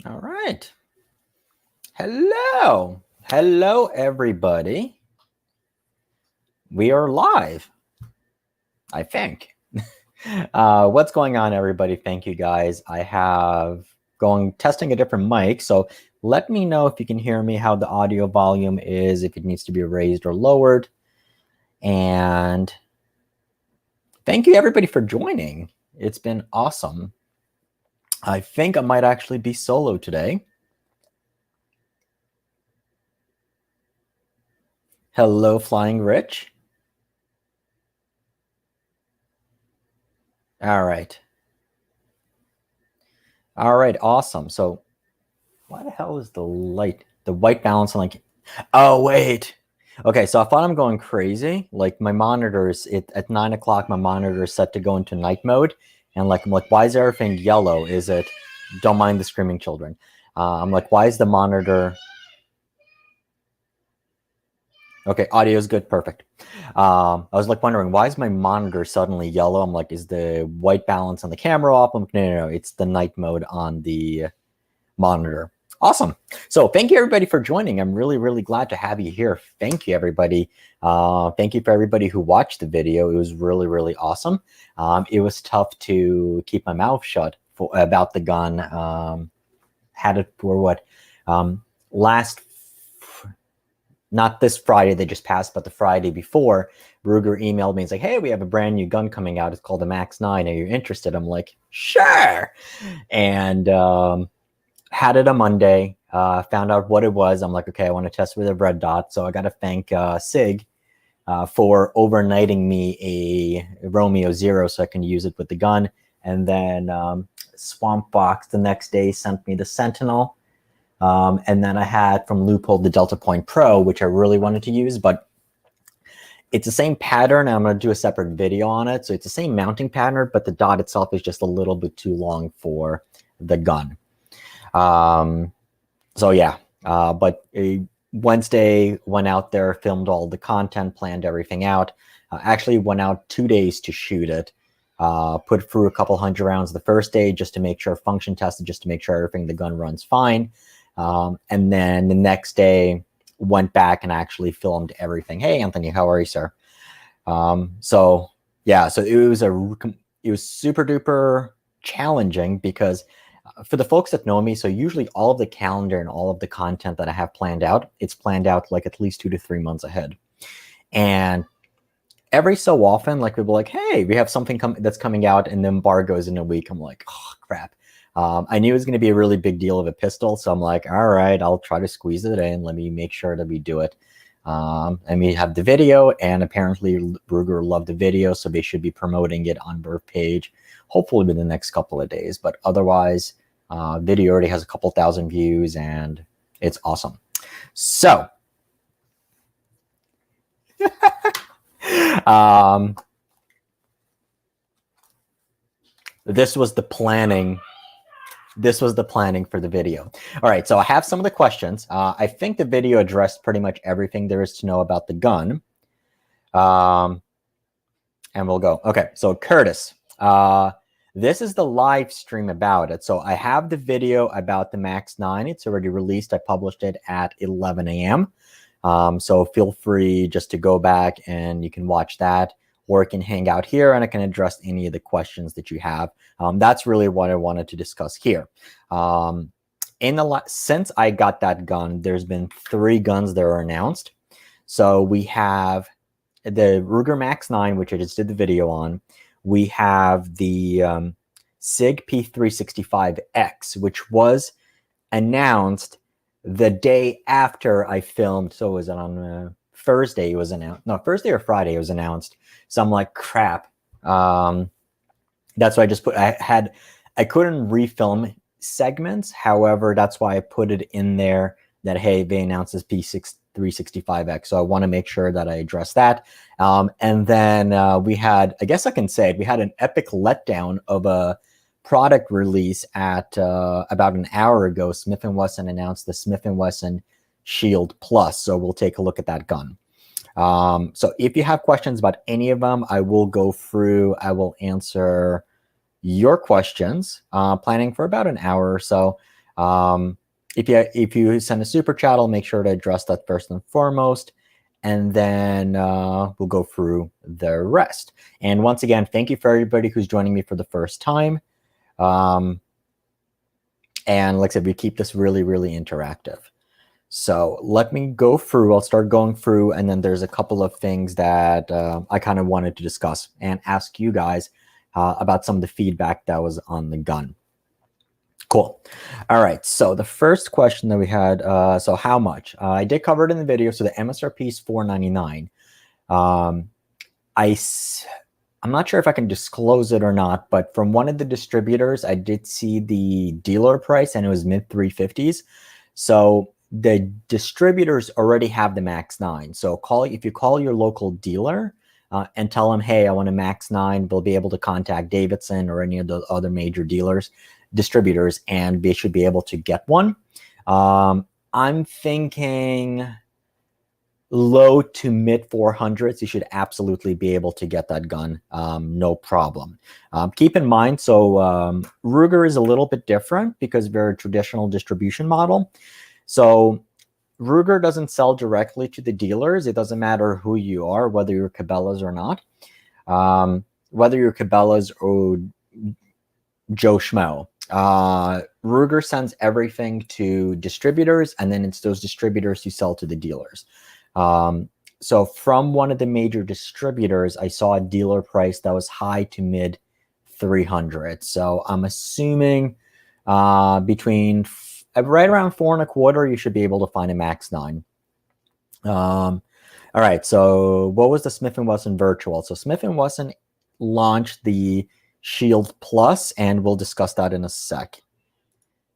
All right. Hello. Hello, everybody. We are live, I think. What's going on, everybody? Thank you, guys. I have testing a different mic, so let me know if you can hear me, how the audio volume is, if it needs to be raised or lowered. And thank you, everybody, for joining. It's been awesome. I think I might actually be solo today. Hello, Flying Rich. All right. All right, awesome. So why the hell is the light, the white balance on like, oh, wait. Okay, so I thought I'm going crazy. Like my monitors, at 9 o'clock, my monitor is set to go into night mode. And like, I'm like, why is everything yellow? Is it, don't mind the screaming children. I'm like, why is the monitor? Okay, audio is good, perfect. I was like wondering, why is my monitor suddenly yellow? I'm like, is the white balance on the camera off? I'm like, no, it's the night mode on the monitor. Awesome. So thank you, everybody, for joining. I'm really, really glad to have you here. Thank you, everybody. Thank you for everybody who watched the video. It was really, really awesome. It was tough to keep my mouth shut about the gun. Had it for what? Not this Friday that just passed, but the Friday before, Ruger emailed me and like, hey, we have a brand new gun coming out. It's called the Max 9. Are you interested? I'm like, sure. And had it on Monday, found out what it was. I'm like, okay, I want to test with a red dot. So I got to thank Sig for overnighting me a Romeo Zero so I can use it with the gun. And then Swamp Fox the next day sent me the Sentinel. And then I had from Loophole the Delta Point Pro, which I really wanted to use, but it's the same pattern. And I'm going to do a separate video on it. So it's the same mounting pattern, but the dot itself is just a little bit too long for the gun. So yeah, but Wednesday went out there, filmed all the content, planned everything out. Actually went out 2 days to shoot it. Put through a couple hundred rounds the first day just to make sure, function tested, just to make sure everything, the gun runs fine. And then the next day went back and actually filmed everything. Hey, Anthony, how are you, sir? So yeah, so it was super duper challenging because for the folks that know me, so usually all of the calendar and all of the content that I have planned out, it's planned out like at least 2 to 3 months ahead. And every so often, like people like, hey, we have something that's coming out and the embargo's in a week. I'm like, oh, crap. I knew it was going to be a really big deal of a pistol. So I'm like, all right, I'll try to squeeze it in. Let me make sure that we do it. And we have the video, and apparently Ruger loved the video. So they should be promoting it on their page, hopefully within the next couple of days. But otherwise, video already has a couple thousand views and it's awesome. So, this was the planning. This was the planning for the video. All right, so I have some of the questions. I think the video addressed pretty much everything there is to know about the gun. And we'll go. Okay, so Curtis, this is the live stream about it. So I have the video about the Max 9. It's already released. I published it at 11 a.m. So feel free just to go back and you can watch that, or you can hang out here and I can address any of the questions that you have. That's really what I wanted to discuss here. Since I got that gun, there's been 3 guns that are announced. So we have the Ruger Max 9, which I just did the video on. We have the Sig P365x, which was announced the day after I filmed. So was it on Thursday? It was announced. No, Thursday or Friday it was announced. So I'm like, crap. That's why I just put. I couldn't refilm segments. However, that's why I put it in there that hey, they announced this P365x. So I want to make sure that I address that. And then we had, I guess I can say it, we had an epic letdown of a product release at about an hour ago. Smith & Wesson announced the Smith & Wesson Shield Plus. So we'll take a look at that gun. So if you have questions about any of them, I will go through, I will answer your questions, planning for about an hour or so. If you send a super chat, I'll make sure to address that first and foremost, and then we'll go through the rest. And once again, thank you for everybody who's joining me for the first time. And like I said, we keep this really, really interactive. So let me go through. I'll start going through, and then there's a couple of things that I kind of wanted to discuss and ask you guys about some of the feedback that was on the gun. Cool. All right. So the first question that we had, so how much? I did cover it in the video. So the MSRP is $499. I'm not sure if I can disclose it or not, but from one of the distributors, I did see the dealer price, and it was mid 350s. So the distributors already have the Max 9. So if you call your local dealer and tell them, hey, I want a Max 9, they'll be able to contact Davidson or any of the other major distributors, and they should be able to get one. I'm thinking low to mid 400s. You should absolutely be able to get that gun, no problem. Keep in mind, so Ruger is a little bit different because they're a traditional distribution model. So Ruger doesn't sell directly to the dealers. It doesn't matter who you are, whether you're Cabela's or not, whether you're Cabela's or Joe Schmo. Ruger sends everything to distributors, and then it's those distributors who sell to the dealers. So from one of the major distributors, I saw a dealer price that was high to mid 300. So I'm assuming between right around $4.25, you should be able to find a Max 9. All right. So what was the Smith & Wesson Virtual? So Smith & Wesson launched the Shield Plus, and we'll discuss that in a sec.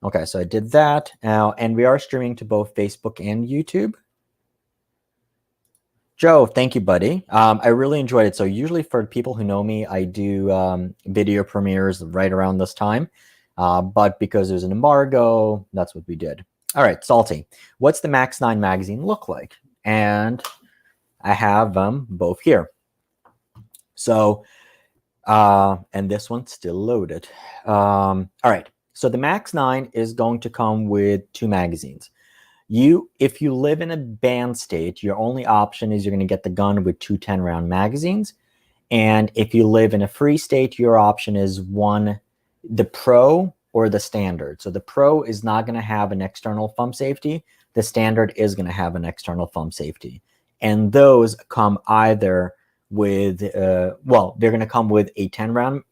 Okay, so I did that now, and we are streaming to both Facebook and YouTube. Joe, thank you, buddy. I really enjoyed it. So usually for people who know me, I do video premieres right around this time. But because there's an embargo, that's what we did. All right, Salty. What's the Max 9 magazine look like? And I have them both here. So, and this one's still loaded. All right, so the Max 9 is going to come with 2 magazines. If you live in a banned state, your only option is you're going to get the gun with 2 10-round magazines. And if you live in a free state, your option is the Pro or the Standard. So the Pro is not going to have an external thumb safety. The Standard is going to have an external thumb safety. And those come either with, they're going to come with a 10-round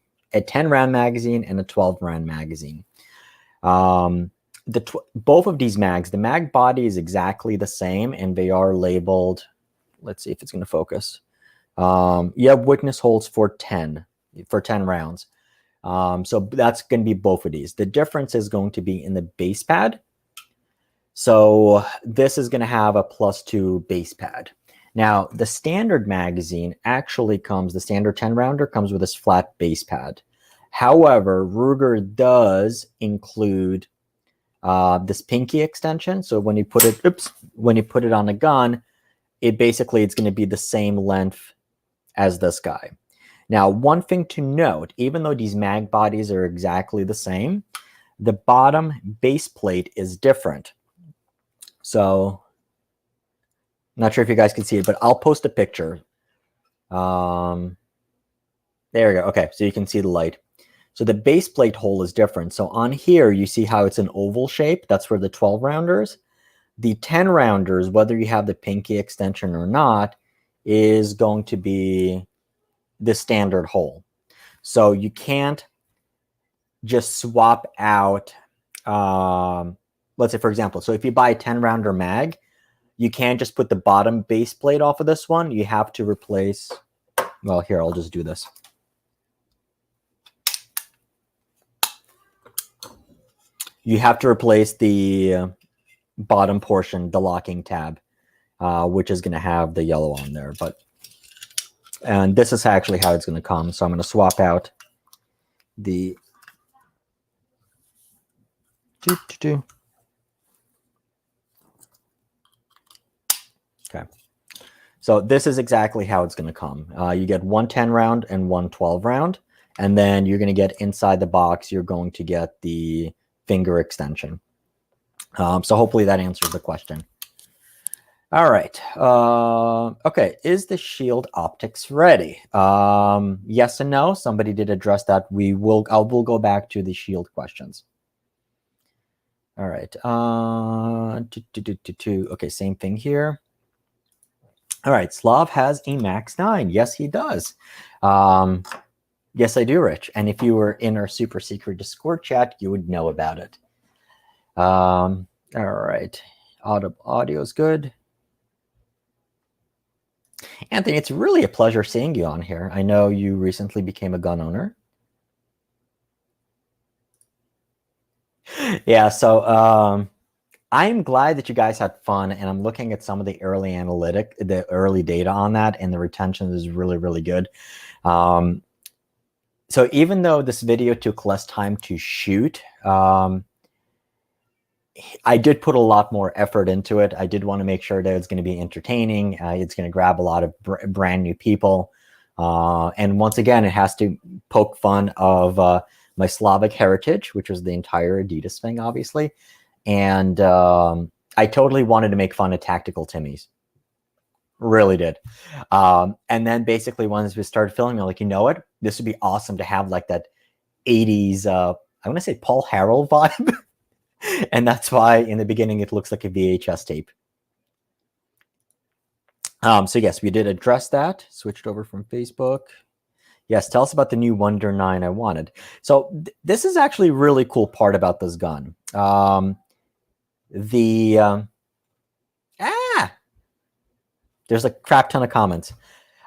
magazine and a 12-round magazine. Both of these mags, the mag body is exactly the same, and they are labeled. Let's see if it's going to focus. You have witness holes for 10 rounds. So that's going to be both of these. The difference is going to be in the base pad. So this is going to have a +2 base pad. Now, the standard magazine actually the standard 10-rounder comes with this flat base pad. However, Ruger does include this pinky extension. So when you put it on a gun, it's going to be the same length as this guy. Now, one thing to note, even though these mag bodies are exactly the same, the bottom base plate is different. So, not sure if you guys can see it, but I'll post a picture. There we go. Okay, so you can see the light. So the base plate hole is different. So on here, you see how it's an oval shape. That's for the 12-rounders. The 10-rounders, whether you have the pinky extension or not, is going to be the standard hole. So you can't just swap out, let's say, for example, so if you buy a 10-rounder mag, you can't just put the bottom base plate off of this one. You have to replace, well, here, I'll just do this. You have to replace the bottom portion, the locking tab, which is going to have the yellow on there. And this is actually how it's going to come. So I'm going to swap out the Okay. So this is exactly how it's going to come. You get one 10-round and one 12-round, and then you're going to get inside the box, you're going to get the finger extension. So hopefully that answers the question. All right. Okay. Is the shield optics ready? Yes and no. Somebody did address that. We'll go back to the shield questions. All right. Okay. Same thing here. All right. Slav has a Max 9. Yes, he does. Yes, I do, Rich. And if you were in our super secret Discord chat, you would know about it. All right. Audio is good. Anthony, it's really a pleasure seeing you on here. I know you recently became a gun owner. Yeah, so I'm glad that you guys had fun, and I'm looking at some of the early the early data on that, and the retention is really, really good. So even though this video took less time to shoot, I did put a lot more effort into it. I did want to make sure that it's going to be entertaining. It's going to grab a lot of brand new people. And once again, it has to poke fun of my Slavic heritage, which was the entire Adidas thing, obviously. And I totally wanted to make fun of Tactical Timmy's. Really did. And then basically once we started filming, I'm like, you know what? This would be awesome to have like that 80s, I want to say Paul Harrell vibe. And that's why in the beginning it looks like a VHS tape. So yes, we did address that. Switched over from Facebook. Yes, tell us about the new Wonder 9 I wanted. So this is actually a really cool part about this gun. There's a crap ton of comments.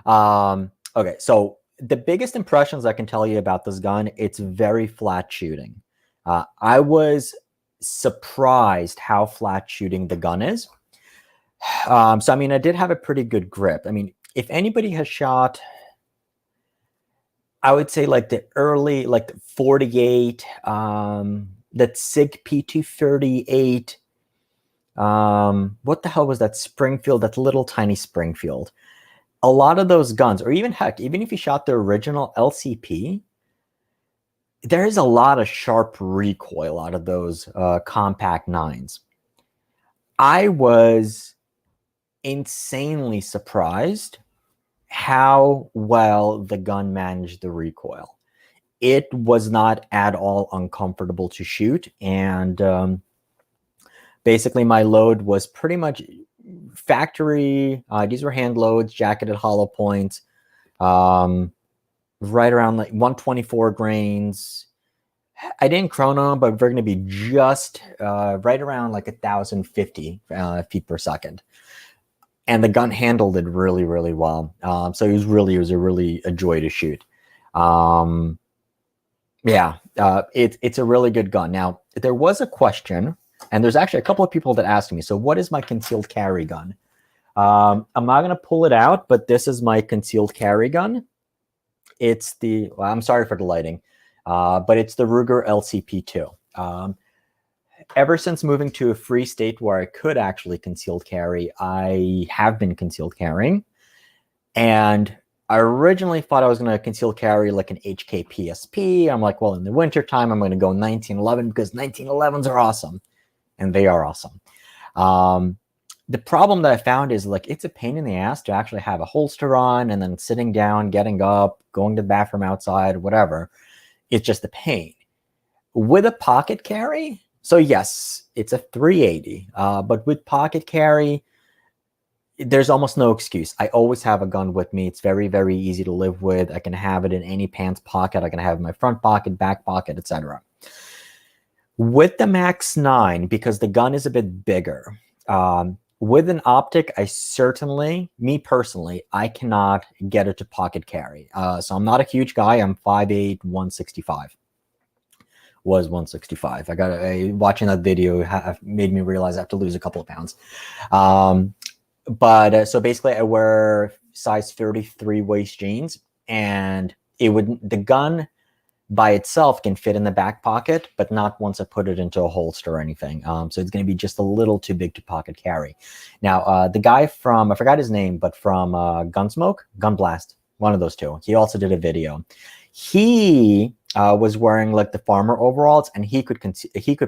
Okay, so the biggest impressions I can tell you about this gun, it's very flat shooting. I was surprised how flat shooting the gun is. So I mean, I did have a pretty good grip. I mean, if anybody has shot, I would say like the early, like the 48, that Sig P365x. What the hell was that Springfield? That little tiny Springfield. A lot of those guns, or even heck, even if you shot the original LCP, there is a lot of sharp recoil out of those compact 9s. I was insanely surprised how well the gun managed the recoil. It was not at all uncomfortable to shoot, and basically my load was pretty much factory. These were hand loads, jacketed hollow points, right around like 124 grains. I didn't chrono, but we're going to be just right around like 1,050 feet per second. And the gun handled it really, really well. So it was really a joy to shoot. It's a really good gun. Now, there was a question, and there's actually a couple of people that asked me, so what is my concealed carry gun? I'm not going to pull it out, but this is my concealed carry gun. It's the, well, I'm sorry for the lighting, but it's the Ruger LCP2. Ever since moving to a free state where I could actually concealed carry, I have been concealed carrying. And I originally thought I was going to conceal carry like an HK PSP. I'm like, well, in the wintertime, I'm going to go 1911 because 1911s are awesome. And they are awesome. The problem that I found is like, it's a pain in the ass to actually have a holster on and then sitting down, getting up, going to the bathroom outside, whatever. It's just a pain. With a pocket carry, so yes, it's a 380, but with pocket carry, there's almost no excuse. I always have a gun with me. It's very, very easy to live with. I can have it in any pants pocket. I can have it in my front pocket, back pocket, etc. With the Max 9, because the gun is a bit bigger, with an optic, I certainly, me personally, I cannot get it to pocket carry. So I'm not a huge guy. I'm 5'8", 165. Was 165. I got watching that video made me realize I have to lose a couple of pounds. So basically I wear size 33 waist jeans, and the gun by itself can fit in the back pocket, but not once I put it into a holster or anything. So it's going to be just a little too big to pocket carry. Now, the guy from, I forgot his name, but from Gunsmoke, Gunblast, one of those two, he also did a video. He was wearing like the farmer overalls, and he could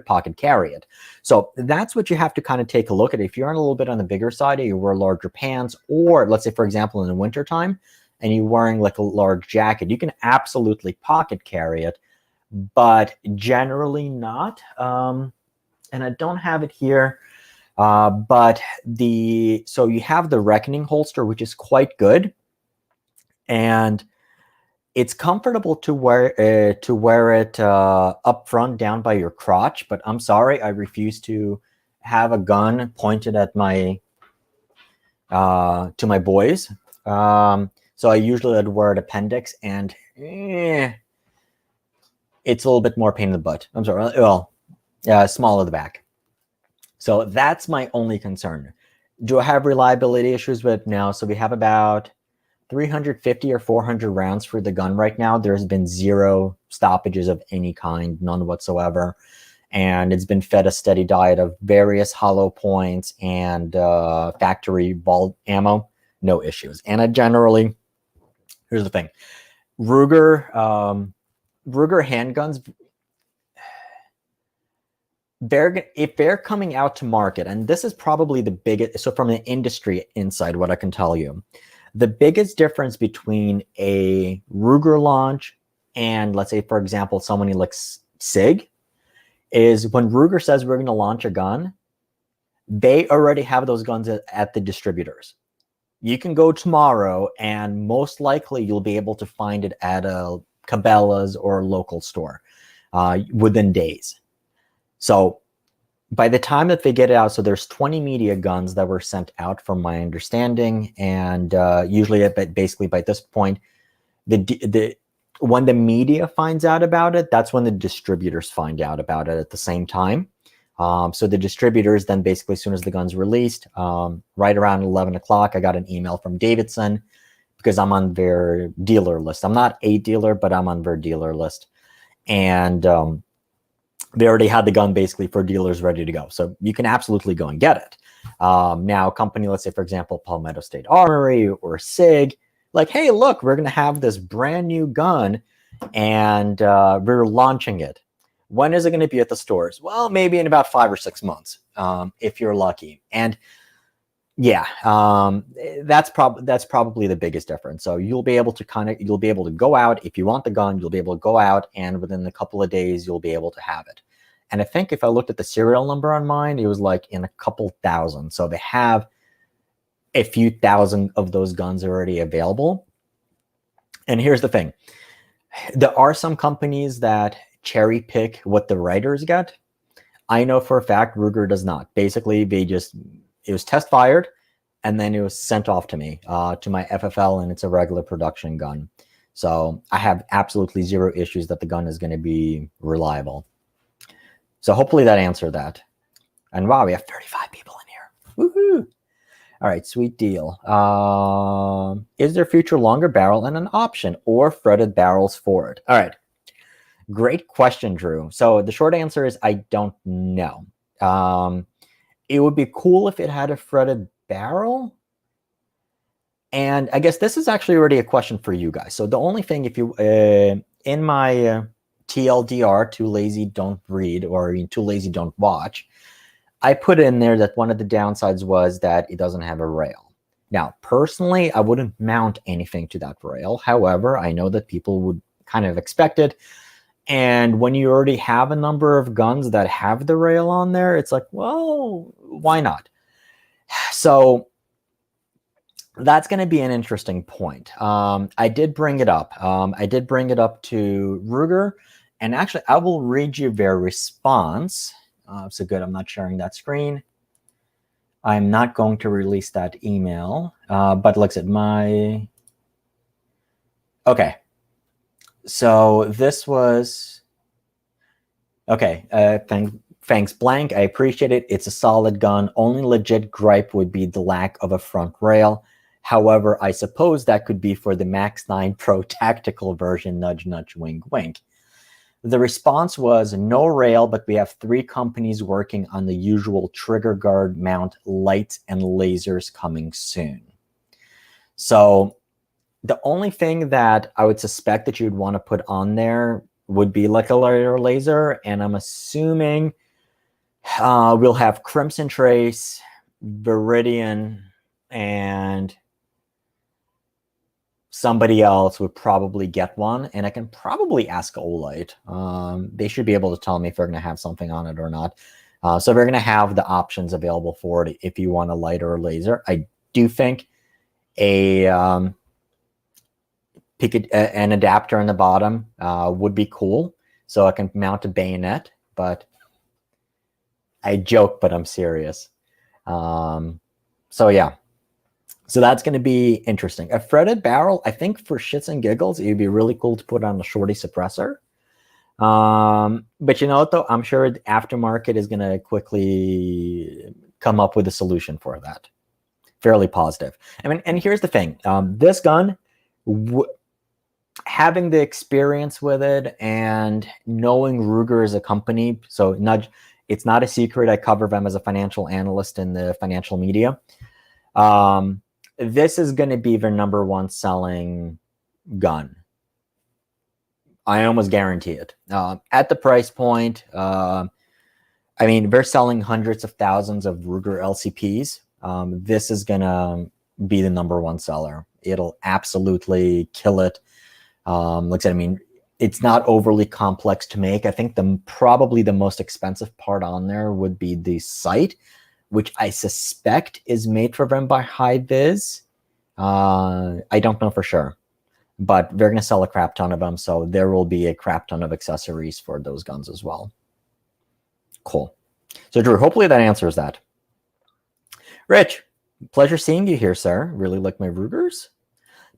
pocket carry it. So that's what you have to kind of take a look at. If you're a little bit on the bigger side, or you wear larger pants, or let's say, for example, in the wintertime, and you're wearing like a large jacket, you can absolutely pocket carry it, but generally not. And I don't have it here, but so you have the Reckoning holster, which is quite good, and it's comfortable to wear it up front, down by your crotch. But I'm sorry, I refuse to have a gun pointed at my to my boys. So I usually would wear an appendix, and it's a little bit more pain in the butt. I'm sorry. Well, small at the back. So that's my only concern. Do I have reliability issues with it? No. So we have about 350 or 400 rounds for the gun right now. There's been 0 stoppages of any kind, none whatsoever. And it's been fed a steady diet of various hollow points and factory ball ammo. No issues. And I generally, here's the thing, Ruger handguns, if they're coming out to market, and this is probably the biggest, so from the industry inside, what I can tell you, the biggest difference between a Ruger launch and, let's say, for example, someone like Sig, is when Ruger says we're going to launch a gun, they already have those guns at the distributors. You can go tomorrow, and most likely you'll be able to find it at a Cabela's or a local store within days. So by the time that they get it out, so there's 20 media guns that were sent out from my understanding, and usually basically by this point, when the media finds out about it, that's when the distributors find out about it at the same time. So the distributors then basically, as soon as the gun's released, right around 11 o'clock, I got an email from Davidson, because I'm on their dealer list. I'm not a dealer, but I'm on their dealer list. And they already had the gun basically for dealers ready to go. So you can absolutely go and get it. Now, a company, let's say, for example, Palmetto State Armory or Sig, like, hey, look, we're going to have this brand new gun, and we're launching it. When is it going to be at the stores? Well, maybe in about 5 or 6 months, if you're lucky. And yeah, that's probably the biggest difference. So you'll be able to go out if you want the gun. You'll be able to go out, and within a couple of days, you'll be able to have it. And I think if I looked at the serial number on mine, it was like in a couple thousand. So they have a few thousand of those guns already available. And here's the thing: there are some companies that cherry pick what the writers get. I know for a fact Ruger does not. Basically, it was test fired, and then it was sent off to me, to my FFL, and it's a regular production gun. So I have absolutely 0 issues that the gun is going to be reliable. So hopefully that answered that. And wow, we have 35 people in here. Woohoo! All right, sweet deal. Is there future longer barrel and an option, or fretted barrels for it? All right. Great question, Drew. So the short answer is I don't know. It would be cool if it had a fretted barrel. And I guess this is actually already a question for you guys. So the only thing, if you, in my TLDR, too lazy don't read, or too lazy don't watch, I put in there that one of the downsides was that it doesn't have a rail. Now, personally, I wouldn't mount anything to that rail. However, I know that people would kind of expect it. And when you already have a number of guns that have the rail on there, it's like, well, why not? So that's going to be an interesting point. I did bring it up. I did bring it up to Ruger. And actually, I will read you their response. So good, I'm not sharing that screen. I'm not going to release that email. But looks at my... Okay. So this was... Okay, thanks, Blank. I appreciate it. It's a solid gun. Only legit gripe would be the lack of a front rail. However, I suppose that could be for the Max 9 Pro tactical version, nudge, nudge, wink, wink. The response was no rail, but we have 3 companies working on the usual trigger guard mount lights and lasers coming soon. So the only thing that I would suspect that you'd want to put on there would be like a lighter laser, and I'm assuming we'll have Crimson Trace, Viridian, and somebody else would probably get one, and I can probably ask Olight. They should be able to tell me if they're going to have something on it or not. So they're going to have the options available for it if you want a lighter or laser. I do think an adapter in the bottom would be cool, so I can mount a bayonet. But I joke, but I'm serious. So yeah. So that's going to be interesting. A threaded barrel, I think for shits and giggles, it'd be really cool to put on a shorty suppressor. But you know what, though? I'm sure the aftermarket is going to quickly come up with a solution for that. Fairly positive. I mean, and here's the thing. This gun, having the experience with it and knowing Ruger as a company, so it's not a secret. I cover them as a financial analyst in the financial media. This is going to be their #1 selling gun. I almost guarantee it. At the price point, I mean, they're selling hundreds of thousands of Ruger LCPs. This is going to be the #1 seller. It'll absolutely kill it. Like I said, I mean, it's not overly complex to make. I think probably the most expensive part on there would be the sight, which I suspect is made for them by High-Vis. I don't know for sure, but they're going to sell a crap ton of them, so there will be a crap ton of accessories for those guns as well. Cool. So Drew, hopefully that answers that. Rich, pleasure seeing you here, sir. Really like my Rugers.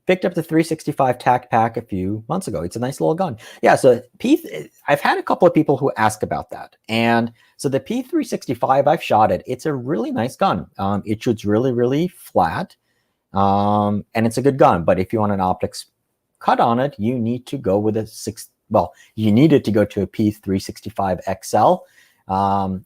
Picked up the 365 TAC pack a few months ago. It's a nice little gun. Yeah, so I've had a couple of people who ask about that. And so the P365, I've shot it. It's a really nice gun. It shoots really, really flat. And it's a good gun. But if you want an optics cut on it, you need to go with you needed to go to a P365 XL.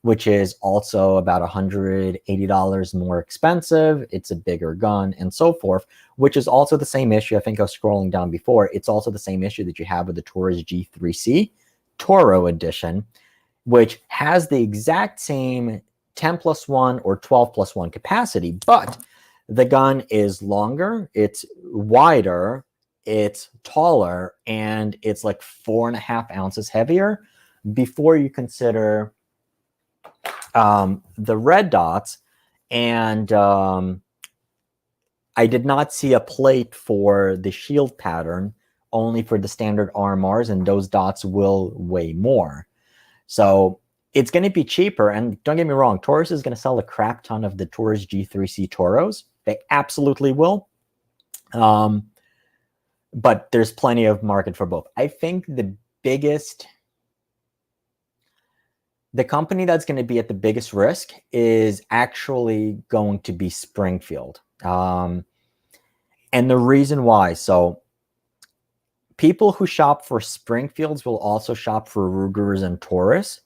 Which is also about $180 more expensive. It's a bigger gun and so forth, which is also the same issue. I think I was scrolling down before. It's also the same issue that you have with the Taurus G3C Toro edition, which has the exact same 10+1 or 12+1 capacity, but the gun is longer, it's wider, it's taller, and it's like 4.5 ounces heavier before you consider the red dots. And I did not see a plate for the shield pattern, only for the standard RMRs, and those dots will weigh more. So it's going to be cheaper. And don't get me wrong, Taurus is going to sell a crap ton of the Taurus G3C Toros. They absolutely will. But there's plenty of market for both. I think the company that's going to be at the biggest risk is actually going to be Springfield. And the reason why, so people who shop for Springfields will also shop for Rugers and Taurus,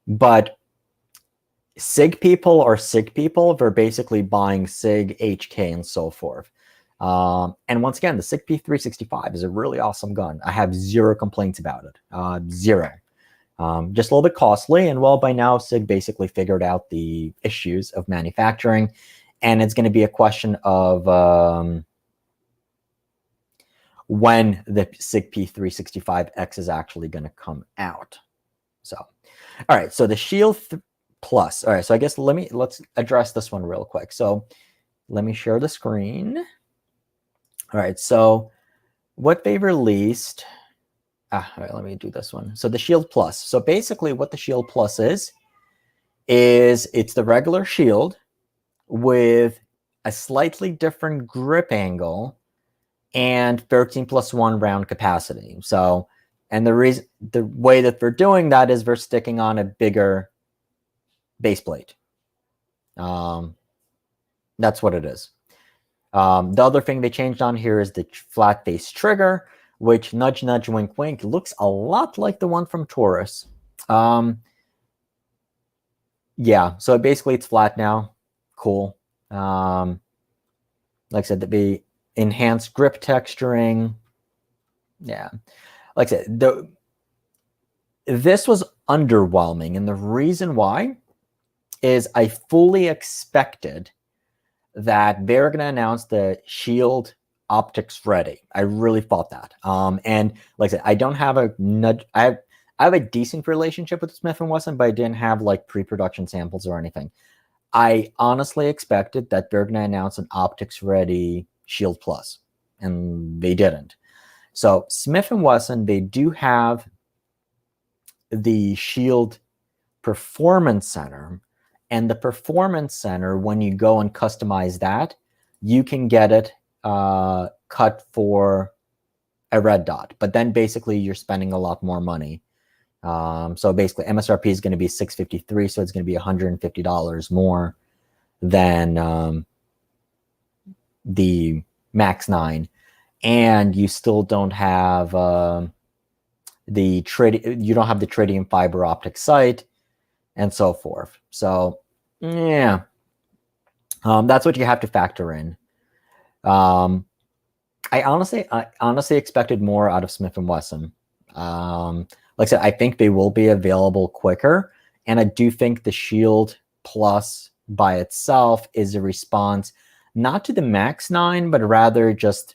but Sig people are Sig people. They're basically buying Sig, HK, and so forth. And once again, the Sig P365 is a really awesome gun. I have zero complaints about it. Zero. Just a little bit costly, and well, by now Sig basically figured out the issues of manufacturing, and it's going to be a question of when the Sig P365X is actually going to come out. So, all right, so the Shield Plus. All right, so I guess let's address this one real quick. So let me share the screen. All right, so what they released. All right, let me do this one. So the Shield Plus. So basically what the Shield Plus is it's the regular shield with a slightly different grip angle and 13+1 round capacity. So, and the way that they're doing that is they're sticking on a bigger base plate. That's what it is. The other thing they changed on here is the flat face trigger, which, nudge, nudge, wink, wink, looks a lot like the one from Taurus. Yeah, so basically it's flat now. Cool. Like I said, the enhanced grip texturing. Yeah. Like I said, This was underwhelming, and the reason why is I fully expected that they're going to announce the Shield optics ready. I really thought that. And like I said, I don't have a nudge. I have a decent relationship with Smith & Wesson, but I didn't have like pre-production samples or anything. I honestly expected that they're going to announce an optics ready Shield Plus, and they didn't. So Smith & Wesson, they do have the Shield Performance Center, and the Performance Center, when you go and customize that, you can get it cut for a red dot, but then basically you're spending a lot more money. So basically MSRP is going to be $653, so it's going to be $150 more than the Max 9, and you still don't have the tritium fiber optic sight and so forth. So yeah, that's what you have to factor in. I honestly expected more out of Smith & Wesson. Like I said, I think they will be available quicker, and I do think the Shield Plus by itself is a response not to the Max 9, but rather just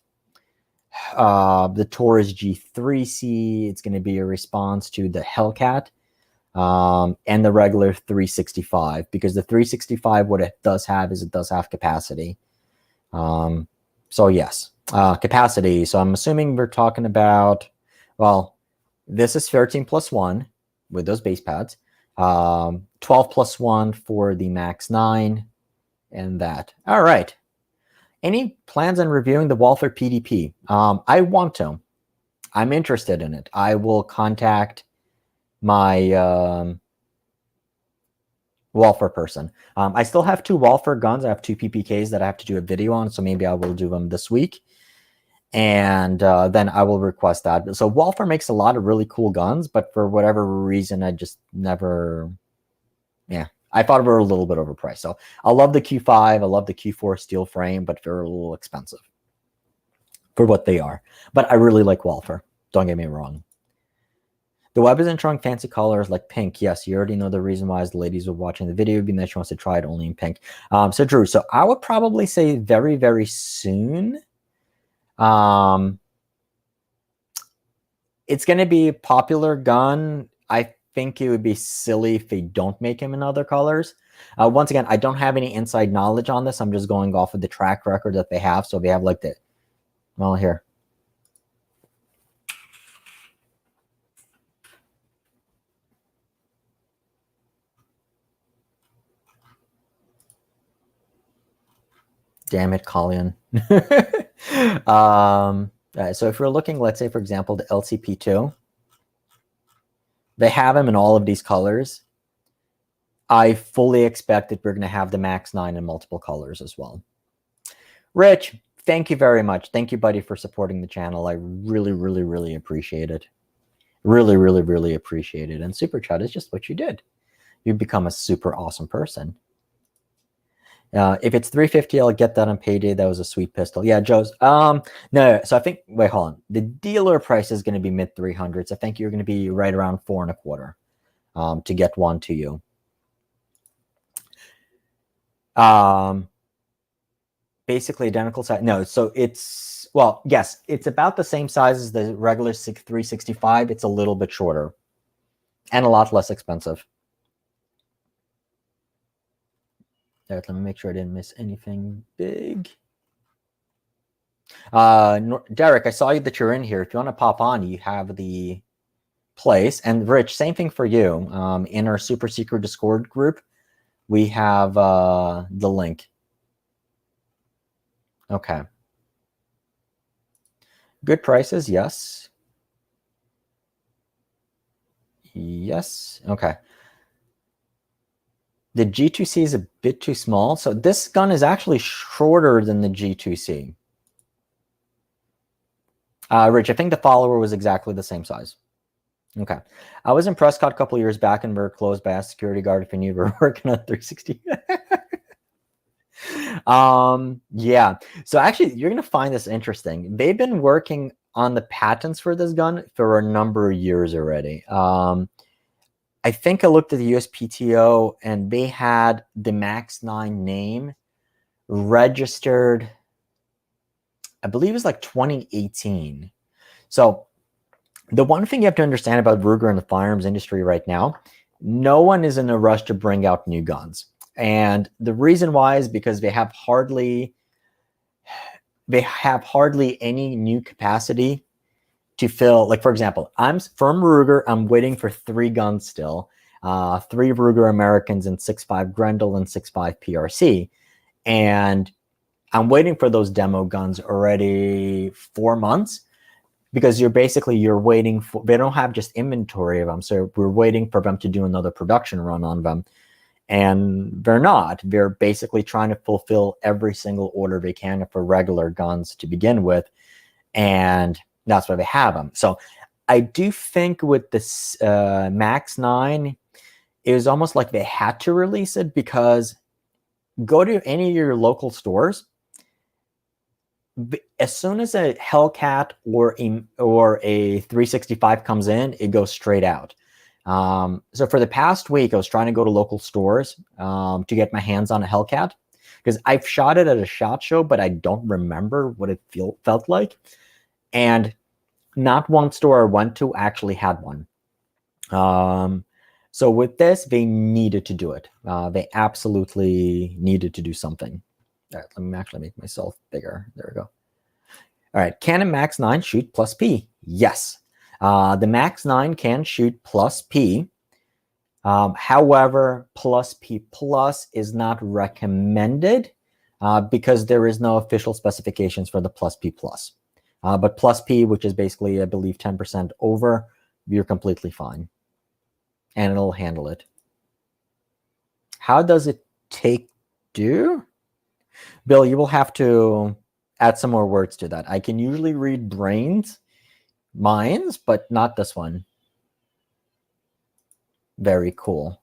the Taurus G3C. It's going to be a response to the Hellcat and the regular 365, because the 365, what it does have is it does have capacity. So yes, capacity. So I'm assuming we're talking about, well, this is 13 plus 1 with those base pads, 12 plus 1 for the Max 9, and that. All right. Any plans on reviewing the Walther PDP? I want to. I'm interested in it. I will contact my Walther person. I still have 2 Walther guns. I have 2 PPKs that I have to do a video on, so maybe I will do them this week. And then I will request that. So Walther makes a lot of really cool guns, but for whatever reason, I just never, yeah, I thought they were a little bit overpriced. So I love the Q5, I love the Q4 steel frame, but they're a little expensive for what they are. But I really like Walther, don't get me wrong. The web isn't showing fancy colors like pink. Yes, you already know the reason why, as the ladies were watching the video, being that she wants to try it only in pink. So Drew, so I would probably say very, very soon. It's going to be a popular gun. I think it would be silly if they don't make him in other colors. Once again, I don't have any inside knowledge on this. I'm just going off of the track record that they have. So they have like the, well, here. Damn it, Colin. So if we're looking, let's say, for example, the LCP2, they have them in all of these colors. I fully expect that we're going to have the Max 9 in multiple colors as well. Rich, thank you very much. Thank you, buddy, for supporting the channel. I really, really, really appreciate it. Really, really, really appreciate it. And Super Chat is just what you did. You've become a super awesome person. If it's $350, I'll get that on payday. That was a sweet pistol. Yeah, Joe's. No. So I think, wait, hold on. The dealer price is going to be mid 300s. I think you're going to be right around 4.25 to get one to you. Basically identical size. No, so it's, well, yes, it's about the same size as the regular 365. It's a little bit shorter and a lot less expensive. Let me make sure I didn't miss anything big. Derek, I saw you that you're in here. If you want to pop on, you have the place. And Rich, same thing for you. In our super secret Discord group, we have the link. Okay. Good prices, yes. Yes, okay. The G2C is a bit too small. So this gun is actually shorter than the G2C. Rich, I think the follower was exactly the same size. Okay. I was in Prescott a couple years back and we were closed by a security guard if you knew we were working on 360. Yeah. So actually, you're going to find this interesting. They've been working on the patents for this gun for a number of years already. I think I looked at the USPTO and they had the Max 9 name registered, I believe it's like 2018. So the one thing you have to understand about Ruger and the firearms industry right now, no one is in a rush to bring out new guns. And the reason why is because they have hardly any new capacity to fill. Like, for example, I'm from Ruger. I'm waiting for 3 guns still, 3 Ruger Americans and 6.5 Grendel and 6.5 PRC. And I'm waiting for those demo guns already 4 months, because you're waiting for, they don't have just inventory of them. So we're waiting for them to do another production run on them. And they're not. They're basically trying to fulfill every single order they can for regular guns to begin with. And that's why they have them. So I do think with this Max 9, it was almost like they had to release it, because go to any of your local stores, as soon as a Hellcat or a 365 comes in, it goes straight out. So for the past week, I was trying to go to local stores to get my hands on a Hellcat, because I've shot it at a SHOT Show, but I don't remember what it felt like. And not one store I went to actually had one. So with this, they needed to do it. They absolutely needed to do something. All right, let me actually make myself bigger. There we go. All right, can a Max 9 shoot plus P? Yes. The Max 9 can shoot plus P. However, plus P plus is not recommended because there is no official specifications for the plus P plus. But plus P, which is basically, I believe, 10% over, you're completely fine. And it'll handle it. How does it take do? Bill, you will have to add some more words to that. I can usually read minds, but not this one. Very cool.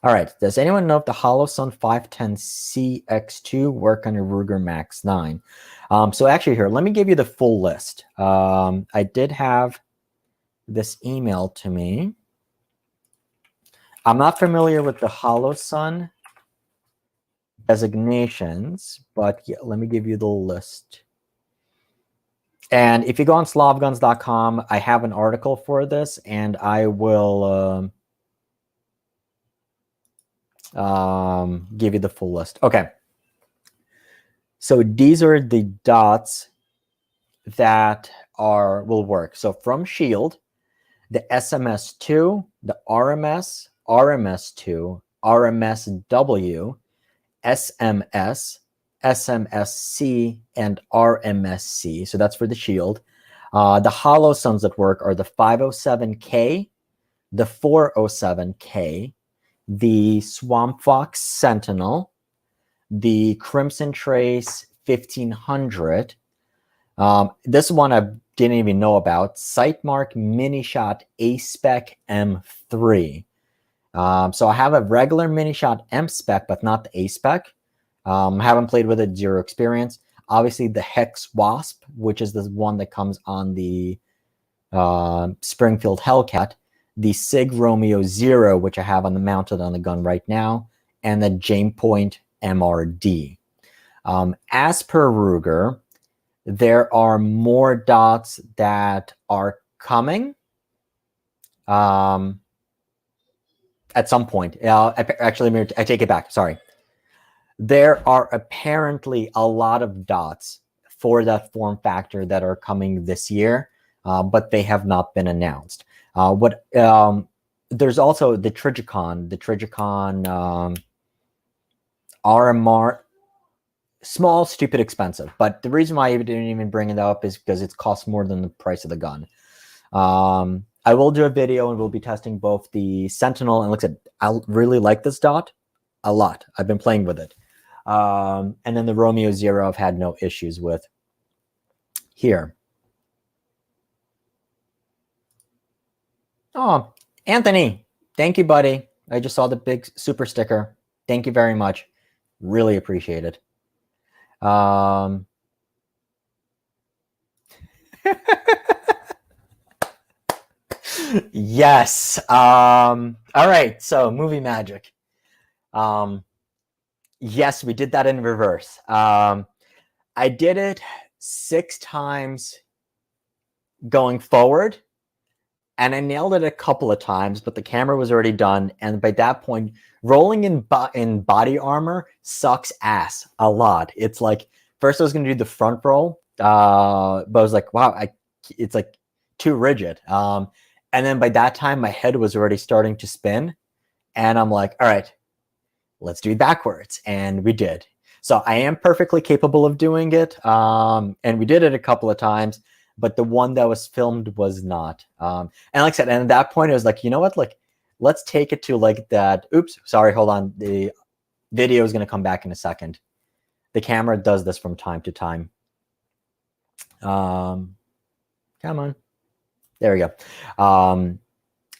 All right. Does anyone know if the Holosun 510CX2 work on a Ruger Max 9? So actually here, let me give you the full list. I did have this email to me. I'm not familiar with the Holosun designations, but yeah, let me give you the list. And if you go on slavguns.com, I have an article for this, and I will give you the full list. Okay. So these are the dots that will work. So from Shield, the SMS2, the RMS, RMS2, RMSW, SMS, SMSC, and RMSC. So that's for the Shield. The Holosuns that work are the 507K, the 407K, the Swamp Fox Sentinel, the Crimson Trace 1500. This one I didn't even know about. Sightmark Mini Shot A-Spec M3. So I have a regular Mini Shot M-Spec, but not the A-Spec. Haven't played with it, zero experience. Obviously, the Hex Wasp, which is the one that comes on the Springfield Hellcat. The Sig Romeo Zero, which I have mounted on the gun right now. And the Jame Point MRD. As per Ruger, there are more dots that are coming at some point. Actually, I take it back. Sorry. There are apparently a lot of dots for that form factor that are coming this year, but they have not been announced. There's also the Trigicon RMR. Small, stupid, expensive. But the reason why I didn't even bring it up is because it costs more than the price of the gun. I will do a video and we'll be testing both the Sentinel and I really like this dot a lot. I've been playing with it. And then the Romeo Zero I've had no issues with. Here. Oh, Anthony. Thank you, buddy. I just saw the big super sticker. Thank you very much. Really appreciate it. Yes. All right. So movie magic. Yes, we did that in reverse. I did it 6 times going forward, and I nailed it a couple of times, but the camera was already done. And by that point, rolling in body armor sucks ass a lot. It's like, first I was going to do the front roll, but I was like, wow, it's like too rigid. And then by that time, my head was already starting to spin. And I'm like, all right, let's do it backwards. And we did. So I am perfectly capable of doing it. And we did it a couple of times, but the one that was filmed was not. And like I said, and at that point, I was like, you know what? Like, let's take it to like that. Oops, sorry, hold on. The video is going to come back in a second. The camera does this from time to time. Come on. There we go.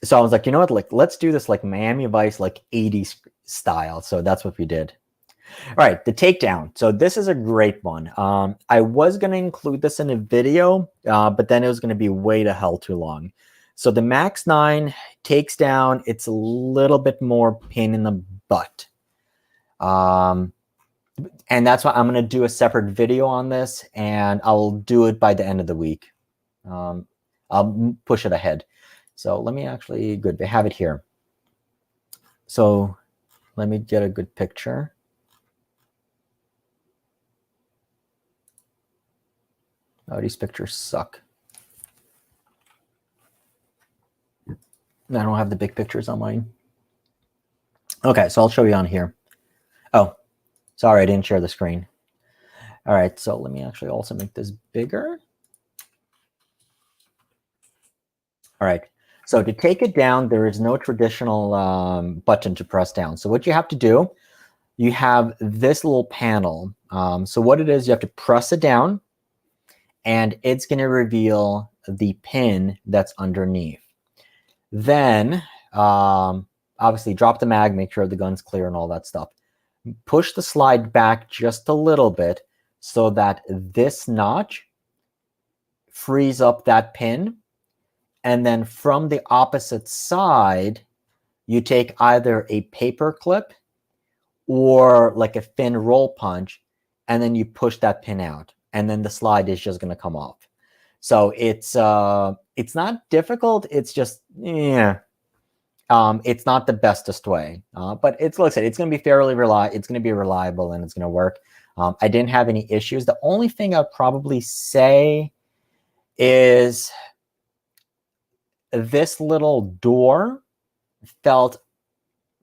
So I was like, you know what? Like, let's do this like Miami Vice, like 80s style. So that's what we did. All right, the takedown. So this is a great one. I was going to include this in a video, but then it was going to be way to hell too long. So the Max 9 takes down. It's a little bit more pain in the butt. And that's why I'm going to do a separate video on this, and I'll do it by the end of the week. I'll push it ahead. So let me actually, good, I have it here. So let me get a good picture. Oh, these pictures suck. I don't have the big pictures on mine. Okay, so I'll show you on here. Oh, sorry, I didn't share the screen. All right, so let me actually also make this bigger. All right, so to take it down, there is no traditional button to press down. So what you have to do, you have this little panel. So what it is, you have to press it down, and it's going to reveal the pin that's underneath. Then, obviously, drop the mag, make sure the gun's clear and all that stuff. Push the slide back just a little bit so that this notch frees up that pin. And then from the opposite side, you take either a paper clip or like a thin roll punch, and then you push that pin out. And then the slide is just going to come off. So it's not difficult. It's just, yeah. It's not the bestest way, but it's, like I said, it's going to be fairly reliable. It's going to be reliable, and it's going to work. I didn't have any issues. The only thing I'd probably say is this little door felt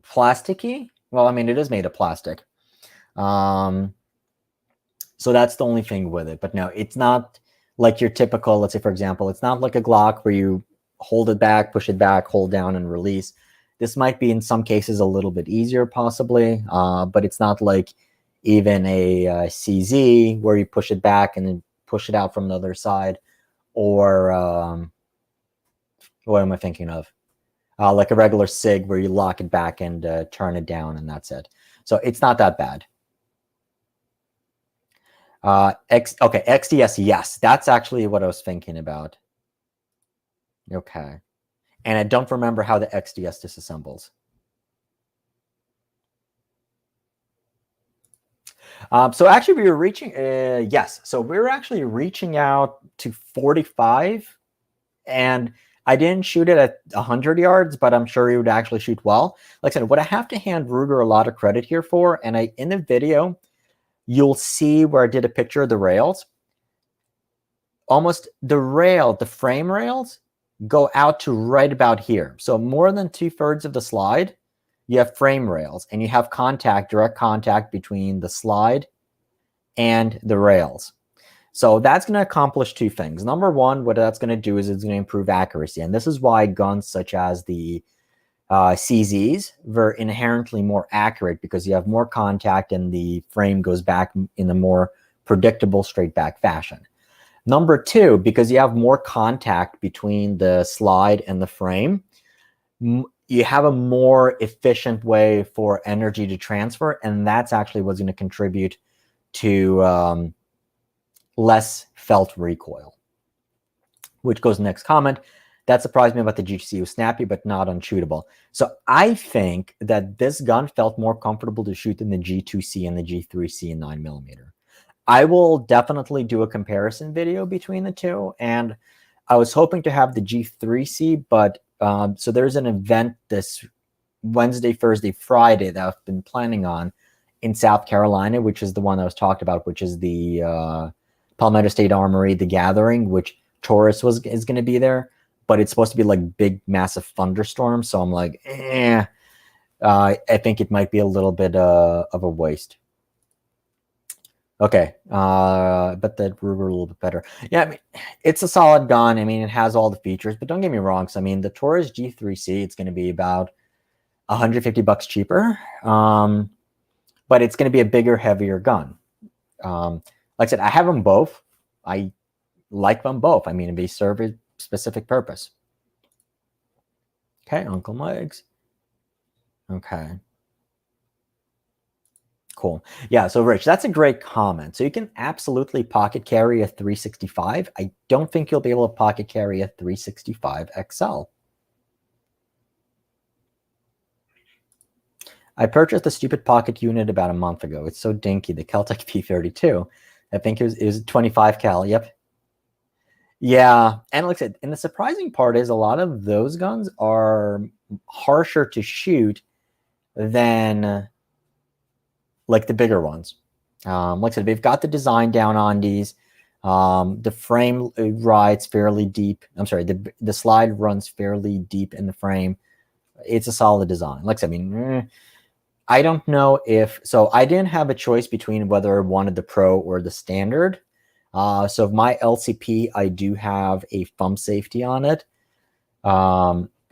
plasticky. Well, I mean, it is made of plastic. So that's the only thing with it. But no, it's not like your typical, let's say, for example, it's not like a Glock where you hold it back, push it back, hold down, and release. This might be in some cases a little bit easier, possibly, but it's not like even a CZ where you push it back and then push it out from the other side, or what am I thinking of? Like a regular Sig where you lock it back and turn it down, and that's it. So it's not that bad. Okay, XDS, yes, that's actually what I was thinking about. Okay. And I don't remember how the XDS disassembles. So actually we were reaching, yes. So we were actually reaching out to 45, and I didn't shoot it at 100 yards, but I'm sure he would actually shoot well. Like I said, what I have to hand Ruger a lot of credit here for, and in the video, you'll see where I did a picture of the rails. Almost the frame rails go out to right about here. So more than 2/3 of the slide, you have frame rails, and you have direct contact between the slide and the rails. So that's going to accomplish two things. Number one, what that's going to do is it's going to improve accuracy. And this is why guns such as the CZs were inherently more accurate, because you have more contact and the frame goes back in a more predictable straight back fashion. Number two, because you have more contact between the slide and the frame, you have a more efficient way for energy to transfer, and that's actually what's going to contribute to less felt recoil. Which goes to the next comment. That surprised me about the G2C. It was snappy, but not unshootable. So I think that this gun felt more comfortable to shoot than the G2C and the G3C in 9mm. I will definitely do a comparison video between the two. And I was hoping to have the G3C, but so there's an event this Wednesday, Thursday, Friday that I've been planning on in South Carolina, which is the one that was talked about, which is the Palmetto State Armory, The Gathering, which Taurus is going to be there, but it's supposed to be like big, massive thunderstorm. So I'm like, I think it might be a little bit of a waste. Okay, but the Ruger a little bit better. Yeah, I mean, it's a solid gun. I mean, it has all the features, but don't get me wrong. So I mean, the Taurus G3C, it's going to be about $150 cheaper, but it's going to be a bigger, heavier gun. Like I said, I have them both. I like them both. I mean, they serve a specific purpose. Okay, Uncle Mike's. Okay. Cool. Yeah, so Rich, that's a great comment. So you can absolutely pocket carry a 365. I don't think you'll be able to pocket carry a 365 XL. I purchased a stupid pocket unit about a month ago. It's so dinky, the Keltec P32. I think it was 25 cal. Yep. Yeah, and like I said, and the surprising part is a lot of those guns are harsher to shoot than like the bigger ones. Like I said, they've got the design down on these. The frame rides fairly deep. I'm sorry, the slide runs fairly deep in the frame. It's a solid design. Like I said, I mean, I don't know if, so I didn't have a choice between whether I wanted the Pro or the Standard. So my LCP, I do have a thumb safety on it.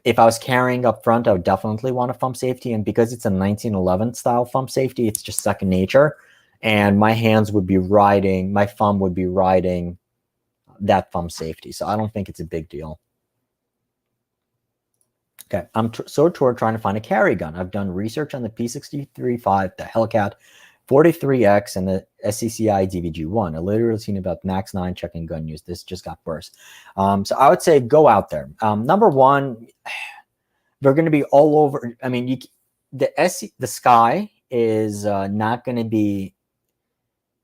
If I was carrying up front, I would definitely want a thumb safety. And because it's a 1911 style thumb safety, it's just second nature. And my hands would be riding, my thumb would be riding that thumb safety. So I don't think it's a big deal. Okay, I'm so trying to find a carry gun. I've done research on the P365, the Hellcat 43X, and the SCCI DVG1. I literally seen about Max 9 checking gun use. This just got worse. So I would say go out there. Number one, they're going to be all over. I mean, the Sky is not going to be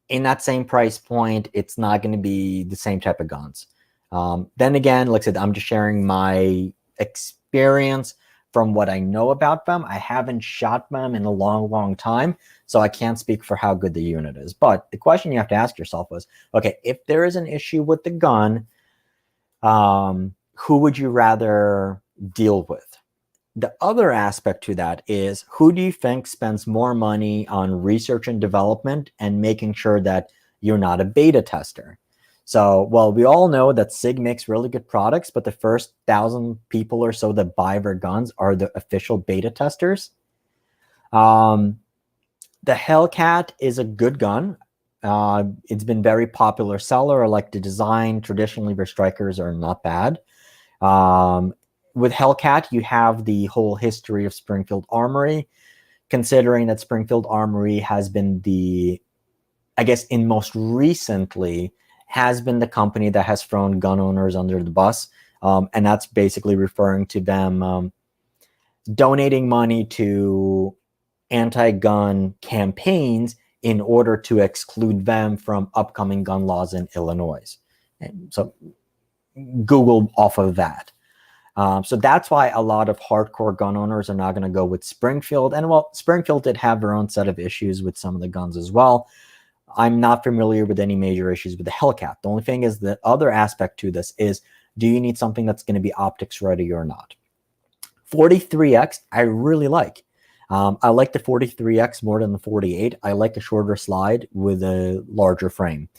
in that same price point. It's not going to be the same type of guns. Then again, like I said, I'm just sharing my experience from what I know about them. I haven't shot them in a long time, so I can't speak for how good the unit is. But the question you have to ask yourself was, okay, if there is an issue with the gun, who would you rather deal with? The other aspect to that is, who do you think spends more money on research and development and making sure that you're not a beta tester? So, well, we all know that Sig makes really good products, but the first 1,000 people or so that buy their guns are the official beta testers. The Hellcat is a good gun. It's been very popular seller. I like the design. Traditionally, their strikers are not bad. With Hellcat, you have the whole history of Springfield Armory, considering that Springfield Armory has been the, I guess, in most recently, has been the company that has thrown gun owners under the bus. And that's basically referring to them donating money to anti-gun campaigns in order to exclude them from upcoming gun laws in Illinois. And so Google off of that. So that's why a lot of hardcore gun owners are not going to go with Springfield. And well, Springfield did have their own set of issues with some of the guns as well. I'm not familiar with any major issues with the Hellcat. The only thing is, the other aspect to this is, do you need something that's going to be optics ready or not? 43X, I really like. I like the 43X more than the 48. I like a shorter slide with a larger frame.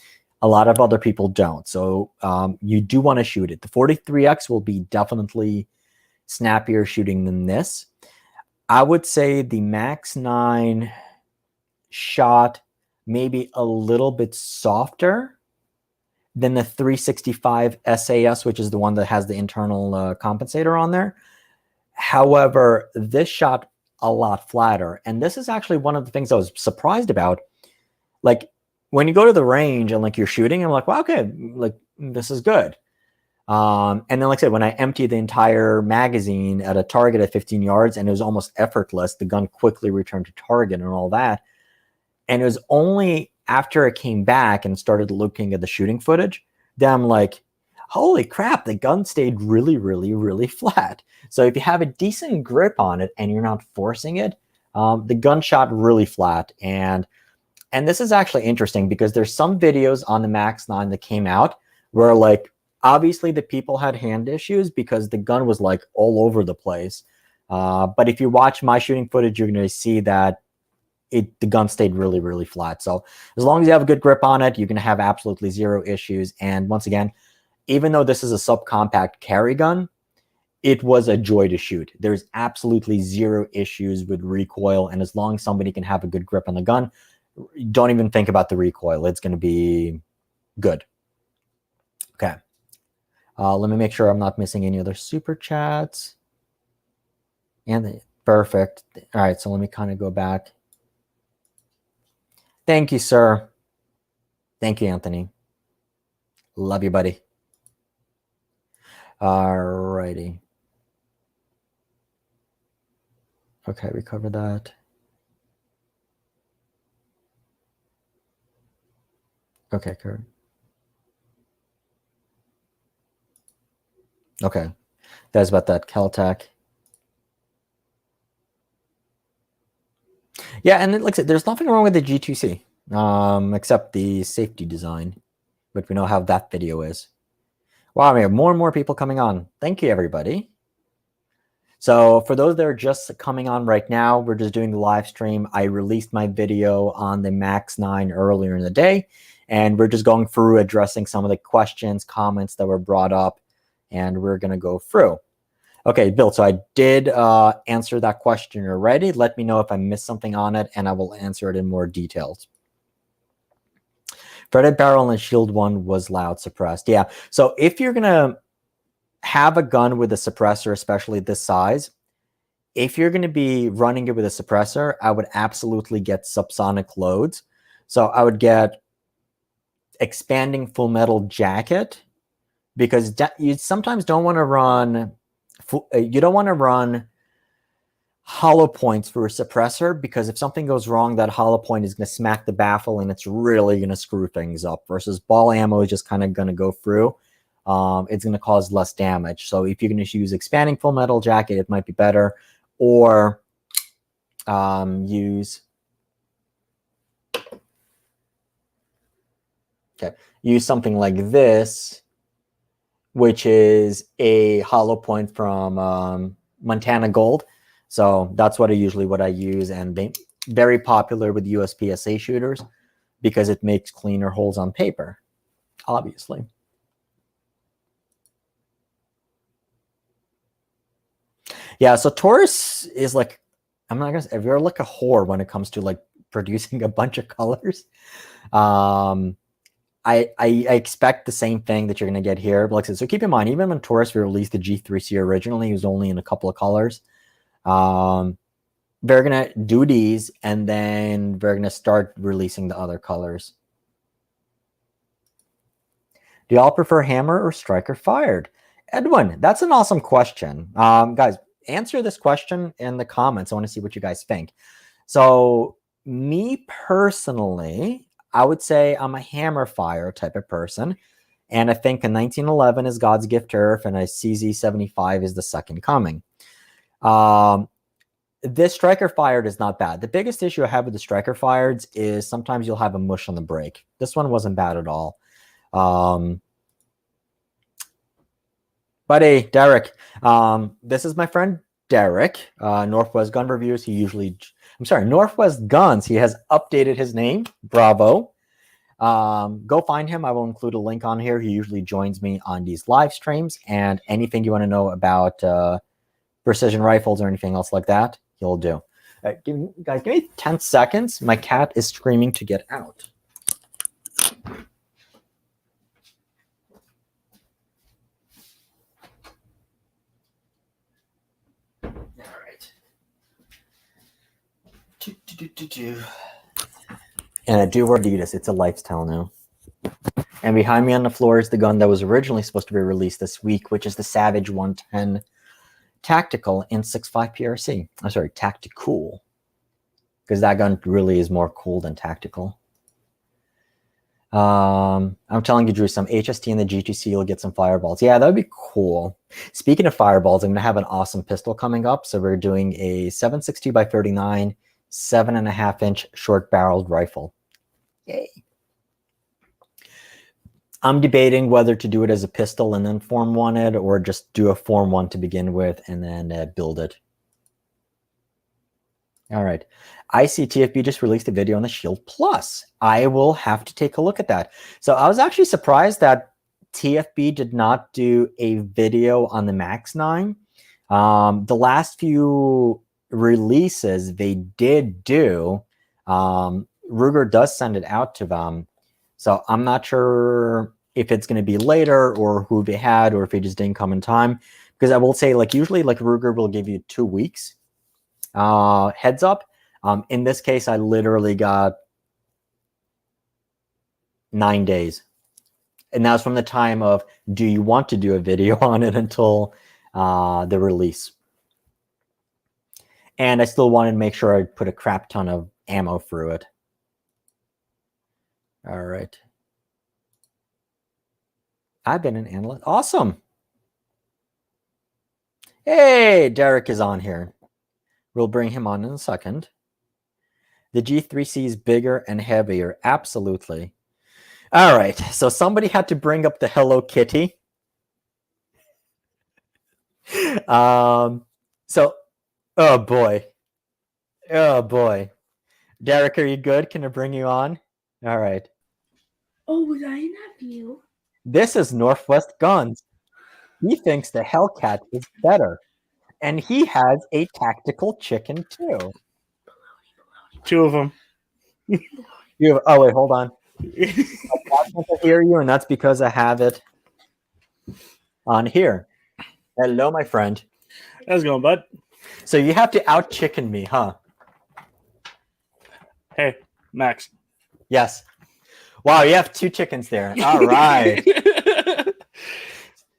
A lot of other people don't. So you do want to shoot it. The 43X will be definitely snappier shooting than this. I would say the Max 9 shot maybe a little bit softer than the 365 SAS, which is the one that has the internal compensator on there. However, this shot a lot flatter. And this is actually one of the things I was surprised about. Like, when you go to the range and like you're shooting, I'm like, well, okay, like this is good. And then, like I said, when I emptied the entire magazine at a target at 15 yards, and it was almost effortless, the gun quickly returned to target and all that. And it was only after it came back and started looking at the shooting footage that I'm like, holy crap, the gun stayed really, really, really flat. So if you have a decent grip on it and you're not forcing it, the gun shot really flat. And this is actually interesting because there's some videos on the Max 9 that came out where, like, obviously the people had hand issues because the gun was like all over the place. But if you watch my shooting footage, you're going to see that the gun stayed really, really flat. So as long as you have a good grip on it, you're going to have absolutely zero issues. And once again, even though this is a subcompact carry gun, it was a joy to shoot. There's absolutely zero issues with recoil. And as long as somebody can have a good grip on the gun, don't even think about the recoil. It's going to be good. Okay. Let me make sure I'm not missing any other super chats. And perfect. All right. So let me kind of go back. Thank you, sir. Thank you, Anthony. Love you, buddy. All righty. Okay, we covered that. Okay, Kurt. Okay, that's about that Caltech. Yeah, and like I said, there's nothing wrong with the G2C, except the safety design, but we know how that video is. Wow, we have more and more people coming on. Thank you, everybody. So for those that are just coming on right now, we're just doing the live stream. I released my video on the Max 9 earlier in the day, and we're just going through addressing some of the questions, comments that were brought up, and we're going to go through. Okay, Bill, so I did answer that question already. Let me know if I missed something on it, and I will answer it in more details. Threaded barrel and shield one was loud suppressed. Yeah, so if you're going to have a gun with a suppressor, especially this size, if you're going to be running it with a suppressor, I would absolutely get subsonic loads. So I would get expanding full metal jacket, because you sometimes don't want to run, you don't want to run hollow points for a suppressor, because if something goes wrong, that hollow point is going to smack the baffle and it's really going to screw things up, versus ball ammo is just kind of going to go through. It's going to cause less damage. So if you're going to use expanding full metal jacket, it might be better, or use something like this, which is a hollow point from Montana Gold. So that's what I use, and they very popular with USPSA shooters because it makes cleaner holes on paper, obviously. Yeah, so Taurus is like, I'm not gonna say, if you're like a whore when it comes to like producing a bunch of colors. I expect the same thing that you're gonna get here. But like I said, so keep in mind, even when Taurus released the G3C originally, it was only in a couple of colors. They're gonna do these, and then they're gonna start releasing the other colors. Do y'all prefer hammer or striker fired? Edwin, that's an awesome question. Guys, answer this question in the comments. I want to see what you guys think. So me personally, I would say I'm a hammer fire type of person. And I think a 1911 is God's gift to Earth, and a CZ75 is the second coming. This striker fired is not bad. The biggest issue I have with the striker fireds is sometimes you'll have a mush on the brake. This one wasn't bad at all. Buddy, Derek, this is my friend Derek, Northwest Gun Reviews. Northwest Guns. He has updated his name. Bravo. Go find him. I will include a link on here. He usually joins me on these live streams, and anything you want to know about precision rifles or anything else like that, he'll do. Guys, give me 10 seconds. My cat is screaming to get out. And I do wear Adidas. It's a lifestyle now. And behind me on the floor is the gun that was originally supposed to be released this week, which is the Savage 110 Tactical in 6.5 PRC. I'm sorry, Tactical. Because that gun really is more cool than tactical. I'm telling you, Drew, some HST in the GTC, you'll get some fireballs. Yeah, that would be cool. Speaking of fireballs, I'm going to have an awesome pistol coming up. So we're doing a 7.62 by 39, 7.5-inch short-barreled rifle. Yay. I'm debating whether to do it as a pistol and then Form 1 it, or just do a Form 1 to begin with and then build it. All right. I see TFB just released a video on the Shield Plus. I will have to take a look at that. So I was actually surprised that TFB did not do a video on the Max 9. The last few releases they did do. Ruger does send it out to them. So I'm not sure if it's going to be later or who they had or if it just didn't come in time. Because I will say, like, usually like Ruger will give you 2 weeks. Heads up. In this case, I literally got 9 days. And that was from the time of, do you want to do a video on it until the release? And I still wanted to make sure I put a crap ton of ammo through it. All right. I've been an analyst. Awesome. Hey, Derek is on here. We'll bring him on in a second. The G3C is bigger and heavier. Absolutely. All right. So somebody had to bring up the Hello Kitty. Oh boy. Oh boy. Derek, are you good? Can I bring you on? All right. Oh, was I in that view? This is Northwest Guns. He thinks the Hellcat is better. And he has a tactical chicken too. 2 of them. Oh, wait, hold on. I can't hear you, and that's because I have it on here. Hello, my friend. How's it going, bud? So you have to out-chicken me, huh? Hey, Max. Yes. Wow, you have 2 chickens there. All right.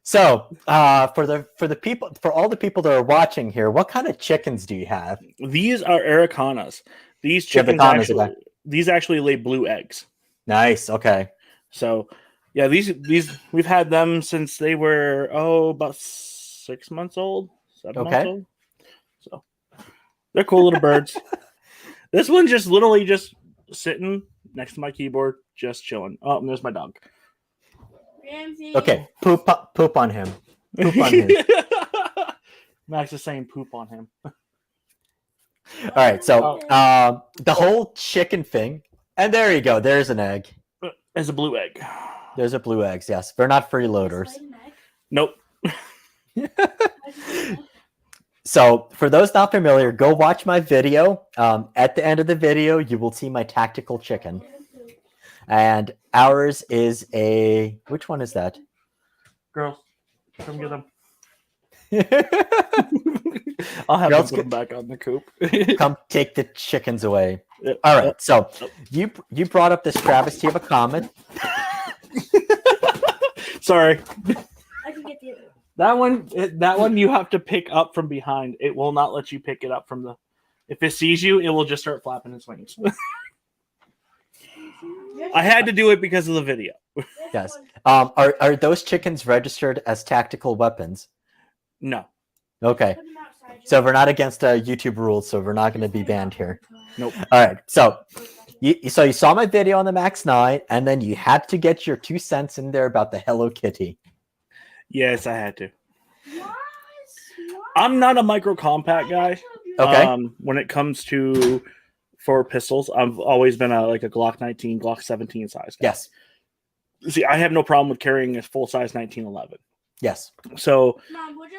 So, for all the people that are watching here, what kind of chickens do you have? These are Aracanas. These chickens actually lay blue eggs. Nice. Okay. So, yeah, these we've had them since they were about 6 months old, 7 months old. So, they're cool little birds. This one's just literally just sitting next to my keyboard, just chilling. Oh, and there's my dog. Ramsey. Okay, poop on him. Poop on him. Max is saying poop on him. All right, so the whole chicken thing, and there you go. There's an egg. There's a blue egg. There's a blue egg. Yes, they're not freeloaders. Nope. So for those not familiar, go watch my video. At the end of the video, you will see my tactical chicken. And ours is a... Which one is that? Girls, come get them. I'll have to put them back on the coop. Come take the chickens away. All right, so you brought up this, Travis. Do you have a comment? Sorry. I can get the other. That one you have to pick up from behind. It will not let you pick it up from the... If it sees you, it will just start flapping its wings. I had to do it because of the video. Yes. Are those chickens registered as tactical weapons? No. Okay. So we're not against YouTube rules, so we're not going to be banned here. Nope. All right. So you saw my video on the Max 9, and then you had to get your 2 cents in there about the Hello Kitty. Yes, I had to. I'm not a micro compact guy. Okay. When it comes to for pistols, I've always been a Glock 19, Glock 17 size guy. Yes. See, I have no problem with carrying a full size 1911. Yes. So,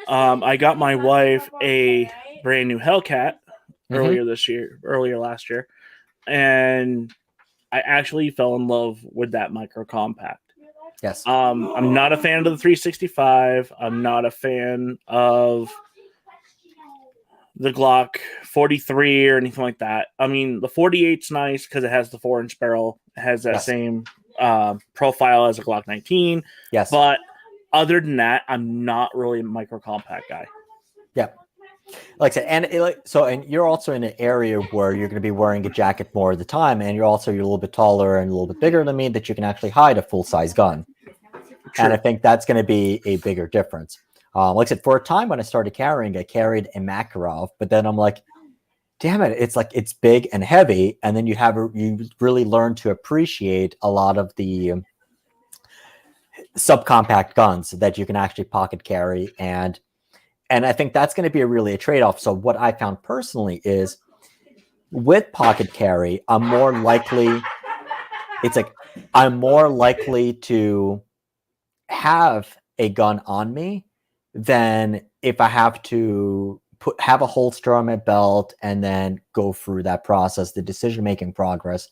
I got my wife a brand new Hellcat earlier last year, and I actually fell in love with that micro compact. Yes. I'm not a fan of the 365. I'm not a fan of the Glock 43 or anything like that. I mean, the 48's nice because it has the 4-inch barrel. It has that same profile as a Glock 19. Yes. But other than that, I'm not really a micro compact guy. Yeah. Like I said, and you're also in an area where you're going to be wearing a jacket more of the time, and you're a little bit taller and a little bit bigger than me, that you can actually hide a full-size gun. True. And I think that's going to be a bigger difference. Like I said, for a time when I started carrying, I carried a Makarov, but then I'm like, damn it, it's big and heavy, and then you really learn to appreciate a lot of the subcompact guns that you can actually pocket carry, and I think that's going to be really a trade-off. So what I found personally is with pocket carry, I'm more likely to have a gun on me than if I have to have a holster on my belt and then go through that process, the decision-making progress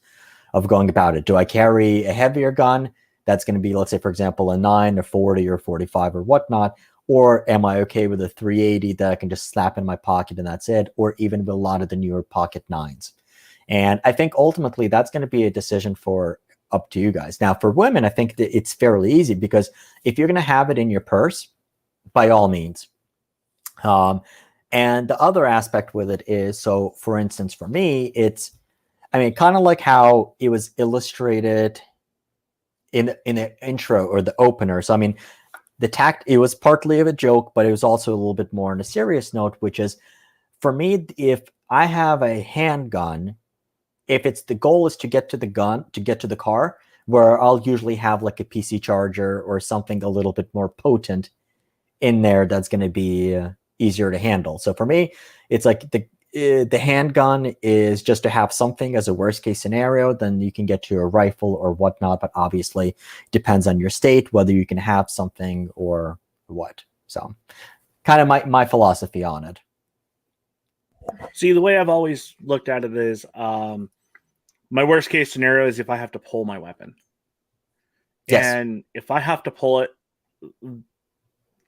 of going about it. Do I carry a heavier gun that's going to be, let's say, for example, a 9 or 40 or 45 or whatnot? Or am I okay with a 380 that I can just slap in my pocket and that's it? Or even with a lot of the newer pocket 9s. And I think ultimately that's going to be a decision up to you guys. Now, for women, I think that it's fairly easy, because if you're going to have it in your purse, by all means. And the other aspect with it is, so for instance, for me, kind of like how it was illustrated in the intro or the opener. So, it was partly of a joke, but it was also a little bit more on a serious note, which is, for me, if I have a handgun, if the goal is to get to the car, where I'll usually have like a PC charger or something a little bit more potent in there that's going to be easier to handle. So for me, it's like the handgun is just to have something as a worst case scenario. Then you can get to a rifle or whatnot, but obviously depends on your state whether you can have something or what. So kind of my philosophy on it. See, the way I've always looked at it is, my worst case scenario is if I have to pull my weapon. Yes. And if I have to pull it,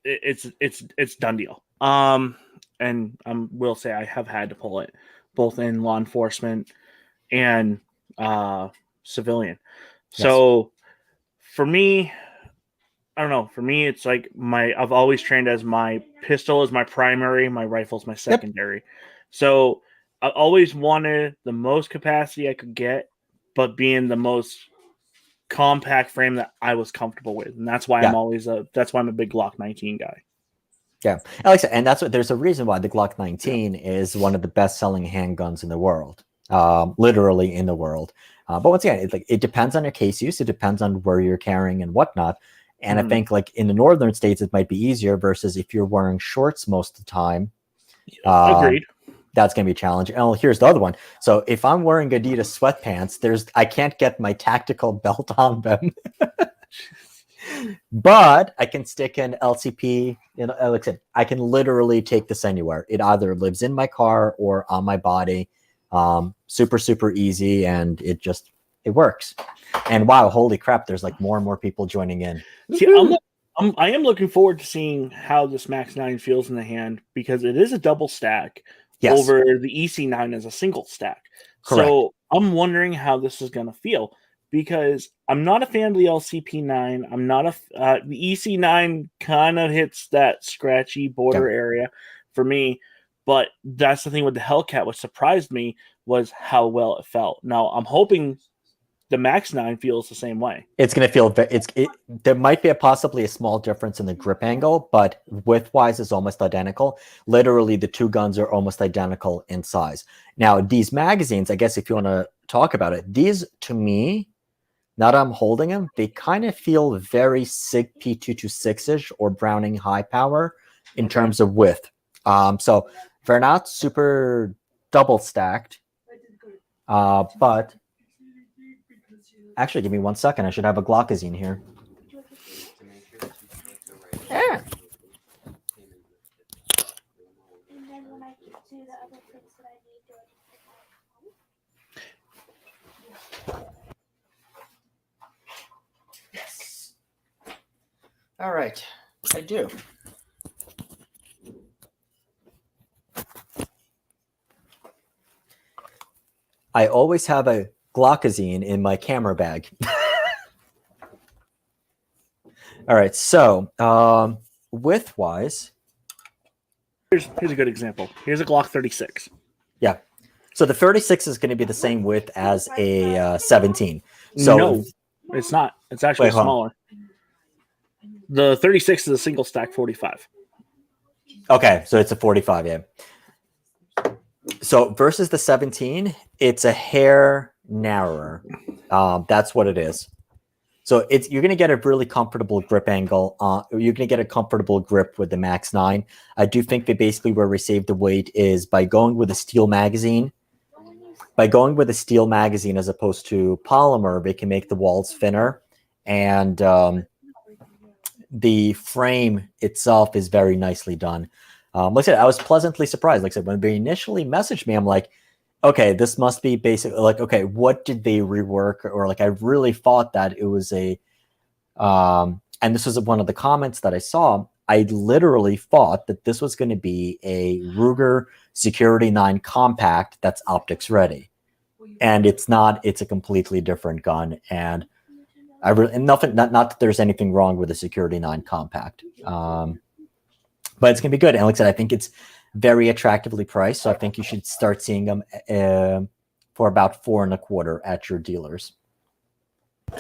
it's done deal. And I will say I have had to pull it, both in law enforcement and civilian. Yes. So for me, I don't know. For me, it's like I've always trained as my pistol is my primary, my rifle's my secondary. Yep. So I always wanted the most capacity I could get, but being the most compact frame that I was comfortable with, and that's why I'm a big Glock 19 guy. Yeah, Alex, and there's a reason why the Glock 19 is one of the best-selling handguns in the world, literally in the world. But once again, it depends on your case use. It depends on where you're carrying and whatnot. And I think like in the northern states, it might be easier versus if you're wearing shorts most of the time. Agreed. That's going to be challenging. Oh, here's the other one. So if I'm wearing Adidas sweatpants, I can't get my tactical belt on them. But I can stick an LCP. Like I said, I can literally take this anywhere. It either lives in my car or on my body. Super, super easy, and it works. And wow, holy crap! There's like more and more people joining in. See, I am looking forward to seeing how this Max 9 feels in the hand, because it is a double stack over the EC9 as a single stack. Correct. So I'm wondering how this is going to feel, because I'm not a fan of the LCP9. I'm not the EC9 kind of hits that scratchy border area for me. But that's the thing with the Hellcat. What surprised me was how well it felt. Now I'm hoping the Max 9 feels the same way. It's going to feel there might be possibly a small difference in the grip angle, but width-wise is almost identical. Literally, the two guns are almost identical in size. Now, these magazines, I guess if you want to talk about it, these, to me, now that I'm holding them, they kind of feel very Sig P365x or Browning high power in terms of width. So they're not super double stacked, but actually, give me 1 second. I should have a Glockazine here. Yeah. Yes. All right. I do. I always have a Glockazine in my camera bag. All right. So width wise, Here's a good example. Here's a Glock 36. yeah. So the 36 is going to be the same width as a 17. So No, it's not. It's actually Wait, hold on. smaller. The 36 is a single stack 45. Okay, so it's a 45, yeah. So versus the 17, it's a hair narrower. That's what it is. So you're going to get a really comfortable grip angle. You're going to get a comfortable grip with the Max 9. I do think that basically where we save the weight is by going with a steel magazine. By going with a steel magazine as opposed to polymer, they can make the walls thinner. And the frame itself is very nicely done. Like I said, I was pleasantly surprised. Like I said, when they initially messaged me, I'm like, okay, this must be basically like, okay, what did they rework? Or like, I really thought that it was a, and this was one of the comments that I saw. I literally thought that this was going to be a Ruger Security 9 compact that's optics ready. And it's not, it's a completely different gun. And I really, and nothing, not that there's anything wrong with the Security 9 compact. But it's going to be good. And like I said, I think it's very attractively priced. So I think you should start seeing them for about $4.25 at your dealers.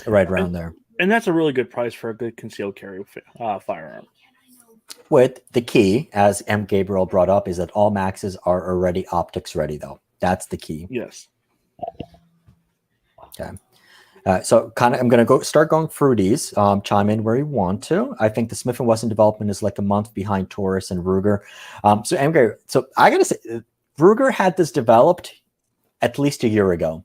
Right around there. And that's a really good price for a good concealed carry firearm. With the key, as M. Gabriel brought up, is that all Maxes are already optics ready, though. That's the key. Yes. Okay. So kind of, I'm going to start going through these. Chime in where you want to. I think the Smith & Wesson development is like a month behind Taurus and Ruger. So I got to say, Ruger had this developed at least a year ago.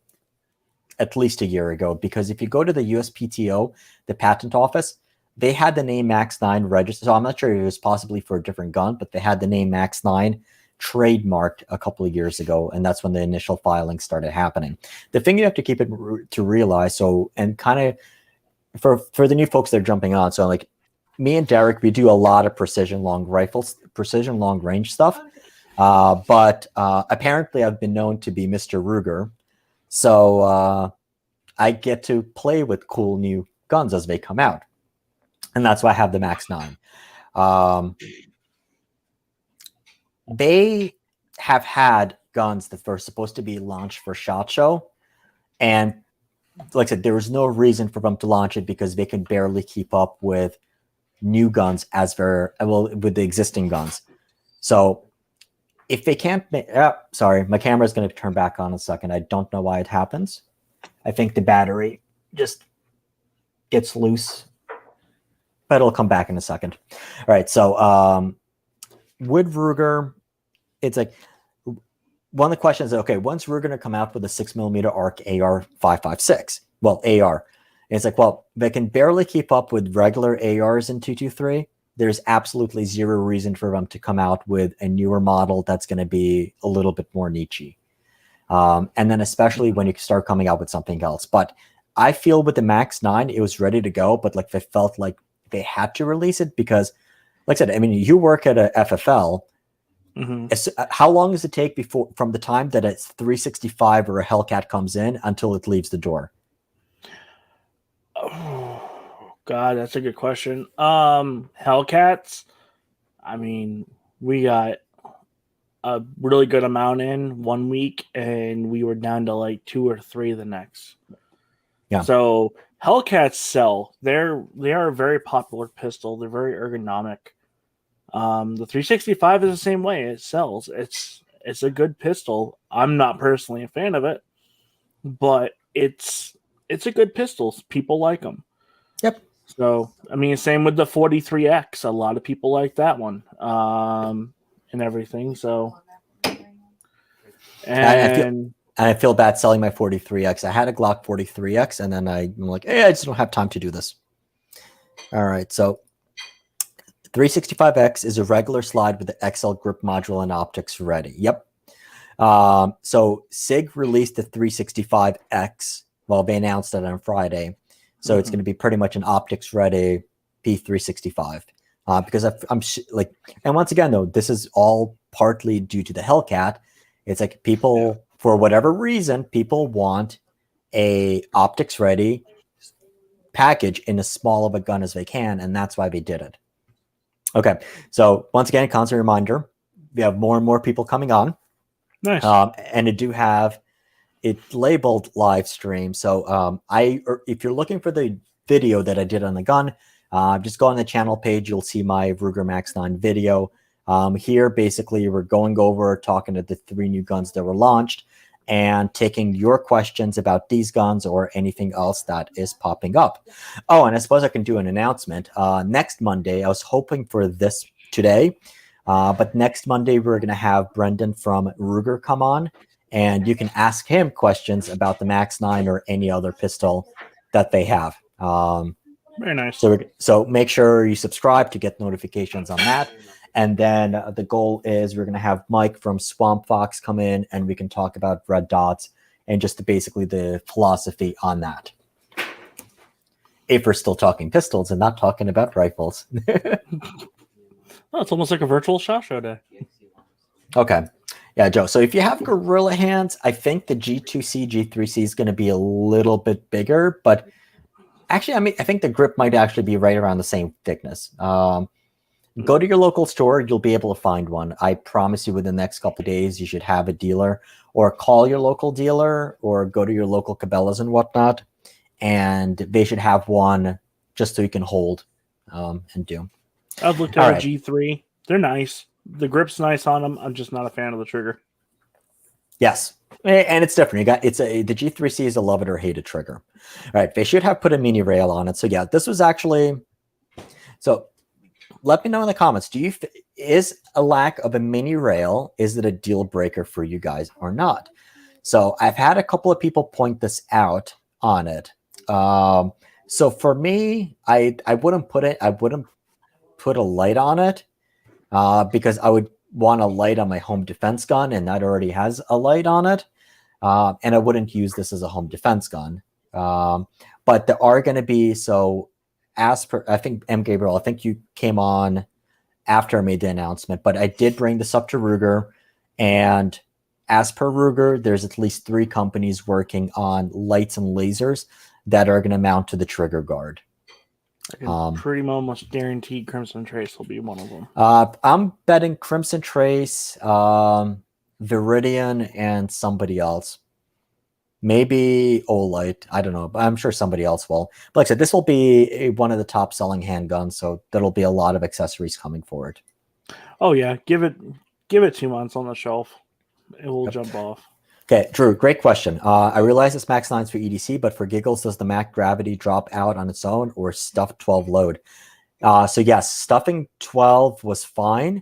Because if you go to the USPTO, the patent office, they had the name Max 9 registered. So I'm not sure if it was possibly for a different gun, but they had the name Max 9 trademarked a couple of years ago, and that's when the initial filing started happening. The thing you have to keep it to realize, so, and kind of for the new folks that are jumping on, so like me and Derek, we do a lot of precision long range stuff, but apparently I've been known to be Mr. Ruger, so I get to play with cool new guns as they come out, and that's why I have the Max 9. They have had guns that were supposed to be launched for SHOT Show, and like I said, there was no reason for them to launch it because they can barely keep up with new guns with the existing guns. So if they can't, sorry, my camera is going to turn back on in a second. I don't know why it happens. I think the battery just gets loose, but it'll come back in a second. All right, so with Ruger, it's like one of the questions is, okay, when's Ruger going to come out with a 6mm ARC AR-556? Well, AR. And it's like, well, they can barely keep up with regular ARs in 223. There's absolutely zero reason for them to come out with a newer model that's going to be a little bit more niche-y. And then especially when you start coming out with something else. But I feel with the Max 9, it was ready to go, but like they felt like they had to release it because, like I said, I mean, you work at a FFL. Mm-hmm. How long does it take from the time that a 365 or a Hellcat comes in until it leaves the door? Oh, God, that's a good question. Hellcats, I mean, we got a really good amount in 1 week, and we were down to like 2 or 3 the next. Yeah. So Hellcats sell. They are a very popular pistol. They're very ergonomic. The 365 is the same way. It sells. It's a good pistol. I'm not personally a fan of it, but it's a good pistol. People like them. Yep. So, I mean, same with the 43X. A lot of people like that one, and everything. So, and I feel bad selling my 43X. I had a Glock 43X, and then I'm like, hey, I just don't have time to do this. All right, so 365X is a regular slide with the XL grip module and optics ready. Yep. So SIG released the 365X. Well, they announced it on Friday. So it's going to be pretty much an optics ready P365. Because I'm like, and once again, though, this is all partly due to the Hellcat. It's like people, for whatever reason, people want a optics ready package in as small of a gun as they can, and that's why they did it. Okay, so once again, constant reminder, we have more and more people coming on. Nice. And I do have it labeled live stream. So if you're looking for the video that I did on the gun, just go on the channel page. You'll see my Ruger Max 9 video. Here, basically, we're going over, talking to the 3 new guns that were launched and taking your questions about these guns or anything else that is popping up. Oh, and I suppose I can do an announcement. Next Monday, I was hoping for this today, but next Monday, we're going to have Brendan from Ruger come on, and you can ask him questions about the Max 9 or any other pistol that they have. Very nice. So make sure you subscribe to get notifications on that. And then the goal is we're going to have Mike from Swamp Fox come in, and we can talk about red dots and just basically the philosophy on that. If we're still talking pistols and not talking about rifles. Oh, it's almost like a virtual SHOT Show day. Okay. Yeah, Joe. So if you have gorilla hands, I think the G2C, G3C is going to be a little bit bigger, but actually, I mean, I think the grip might actually be right around the same thickness. Go to your local store. You'll be able to find one. I promise you within the next couple of days, you should have a dealer, or call your local dealer, or go to your local Cabela's and whatnot, and they should have one just so you can hold and do. I've looked at a G3. They're nice. The grip's nice on them. I'm just not a fan of the trigger. Yes, and it's different. The G3C is a love it or hate it trigger. All right, they should have put a mini rail on it. So yeah, this was actually so. Let me know in the comments. Is a lack of a mini rail, is it a deal breaker for you guys or not? So I've had a couple of people point this out on it. So for me, I wouldn't put a light on it because I would want a light on my home defense gun, and that already has a light on it. And I wouldn't use this as a home defense gun. But there are going to be, so as per, I think, M. Gabriel, I think you came on after I made the announcement, but I did bring this up to Ruger, and as per Ruger, there's at least 3 companies working on lights and lasers that are going to mount to the trigger guard. I can pretty much guarantee Crimson Trace will be one of them. I'm betting Crimson Trace, Viridian, and somebody else. Maybe Olight. I don't know, but I'm sure somebody else will. But like I said, this will be one of the top selling handguns, so there'll be a lot of accessories coming for it. Oh yeah, give it 2 months on the shelf. It will jump off. Okay, Drew, great question. I realize this Max 9's for EDC, but for giggles, does the Mac Gravity drop out on its own or stuff 12 load? So yes, stuffing 12 was fine.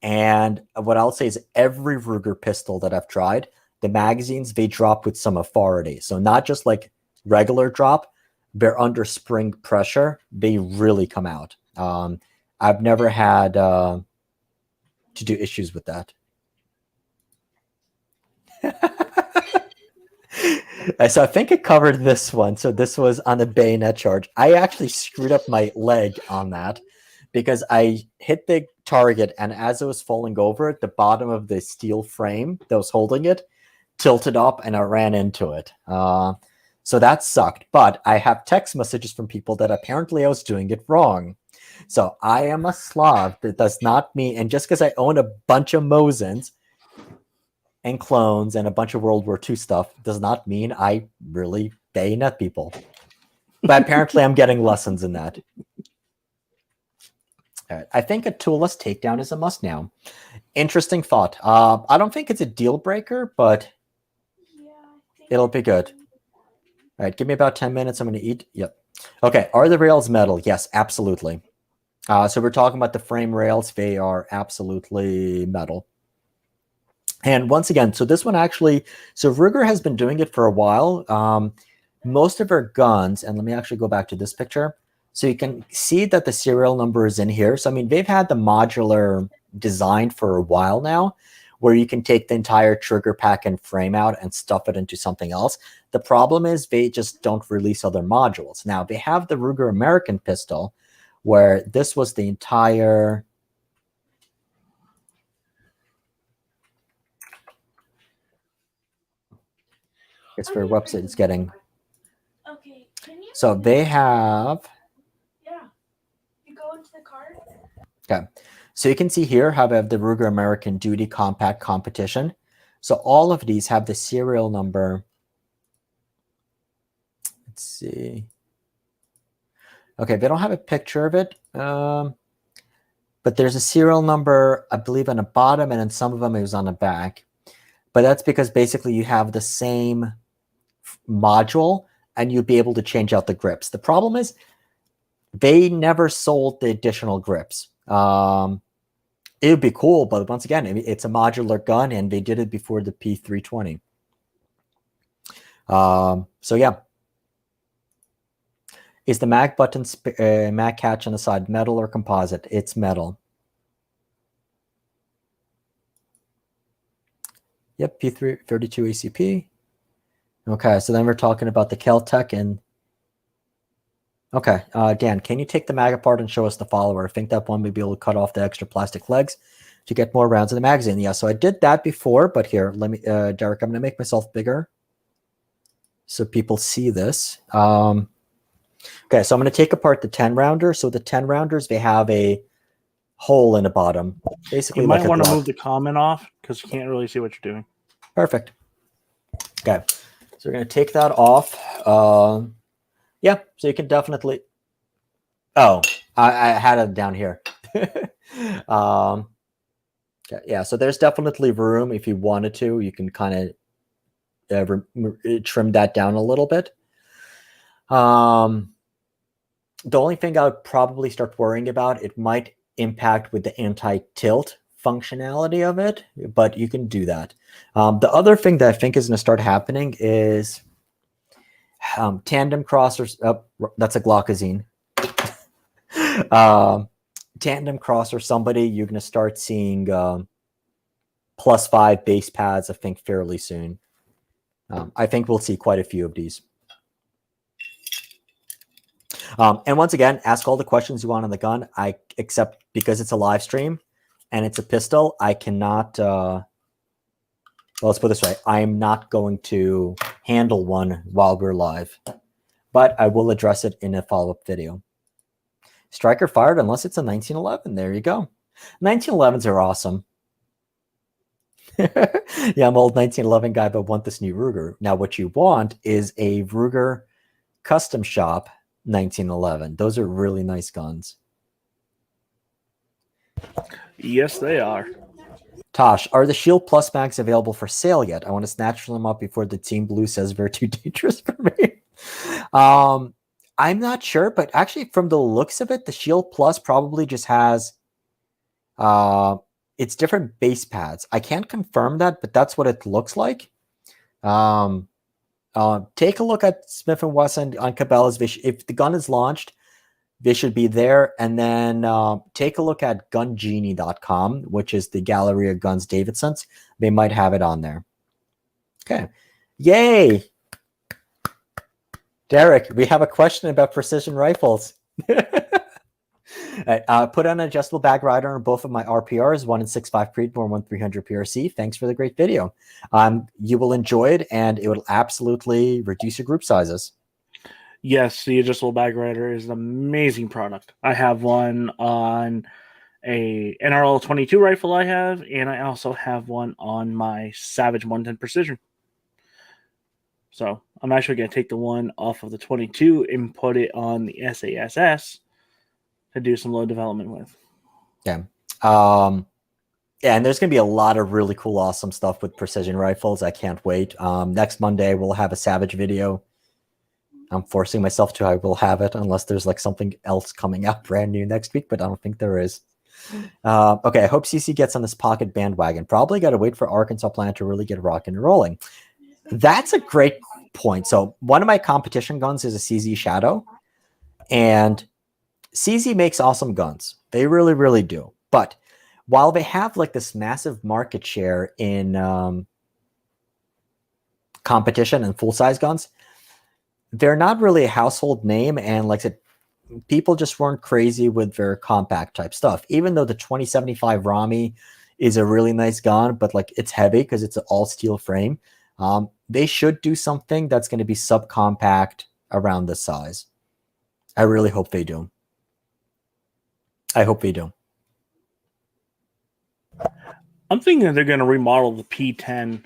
And what I'll say is every Ruger pistol that I've tried, the magazines, they drop with some authority. So not just like regular drop, they're under spring pressure. They really come out. I've never had to do issues with that. So I think it covered this one. So this was on the bayonet charge. I actually screwed up my leg on that because I hit the target, and as it was falling over, the bottom of the steel frame that was holding it tilted up, and I ran into it. So that sucked. But I have text messages from people that apparently I was doing it wrong. So I am a Slav. That does not mean, and just because I own a bunch of Mosins and clones and a bunch of World War II stuff does not mean I really bayonet people. But apparently I'm getting lessons in that. All right. I think a toolless takedown is a must now. Interesting thought. I don't think it's a deal breaker, but it'll be good. All right, give me about 10 minutes. I'm going to eat. Yep. Okay, are the rails metal? Yes, absolutely. So we're talking about the frame rails. They are absolutely metal. And once again, so this one actually, so Ruger has been doing it for a while. Most of our guns, and let me actually go back to this picture. So you can see that the serial number is in here. So, I mean, they've had the modular design for a while now, where you can take the entire trigger pack and frame out and stuff it into something else. The problem is they just don't release other modules. Now, they have the Ruger American pistol, where this was the entire... It's for a website. It's getting... Okay, can you So they have. Yeah. You go into the cart. Okay. So you can see here how they have the Ruger American Duty Compact Competition. So all of these have the serial number. Let's see. Okay, they don't have a picture of it. But there's a serial number, I believe, on the bottom, and then some of them it was on the back. But that's because basically you have the same module, and you'd be able to change out the grips. The problem is they never sold the additional grips. It would be cool, but once again, it's a modular gun, and they did it before the P320. So yeah. Is the mag button, mag catch on the side metal or composite? It's metal. Yep, P32 ACP. Okay, so then we're talking about the Kel-Tec and... Okay, Dan, can you take the mag apart and show us the follower? I think that one may be able to cut off the extra plastic legs to get more rounds in the magazine. Yeah, so I did that before, but here, let me, Derek, I'm going to make myself bigger so people see this. Okay, so I'm going to take apart the 10 rounder. So the 10 rounders, they have a hole in the bottom. Basically, you like might want to Glock. move the comment off because you can't really see what you're doing. Perfect. Okay, so we're going to take that off. Yeah, so you can definitely... Oh, I had it down here. Okay, yeah, so there's definitely room if you wanted to. You can kind of trim that down a little bit. The only thing I would probably start worrying about, it might impact with the anti-tilt functionality of it, but you can do that. The other thing that I think is going to start happening is tandem crossers. Oh, that's a Glockazine. Tandem cross or somebody, you're going to start seeing +5 base pads, I think, fairly soon. I think we'll see quite a few of these. And once again, ask all the questions you want on the gun. Except because it's a live stream and it's a pistol, I cannot. Well, let's put it this way: I am not going to handle one while we're live, but I will address it in a follow-up video. Striker fired unless it's a 1911. There you go. 1911s are awesome. Yeah, I'm an old 1911 guy, but want this new Ruger. Now, what you want is a Ruger Custom Shop 1911. Those are really nice guns. Yes, they are. Tosh, are the Shield Plus mags available for sale yet? I want to snatch them up before the Team Blue says they're too dangerous for me. I'm not sure, but actually from the looks of it, the Shield Plus probably just has it's different base pads. I can't confirm that, but that's what it looks like. Take a look at Smith & Wesson on Cabela's. If the gun is launched, they should be there. And then take a look at gungenie.com, which is the gallery of guns Davidson's. They might have it on there. Okay. Yay! Derek, we have a question about precision rifles. Put on an adjustable bag rider on both of my RPRs, one in 6.5 Creedmoor, one 300 PRC. Thanks for the great video. You will enjoy it, and it will absolutely reduce your group sizes. Yes, the adjustable bag rider is an amazing product. I have one on a NRL 22 rifle I have, and I also have one on my Savage 110 Precision. So I'm actually going to take the one off of the 22 and put it on the SASS to do some load development with. Yeah. Yeah, and there's going to be a lot of really cool, awesome stuff with precision rifles. I can't wait. Next Monday, we'll have a Savage video. I'm forcing myself to. I will have it unless there's like something else coming out brand new next week, but I don't think there is. Okay, I hope CC gets on this pocket bandwagon. Probably got to wait for Arkansas Plant to really get rocking and rolling. That's a great point. So one of my competition guns is a CZ Shadow, and CZ makes awesome guns. They really, really do. But while they have like this massive market share in competition and full-size guns, they're not really a household name. And like I said, people just weren't crazy with their compact type stuff. Even though the 2075 Rami is a really nice gun, but like it's heavy because it's an all steel frame. They should do something that's going to be subcompact around this size. I really hope they do. I hope they do. I'm thinking that they're going to remodel the P10,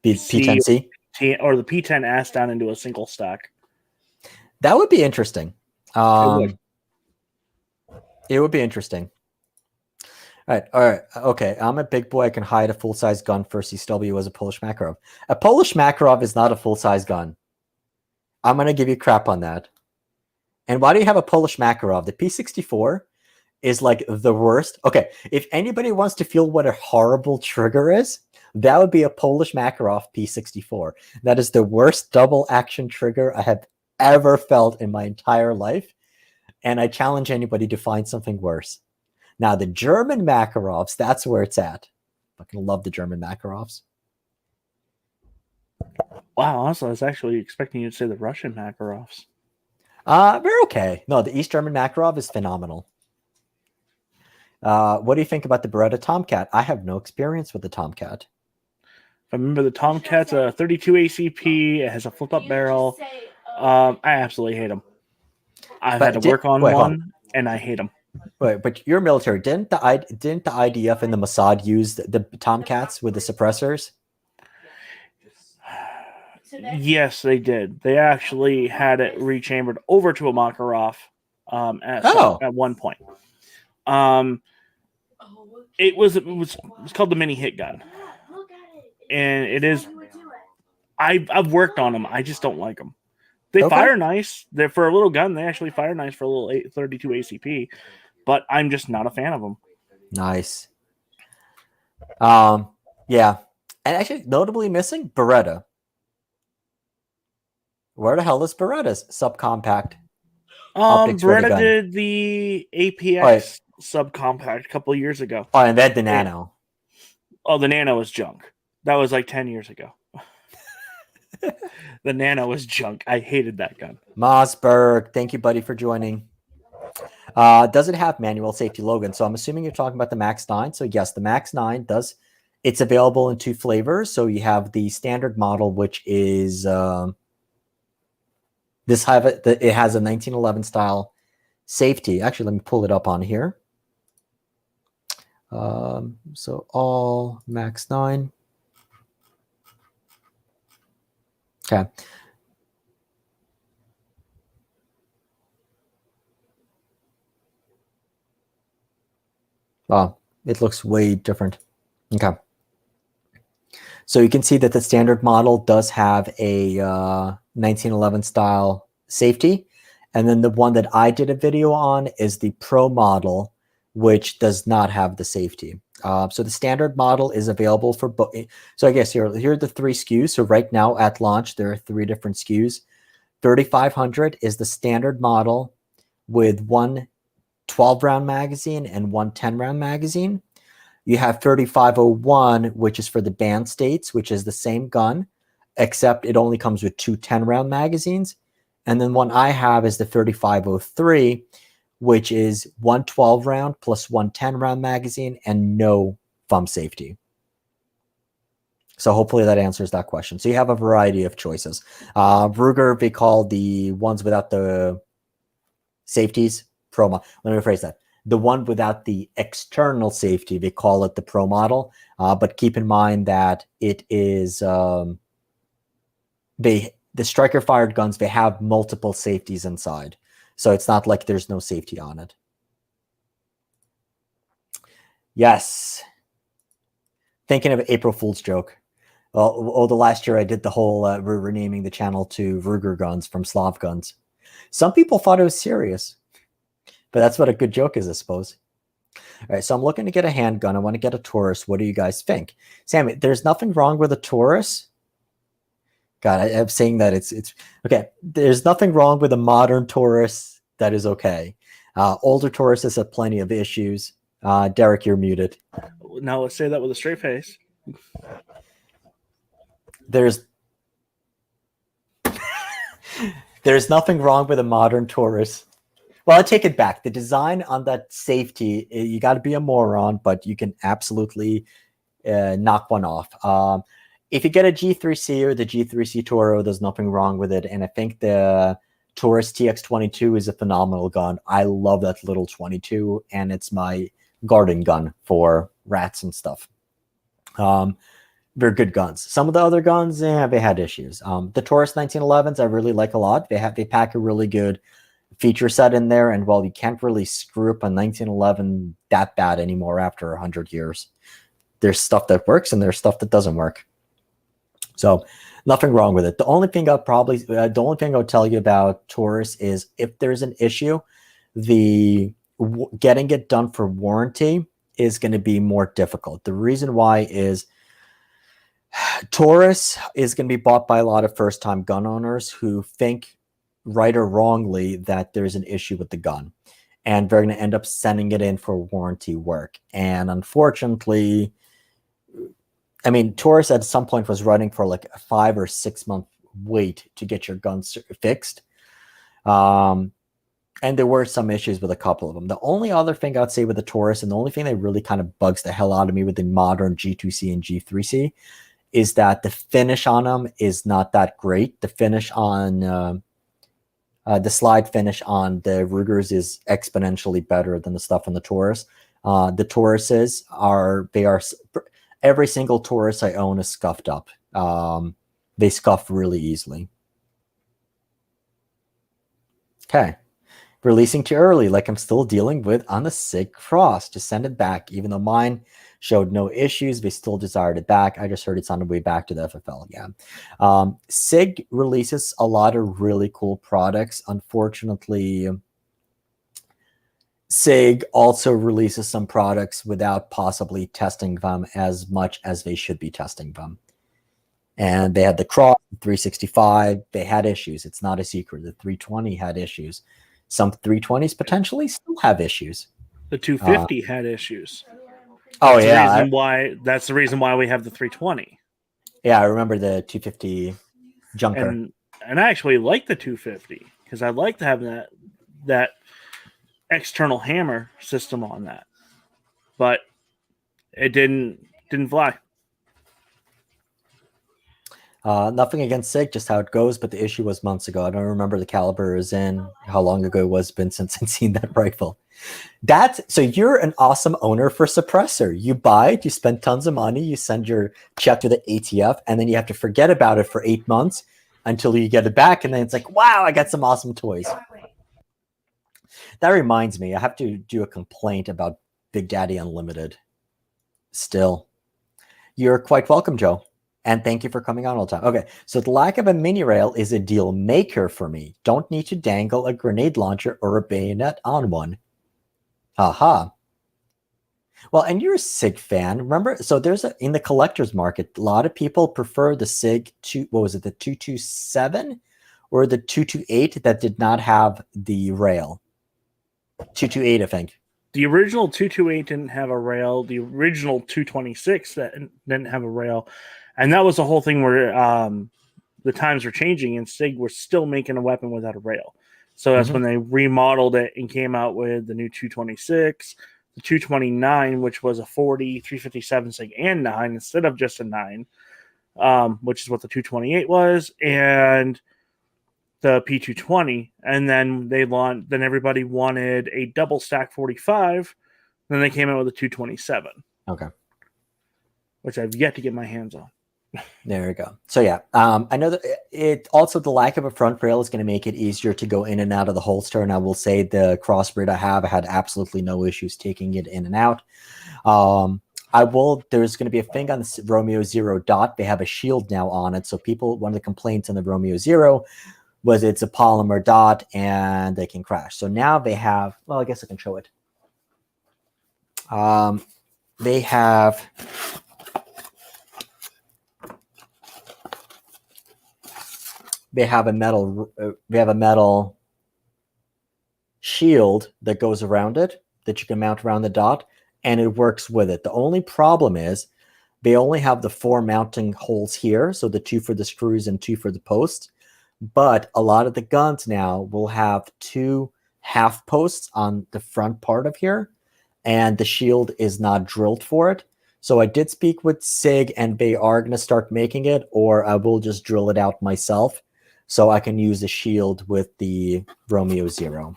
P10C? or the P10S down into a single stack. That would be interesting. It would. It would be interesting. All right, okay. I'm a big boy. I can hide a full-size gun for CCW as a Polish Makarov. A Polish Makarov is not a full-size gun. I'm going to give you crap on that. And why do you have a Polish Makarov? The P64 is like the worst. Okay, if anybody wants to feel what a horrible trigger is, that would be a Polish Makarov P64. That is the worst double action trigger I have ever felt in my entire life. And I challenge anybody to find something worse. Now, the German Makarovs, that's where it's at. I fucking love the German Makarovs. Wow, honestly, I was actually expecting you to say the Russian Makarovs. They're okay. No, the East German Makarov is phenomenal. What do you think about the Beretta Tomcat? I have no experience with the Tomcat. I remember the Tomcat's a 32 ACP. It has a flip-up barrel. I absolutely hate them. I've had to work on one, and I hate them. Wait, but you're military. Didn't the IDF and the Mossad use the Tomcats with the suppressors? Yes, they did. They actually had it rechambered over to a Makarov at one point. It was called the mini hit gun, and it is. I've worked on them. I just don't like them. They fire nice. They're for a little gun. They actually fire nice for a little 32 ACP, but I'm just not a fan of them. Nice. Yeah, and actually, notably missing Beretta. Where the hell is Beretta's subcompact? Beretta did the APX subcompact a couple of years ago. Oh, and then the Nano. Oh, the Nano was junk. That was like 10 years ago. The Nano was junk. I hated that gun. Mossberg, thank you, buddy, for joining. Does it have manual safety, Logan? So I'm assuming you're talking about the Max 9. So yes, the Max 9 does. It's available in 2 flavors. So you have the standard model, which is it has a 1911 style safety. Actually, let me pull it up on here. So all Max 9. Okay. Wow, it looks way different. Okay. So you can see that the standard model does have a 1911 style safety. And then the one that I did a video on is the Pro model, which does not have the safety. So the standard model is available for both. So I guess here are the 3 SKUs. So right now at launch, there are 3 different SKUs. 3500 is the standard model with 1 12-round magazine and 1 10-round magazine. You have 3501, which is for the banned states, which is the same gun, except it only comes with 2 10-round magazines. And then one I have is the 3503, which is 1 12-round plus 1 10-round magazine and no thumb safety. So hopefully that answers that question. So you have a variety of choices. Ruger, they call the ones without the safeties Pro model. Let me rephrase that. The one without the external safety, they call it the Pro model. But keep in mind that it is the striker fired guns, they have multiple safeties inside. So it's not like there's no safety on it. Yes. Thinking of April Fool's joke. Well, the last year I did the whole renaming the channel to Ruger Guns from Slav Guns. Some people thought it was serious. But that's what a good joke is, I suppose. All right, so I'm looking to get a handgun. I want to get a Taurus. What do you guys think? Sammy, there's nothing wrong with a Taurus. God, I'm saying that it's okay. There's nothing wrong with a modern Taurus. That is okay. Older Tauruses have plenty of issues. Derek, you're muted. Now let's say that with a straight face. There's nothing wrong with a modern Taurus. Well, I take it back. The design on that safety, you got to be a moron, but you can absolutely knock one off. if you get a G3C or the G3C Toro, there's nothing wrong with it. And I think the Taurus TX22 is a phenomenal gun. I love that little 22, and it's my garden gun for rats and stuff. They're good guns. Some of the other guns, they had issues. The Taurus 1911s I really like a lot. They pack a really good feature set in there, and while you can't really screw up a 1911 that bad anymore after 100 years, there's stuff that works and there's stuff that doesn't work. So nothing wrong with it. The only thing I'll tell you about Taurus is if there's an issue, getting it done for warranty is going to be more difficult. The reason why is Taurus is going to be bought by a lot of first-time gun owners who think, right or wrongly, that there's an issue with the gun, and they're going to end up sending it in for warranty work. And unfortunately, I mean, Taurus at some point was running for like a 5 or 6 month wait to get your guns fixed. And there were some issues with a couple of them. The only other thing I'd say with the Taurus, and the only thing that really kind of bugs the hell out of me with the modern G2C and G3C, is that the finish on them is not that great. The finish on the slide finish on the Rugers is exponentially better than the stuff on the Taurus. The Tauruses are every single Taurus I own is scuffed up. They scuff really easily. Okay. Releasing too early, like I'm still dealing with on the Sig Cross. Just send it back. Even though mine showed no issues, they still desired it back. I just heard it's on the way back to the FFL again. Sig releases a lot of really cool products. Unfortunately, Sig also releases some products without possibly testing them as much as they should be testing them. And they had the Cross, 365, they had issues. It's not a secret. The 320 had issues. Some 320s potentially still have issues. The 250 had issues. Oh, That's yeah. That's the reason why we have the 320. Yeah, I remember the 250 Junker. And I actually like the 250 because I like to have that external hammer system on that. But it didn't fly. Nothing against Sig, just how it goes, but the issue was months ago. I don't remember the caliber it was in, how long ago it was been since I've seen that rifle. So you're an awesome owner for suppressor. You buy it, you spend tons of money, you send your check to the ATF, and then you have to forget about it for 8 months until you get it back, and then it's like, wow, I got some awesome toys. That reminds me, I have to do a complaint about Big Daddy Unlimited. Still. You're quite welcome, Joe. And thank you for coming on all the time. Okay, so the lack of a mini rail is a deal maker for me. Don't need to dangle a grenade launcher or a bayonet on one. Aha. Well, and you're a Sig fan. Remember, so there's in the collector's market, a lot of people prefer the Sig the 227 or the 228 that did not have the rail. 228, I think. The original 228 didn't have a rail. The original 226 that didn't have a rail. And that was the whole thing where the times were changing and Sig was still making a weapon without a rail. So that's when they remodeled it and came out with the new 226, the 229, which was a 40, 357 Sig and 9 instead of just a 9, which is what the 228 was, and the P220. And then then everybody wanted a double stack 45. Then they came out with a 227. Okay. Which I've yet to get my hands on. There we go. So yeah, I know that it also the lack of a front rail is going to make it easier to go in and out of the holster. And I will say the crossbreed I had absolutely no issues taking it in and out. There's going to be a thing on the Romeo Zero Dot. They have a shield now on it. So one of the complaints on the Romeo Zero was it's a polymer dot and they can crash. So now they have, well, I guess I can show it. They have a metal shield that goes around it that you can mount around the dot, and it works with it. The only problem is they only have the 4 mounting holes here, so the 2 for the screws and 2 for the posts. But a lot of the guns now will have 2 half posts on the front part of here, and the shield is not drilled for it. So I did speak with Sig, and they are going to start making it, or I will just drill it out myself so I can use the shield with the Romeo Zero.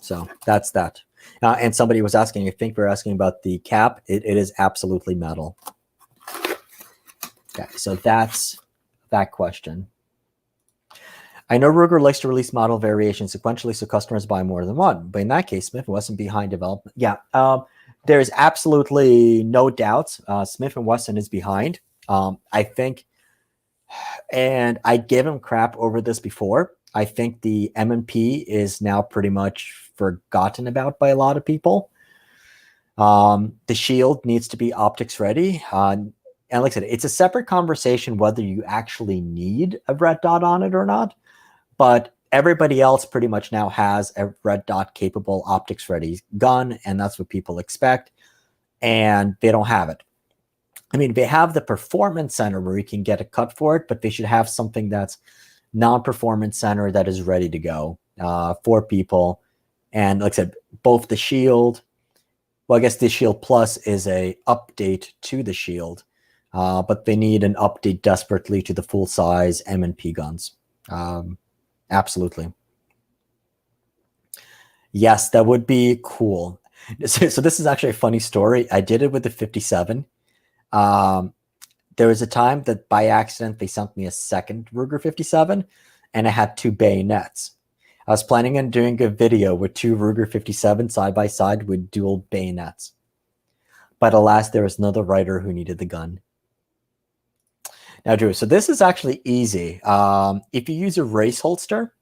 So that's that. And somebody was asking, I think we're asking about the cap. It is absolutely metal. Okay, so that's that question. I know Ruger likes to release model variations sequentially so customers buy more than one, but in that case, Smith & Wesson behind development. Yeah, there's absolutely no doubt Smith & Wesson is behind. I think, and I gave him crap over this before, I think the M&P is now pretty much forgotten about by a lot of people. The shield needs to be optics ready. And like I said, it's a separate conversation whether you actually need a red dot on it or not. But everybody else pretty much now has a red dot capable optics ready gun, and that's what people expect. And they don't have it. I mean, they have the performance center where you can get a cut for it, but they should have something that's non-performance center that is ready to go for people. And like I said, both the shield, well, I guess the Shield Plus is a update to the Shield, but they need an update desperately to the full-size M&P guns. Absolutely. Yes, that would be cool. So this is actually a funny story. I did it with the 57. There was a time that by accident they sent me a second Ruger 57, and I had 2 bayonets. I was planning on doing a video with 2 Ruger 57 side by side with dual bayonets. But alas, there was another writer who needed the gun. Now, Drew, so this is actually easy. If you use a race holster,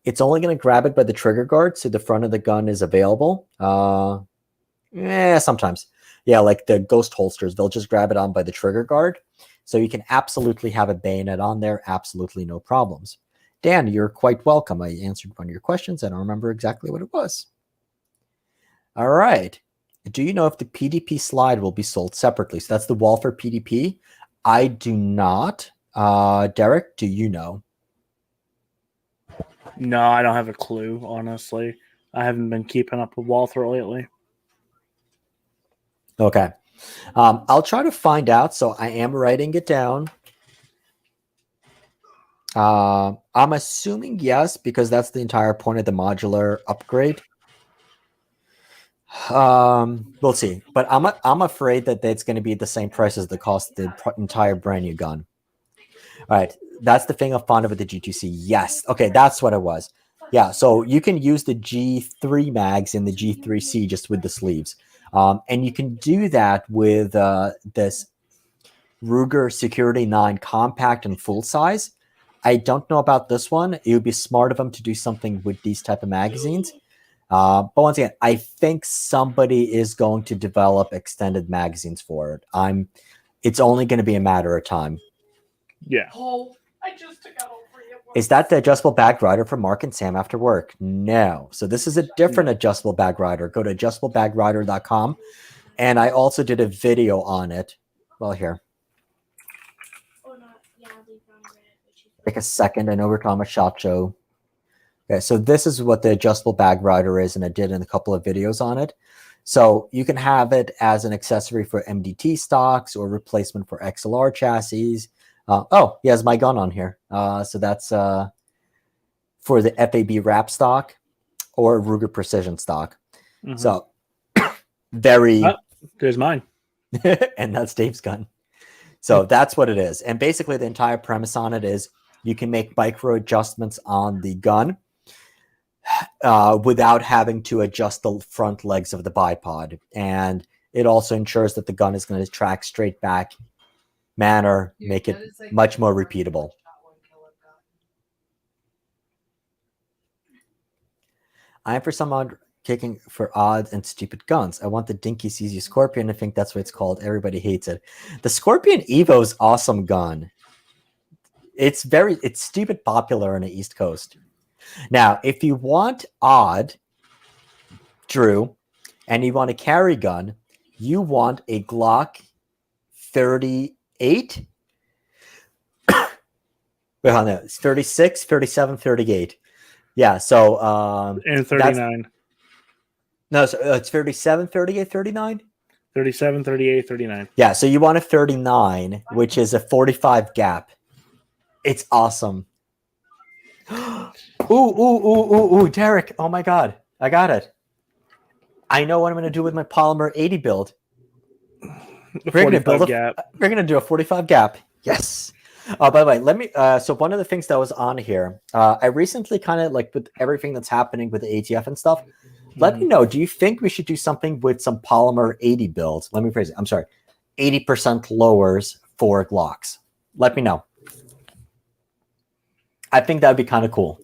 it's only going to grab it by the trigger guard, so the front of the gun is available. Sometimes. Yeah, like the Ghost holsters, they'll just grab it on by the trigger guard. So you can absolutely have a bayonet on there, absolutely no problems. Dan, you're quite welcome. I answered one of your questions. I don't remember exactly what it was. All right. Do you know if the PDP slide will be sold separately? So that's the Walther PDP. I do not. Derek, do you know? No, I don't have a clue, honestly. I haven't been keeping up with Walther lately. Okay. I'll try to find out. So I am writing it down. I'm assuming yes, because that's the entire point of the modular upgrade. We'll see. But I'm afraid that it's going to be the same price as the cost of the entire brand new gun. All right. That's the thing I found with the G2C. Yes. Okay, that's what it was. Yeah, so you can use the G3 mags in the G3C just with the sleeves. And you can do that with this Ruger Security 9 compact and full size. I don't know about this one. It would be smart of them to do something with these type of magazines. But once again, I think somebody is going to develop extended magazines for it. It's only going to be a matter of time. Yeah. Oh, I just took out all 3 at once. Is that the adjustable bag rider for Mark and Sam after work? No. So this is a different adjustable bag rider. Go to adjustablebagrider.com. And I also did a video on it. Well, here. Oh, not. Yeah, leave it on red. Take a second. I know we're talking about SHOT Show. Okay, so this is what the adjustable bag rider is, and I did in a couple of videos on it. So you can have it as an accessory for MDT stocks or replacement for XLR chassis. Oh, he has my gun on here. So that's for the FAB wrap stock or Ruger Precision stock. Mm-hmm. So very... there's mine. And that's Dave's gun. So that's what it is. And basically the entire premise on it is you can make micro adjustments on the gun without having to adjust the front legs of the bipod. And it also ensures that the gun is going to track straight back manner, make it much more repeatable. I am for some odd kicking for odd and stupid guns. I want the Dinky CZ Scorpion. I think that's what it's called. Everybody hates it. The Scorpion Evo is awesome gun. It's stupid popular on the East Coast. Now, if you want odd, Drew, and you want a carry gun, you want a Glock 38. Wait, hold on. It's 36, 37, 38. Yeah, so... and 39. No, so it's 37, 38, 39? 37, 38, 39. Yeah, so you want a 39, which is a 45 gap. It's awesome. Ooh, Derek. Oh my God. I got it. I know what I'm going to do with my polymer 80 build. The We're going 45 gap. We're going to do a 45 gap. Yes. By the way, let me. So one of the things that was on here, I recently kind of like with everything that's happening with the ATF and stuff. Let me know. Do you think we should do something with some polymer 80 builds? Let me phrase it. I'm sorry, 80% lowers for Glocks. Let me know. I think that'd be kind of cool.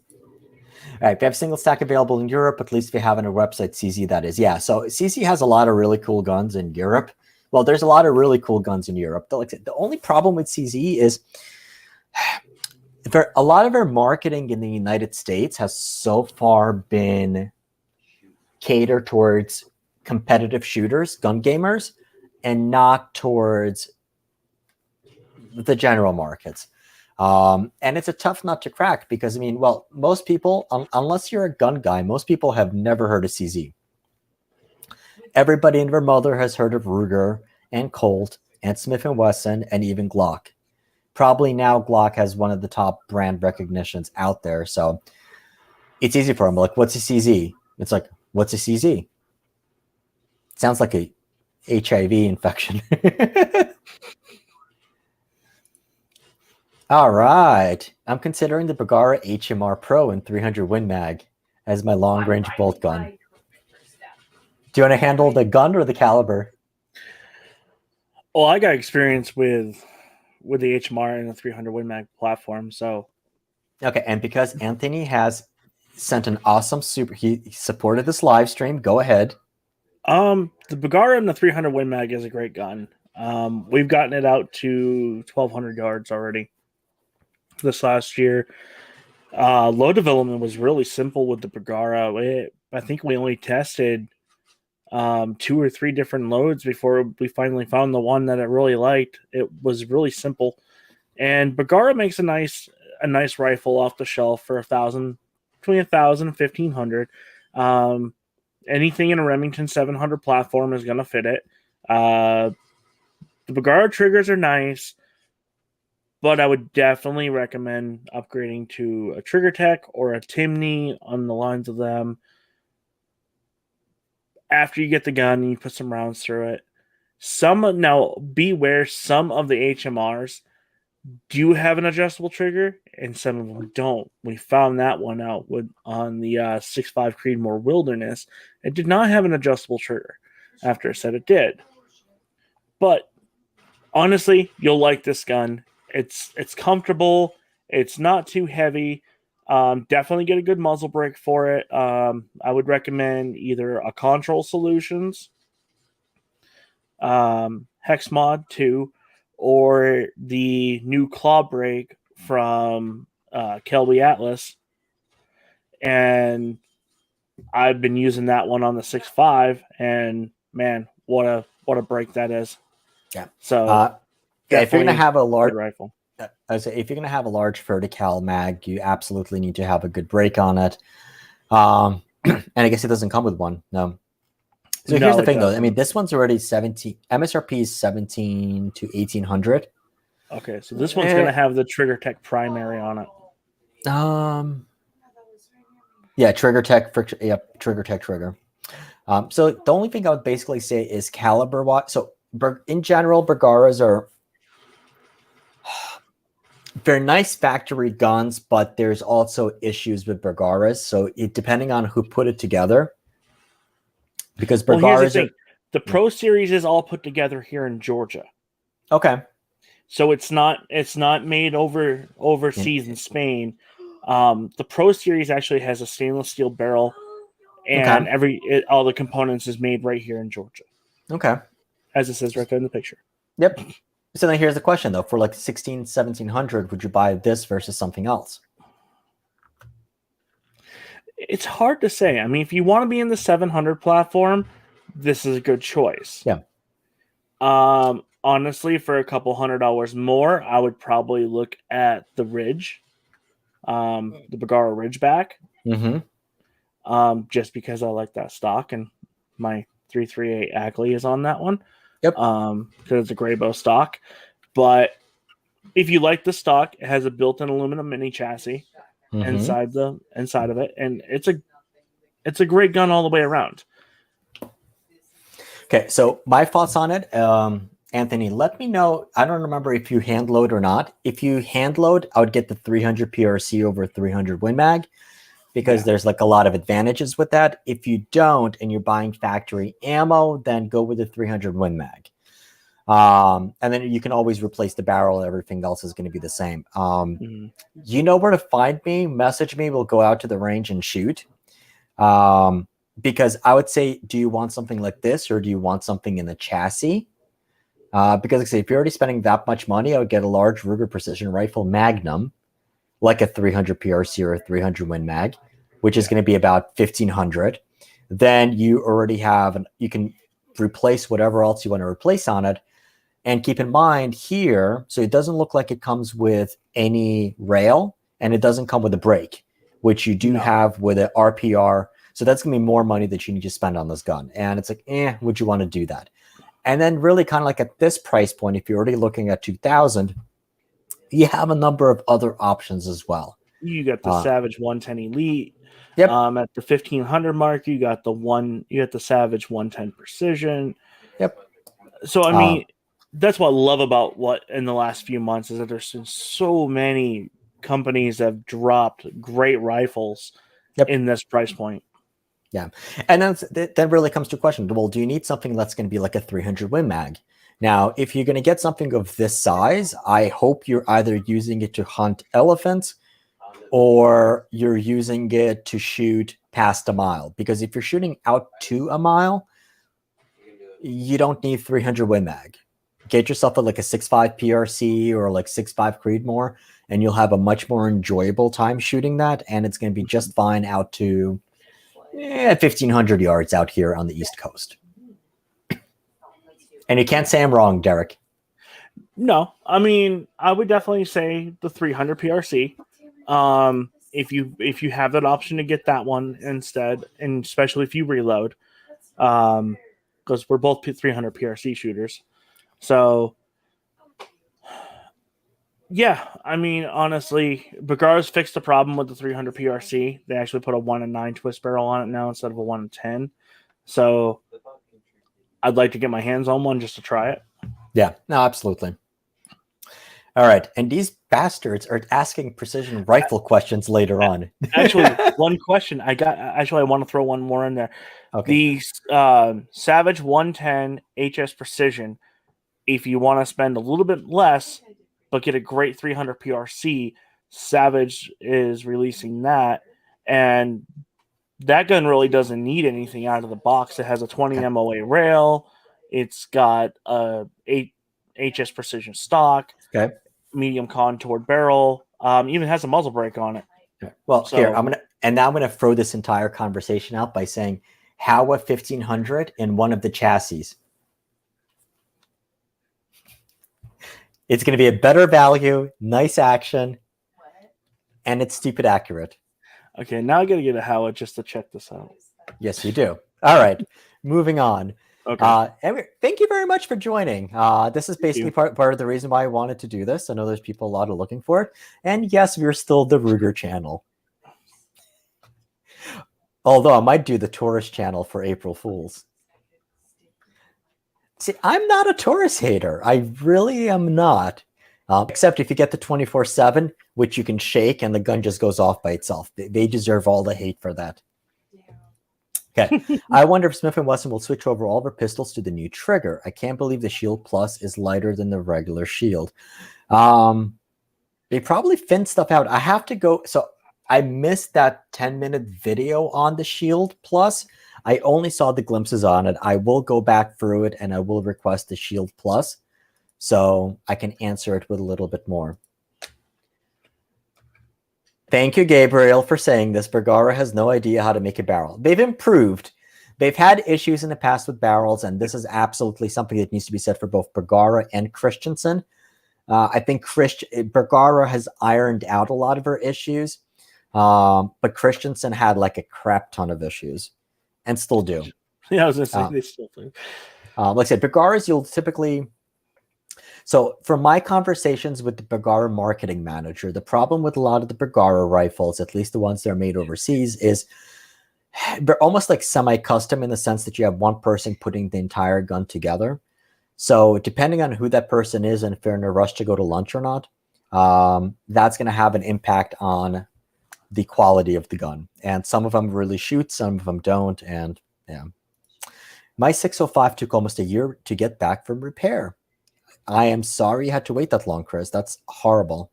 All right, we have single stack available in Europe, at least we have on our website, CZ, that is. Yeah, so CZ has a lot of really cool guns in Europe. Well, there's a lot of really cool guns in Europe. The only problem with CZ is a lot of our marketing in the United States has so far been catered towards competitive shooters, gun gamers, and not towards the general markets. And it's a tough nut to crack because, I mean, well, most people, unless you're a gun guy, most people have never heard of CZ. Everybody and their mother has heard of Ruger and Colt and Smith & Wesson and even Glock. Probably now Glock has one of the top brand recognitions out there. So it's easy for them. Like, what's a CZ? It's like, what's a CZ? Sounds like a HIV infection. All right. I'm considering the Beretta HMR Pro in 300 Win Mag as my long-range bolt gun. Do you want to handle the gun or the caliber? Well, I got experience with the HMR and the 300 Win Mag platform, so. Okay, and because Anthony has sent an awesome he supported this live stream, go ahead. The Beretta and the 300 Win Mag is a great gun. We've gotten it out to 1,200 yards already this last year. Load development was really simple with the Beretta. I think we only tested 2 or 3 different loads before we finally found the one that I really liked. It was really simple, and Beretta makes a nice rifle off the shelf for $1,000, between $1,000 and $1,500. Anything in a Remington 700 platform is going to fit it. The Beretta triggers are nice, but I would definitely recommend upgrading to a Trigger Tech or a Timney on the lines of them. After you get the gun and you put some rounds through it. Now, beware, some of the HMRs do have an adjustable trigger, and some of them don't. We found that one out on the 6.5 Creedmoor Wilderness. It did not have an adjustable trigger. After I said it did. But honestly, you'll like this gun. It's comfortable. It's not too heavy. Definitely get a good muzzle brake for it. I would recommend either a Control Solutions, Hex Mod 2, or the new claw brake from Kelby Atlas. And I've been using that one on the 6.5, and man, what a brake that is. Yeah. So if you're gonna have a large rifle. I say if you're gonna have a large vertical mag, you absolutely need to have a good brake on it. And I guess it doesn't come with one. No. So here's the thing, though. I mean, this one's already 17. MSRP is 17 to 1800. Okay, so this one's gonna have the Trigger Tech primary on it. Yeah, Trigger Tech friction. Yep, Trigger Tech trigger. So the only thing I would basically say is caliber wise. So in general, Bergaras are they're nice factory guns, but there's also issues with Bergaras. So depending on who put it together, because Bergaras the Pro Series is all put together here in Georgia. Okay. So it's not made overseas in Spain. The Pro Series actually has a stainless steel barrel, and all the components is made right here in Georgia. Okay. As it says right there in the picture. Yep. So then here's the question, though. For like 1700, would you buy this versus something else? It's hard to say. I mean, if you want to be in the 700 platform, this is a good choice. Yeah. Honestly, for a couple $100 more, I would probably look at the Ridge, the Beretta Ridgeback. Mm-hmm. Just because I like that stock, and my 338 Ackley is on that one. Yep. Because it's a gray bow stock. But if you like the stock, it has a built-in aluminum mini chassis inside of it, and it's a great gun all the way around. Okay, so my thoughts on it, Anthony, let me know. I don't remember if you hand load or not. If you hand load, I would get the 300 PRC over 300 Win Mag, because there's like a lot of advantages with that. If you don't and you're buying factory ammo, then go with the 300 Win Mag. And then you can always replace the barrel. Everything else is going to be the same. You know where to find me. Message me. We'll go out to the range and shoot. Because I would say, do you want something like this, or do you want something in the chassis? Because like I say, if you're already spending that much money, I would get a large Ruger Precision Rifle Magnum, like a 300 PRC or a 300 Win Mag, which is going to be about 1,500. Then you already have, you can replace whatever else you want to replace on it. And keep in mind here, so it doesn't look like it comes with any rail, and it doesn't come with a brake, which you do have with an RPR. So that's going to be more money that you need to spend on this gun. And it's like, would you want to do that? And then really kind of like at this price point, if you're already looking at 2,000, you have a number of other options as well. You got the Savage 110 Elite. Yep. At the 1,500 mark, you got the Savage 110 Precision. Yep. So I mean, that's what I love about what in the last few months is that there's been so many companies that have dropped great rifles in this price point. Yeah. And then really comes to a question. Well, do you need something that's going to be like a 300 Win Mag? Now, if you're going to get something of this size, I hope you're either using it to hunt elephants or you're using it to shoot past a mile. Because if you're shooting out to a mile, you don't need 300 Win Mag. Get yourself like a 6.5 PRC or like 6.5 Creedmoor, and you'll have a much more enjoyable time shooting that. And it's going to be just fine out to 1,500 yards out here on the East Coast. And you can't say I'm wrong, Derek. No, I mean, I would definitely say the 300 PRC. If you have that option to get that one instead, and especially if you reload, because we're both 300 PRC shooters. So, yeah, I mean, honestly, Bergara's fixed the problem with the 300 PRC. They actually put a 1-9 twist barrel on it now instead of a 1-10. So, I'd like to get my hands on one just to try it. Yeah, no, absolutely. All right, and these bastards are asking precision rifle questions later on. Actually, one question I want to throw one more in there. Okay. The Savage 110 HS Precision, if you want to spend a little bit less but get a great 300 PRC, Savage is releasing that, and that gun really doesn't need anything out of the box. It has a 20 MOA rail. It's got a 8 HS Precision stock. Okay. Medium contoured barrel. Even has a muzzle brake on it. Well, so, here now I'm gonna throw this entire conversation out by saying, how a 1,500 in one of the chassis? It's going to be a better value, nice action, and it's stupid accurate. Okay, now I got to get a Howard just to check this out. Yes, you do. All right, moving on. Okay. Thank you very much for joining. This is basically part of the reason why I wanted to do this. I know there's people a lot are looking for it. And yes, we're still the Ruger channel. Although I might do the tourist channel for April Fools. See, I'm not a tourist hater. I really am not. Except if you get the 24/7, which you can shake and the gun just goes off by itself. They deserve all the hate for that. Okay. I wonder if Smith & Wesson will switch over all their pistols to the new trigger. I can't believe the Shield Plus is lighter than the regular Shield. They probably thinned stuff out. I have to go. So I missed that 10-minute video on the Shield Plus. I only saw the glimpses on it. I will go back through it and I will request the Shield Plus so I can answer it with a little bit more. Thank you, Gabriel, for saying this. Bergara has no idea how to make a barrel. They've improved. They've had issues in the past with barrels, and this is absolutely something that needs to be said for both Bergara and Christensen. I think Bergara has ironed out a lot of her issues, but Christensen had like a crap ton of issues, and still do. Yeah, I was gonna say they still do. Like I said, Bergaras, you'll typically. So, from my conversations with the Bergara marketing manager, the problem with a lot of the Bergara rifles, at least the ones that are made overseas, is they're almost like semi-custom in the sense that you have one person putting the entire gun together. So, depending on who that person is and if they're in a rush to go to lunch or not, that's going to have an impact on the quality of the gun. And some of them really shoot, some of them don't. And yeah, my 605 took almost a year to get back from repair. I am sorry you had to wait that long, Chris. That's horrible.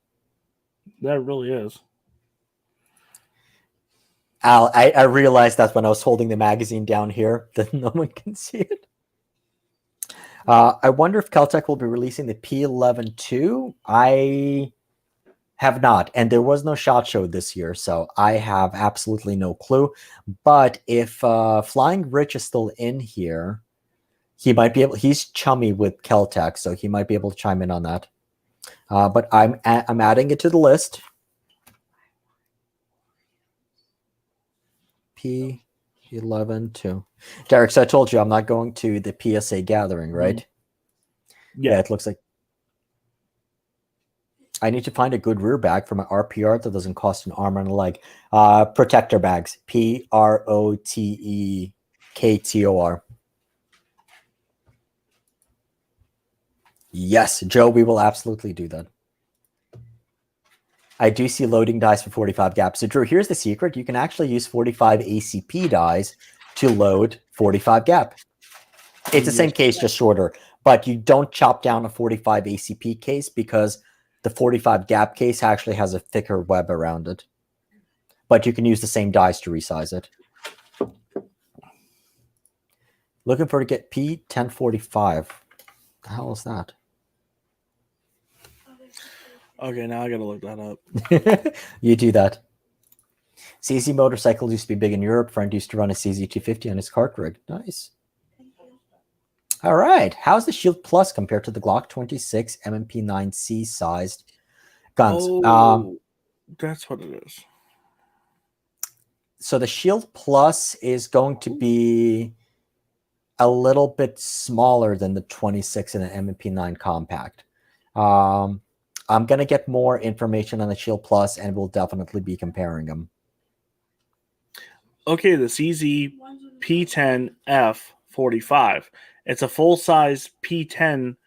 That really is. Al, I realized that when I was holding the magazine down here that no one can see it. I wonder if Kel-Tec will be releasing the P11-2. I have not, and there was no SHOT Show this year, so I have absolutely no clue. But if Flying Rich is still in here, he might be able. He's chummy with Kel-Tec, so he might be able to chime in on that. But I'm adding it to the list. P11-2. Derek, so I told you I'm not going to the PSA gathering, right? Yeah, it looks like I need to find a good rear bag for my RPR that doesn't cost an arm and a leg. Protector bags. PROTEKTOR. Yes, Joe, we will absolutely do that. I do see loading dies for 45 gaps. So, Drew, here's the secret. You can actually use 45 ACP dies to load 45 gap. It's the same case, just shorter. But you don't chop down a 45 ACP case because the 45 gap case actually has a thicker web around it. But you can use the same dies to resize it. Looking for to get P1045. The hell is that? Okay, now I gotta look that up. You do that. CZ motorcycle used to be big in Europe. Friend used to run a CZ250 on his kart rig. Nice. All right. How's the Shield Plus compared to the Glock 26 MMP9C sized guns? Oh, that's what it is. So the Shield Plus is going to be a little bit smaller than the 26 and an MMP9 compact. I'm going to get more information on the Shield Plus, and we'll definitely be comparing them. Okay, the CZ P10F45. It's a full-size P10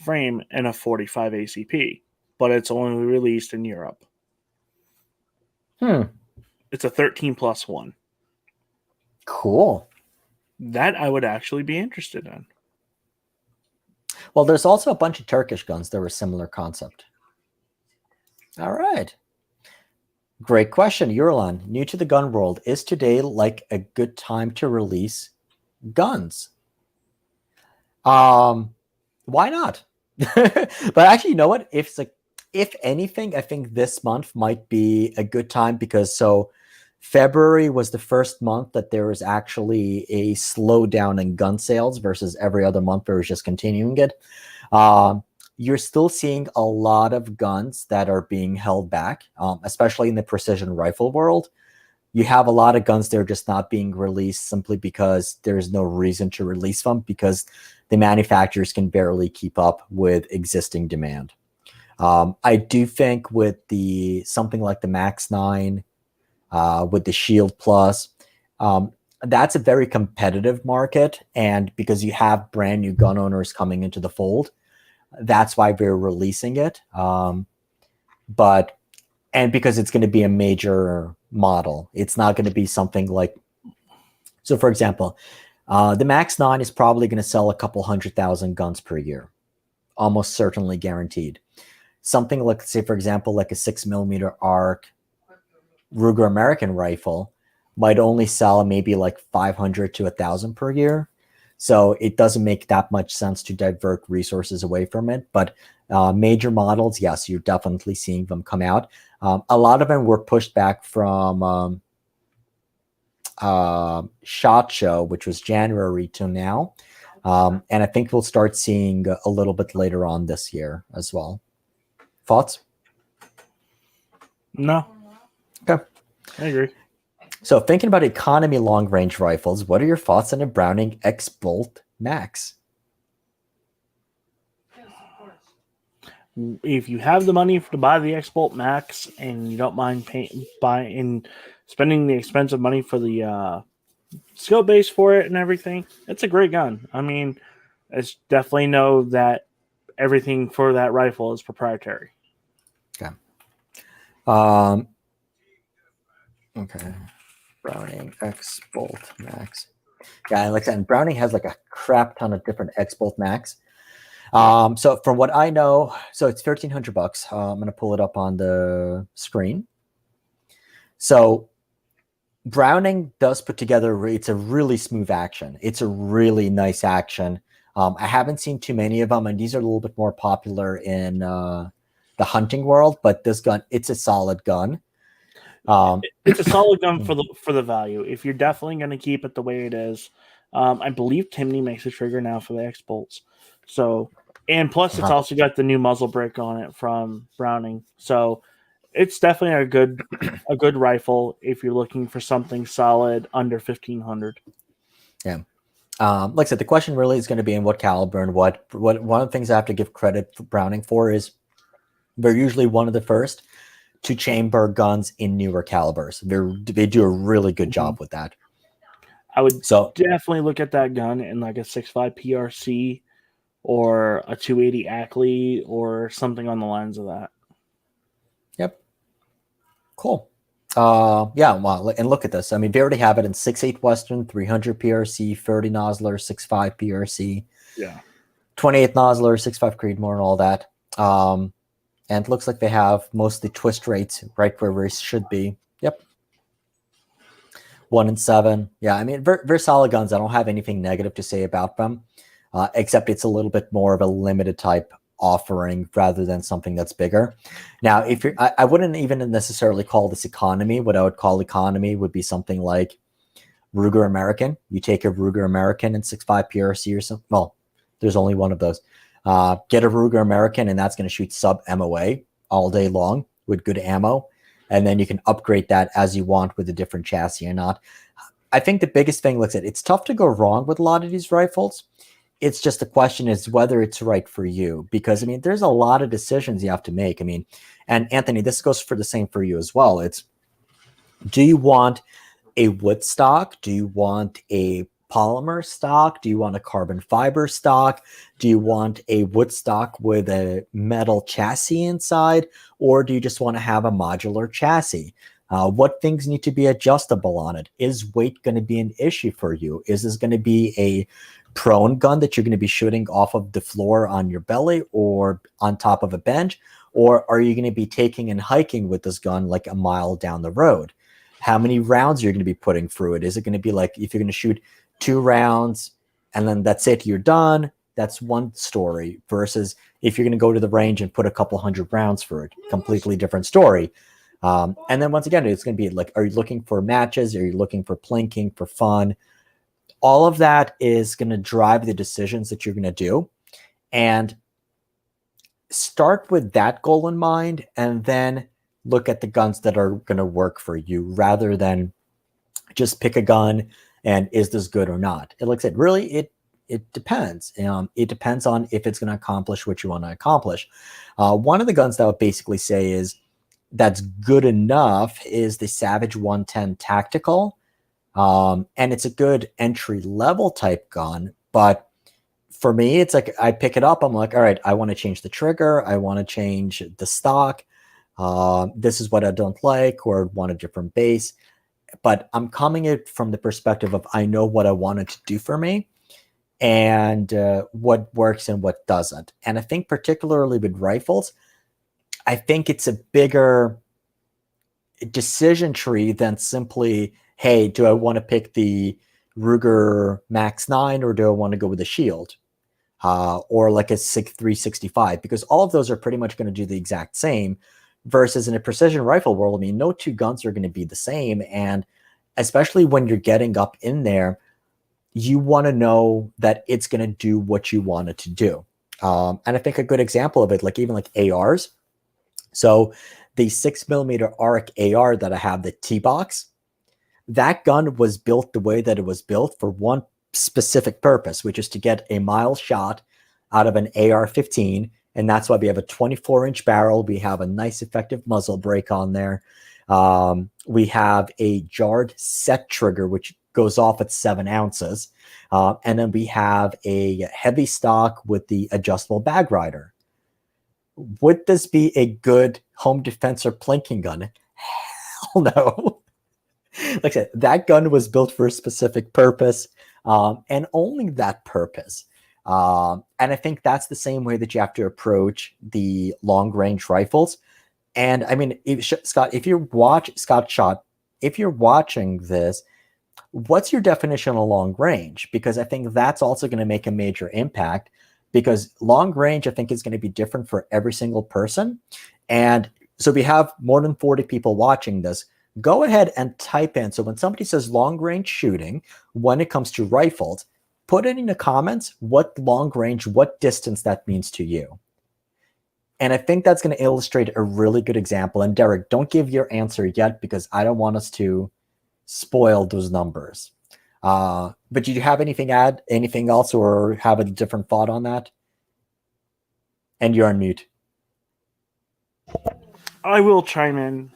frame and a 45 ACP, but it's only released in Europe. It's a 13+1. Cool. That I would actually be interested in. Well, there's also a bunch of Turkish guns that were a similar concept. All right. Great question, Urlan. New to the gun world. Is today like a good time to release guns? Why not? But actually, you know what? If anything, I think this month might be a good time because February was the first month that there was actually a slowdown in gun sales versus every other month where it was just continuing it. You're still seeing a lot of guns that are being held back, especially in the precision rifle world. You have a lot of guns that are just not being released simply because there's no reason to release them because the manufacturers can barely keep up with existing demand. I do think with something like the Max 9, with the Shield Plus, that's a very competitive market. And because you have brand new gun owners coming into the fold, that's why we're releasing it. And because it's going to be a major model, it's not going to be something like, so for example, the Max 9 is probably going to sell a couple 100,000 guns per year, almost certainly guaranteed. Something like, say, for example, like a 6mm ARC Ruger American rifle might only sell maybe like 500 to 1,000 per year. So it doesn't make that much sense to divert resources away from it. But major models, yes, you're definitely seeing them come out. A lot of them were pushed back from SHOT Show, which was January to now. And I think we'll start seeing a little bit later on this year as well. Thoughts? No. Okay. I agree. So thinking about economy long-range rifles, what are your thoughts on a Browning X-Bolt Max? Yes, of course. If you have the money to buy the X-Bolt Max and you don't mind spending the expensive money for the skill base for it and everything, it's a great gun. I mean, it's definitely know that everything for that rifle is proprietary. Okay. Okay. Browning X-Bolt Max. Yeah, like I said, Browning has like a crap ton of different X-Bolt Max. So from what I know, so it's $1,300. I'm going to pull it up on the screen. So Browning does put together, it's a really smooth action. It's a really nice action. I haven't seen too many of them, and these are a little bit more popular in the hunting world, but this gun, it's a solid gun. It's a solid gun for the value. If you're definitely going to keep it the way it is, I believe Timney makes a trigger now for the X bolts. So, and plus it's also got the new muzzle brake on it from Browning. So, it's definitely a good rifle if you're looking for something solid under 1,500. Yeah. Like I said, the question really is going to be in what caliber and what one of the things I have to give credit for Browning for is they're usually one of the first to chamber guns in newer calibers. They do a really good job with that. I would definitely look at that gun in like a 6.5 PRC or a 280 Ackley or something on the lines of that. Yep. Cool. Yeah, well, and look at this. I mean, they already have it in 6.8 Western, 300 PRC, 30 Nosler, 6.5 PRC, yeah, 28 Nosler, 6.5 Creedmoor, and all that. And it looks like they have mostly twist rates right where they should be. Yep. 1 and 7. Yeah, I mean, very solid guns. I don't have anything negative to say about them, except it's a little bit more of a limited type offering rather than something that's bigger. Now, if you're, I wouldn't even necessarily call this economy. What I would call economy would be something like Ruger American. You take a Ruger American and 6.5 PRC or something. Well, there's only one of those. Get a Ruger American, and that's going to shoot sub MOA all day long with good ammo. And then you can upgrade that as you want with a different chassis or not. I think the biggest thing, looks at, it's tough to go wrong with a lot of these rifles. It's just the question is whether it's right for you, because I mean, there's a lot of decisions you have to make. I mean, and Anthony, this goes for the same for you as well. It's, do you want a wood stock? Do you want a polymer stock? Do you want a carbon fiber stock? Do you want a wood stock with a metal chassis inside? Or do you just want to have a modular chassis? What things need to be adjustable on it? Is weight going to be an issue for you? Is this going to be a prone gun that you're going to be shooting off of the floor on your belly or on top of a bench? Or are you going to be taking and hiking with this gun like a mile down the road? How many rounds you're going to be putting through it? Is it going to be like, if you're going to shoot 2 rounds and then that's it, you're done, that's one story, versus if you're going to go to the range and put a couple hundred rounds for it, completely different story. And then once again, it's going to be like, are you looking for matches? Are you looking for plinking, for fun? All of that is going to drive the decisions that you're going to do. And start with that goal in mind, and then look at the guns that are going to work for you, rather than just pick a gun and is this good or not. It looks at really, it depends. It depends on if it's going to accomplish what you want to accomplish. One of the guns that I would basically say is that's good enough is the Savage 110 Tactical. And it's a good entry level type gun, but for me, it's like I pick it up, I'm like, all right, I want to change the trigger, I want to change the stock. This is what I don't like, or want a different base. But I'm coming it from the perspective of I know what I want it to do for me, and what works and what doesn't. And I think particularly with rifles, I think it's a bigger decision tree than simply, hey, do I want to pick the Ruger Max 9 or do I want to go with a Shield? Or like a Sig 365, because all of those are pretty much going to do the exact same, versus in a precision rifle world, I mean, no two guns are going to be the same. And especially when you're getting up in there, you want to know that it's going to do what you want it to do. And I think a good example of it, like even like ARs. So the 6mm ARC AR that I have, the T-Box, that gun was built the way that it was built for one specific purpose, which is to get a mile shot out of an AR-15. And that's why we have a 24-inch barrel. We have a nice effective muzzle brake on there. We have a jarred set trigger, which goes off at 7 ounces. And then we have a heavy stock with the adjustable bag rider. Would this be a good home defense or plinking gun? Hell no. Like I said, that gun was built for a specific purpose, and only that purpose. And I think that's the same way that you have to approach the long-range rifles. And I mean, Scott, if you're watching this, what's your definition of long range? Because I think that's also going to make a major impact, because long range, I think, is going to be different for every single person. And so we have more than 40 people watching this. Go ahead and type in. So when somebody says long range shooting, when it comes to rifles, put it in the comments what long range, what distance that means to you. And I think that's going to illustrate a really good example. And Derek, don't give your answer yet, because I don't want us to spoil those numbers. But did you have anything else, or have a different thought on that? And you're on mute. I will chime in.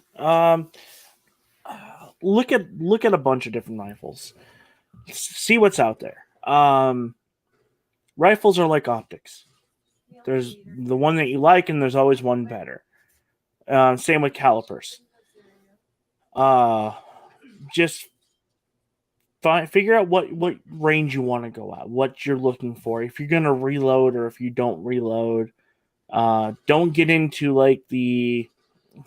Look at a bunch of different rifles. See what's out there. Rifles are like optics. There's the one that you like, and there's always one better. Same with calipers. Just figure out what range you want to go at, what you're looking for. If you're going to reload or if you don't reload, don't get into like the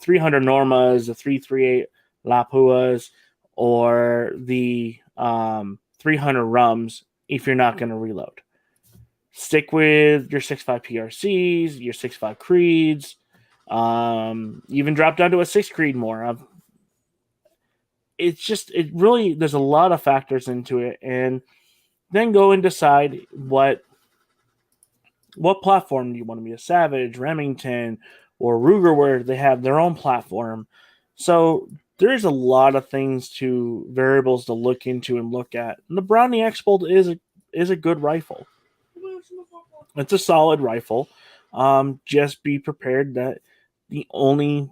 300 Normas, the 338 Lapuas, or the 300 Rums if you're not going to reload. Stick with your 6.5 PRCs, your 6.5 Creeds, even drop down to a 6 Creed more. It really, there's a lot of factors into it, and then go and decide what platform do you want to be, a Savage, Remington, or Ruger, where they have their own platform. So there's a lot of variables to look into and look at. And the Browning X-Bolt is a good rifle. It's a solid rifle. Just be prepared that the only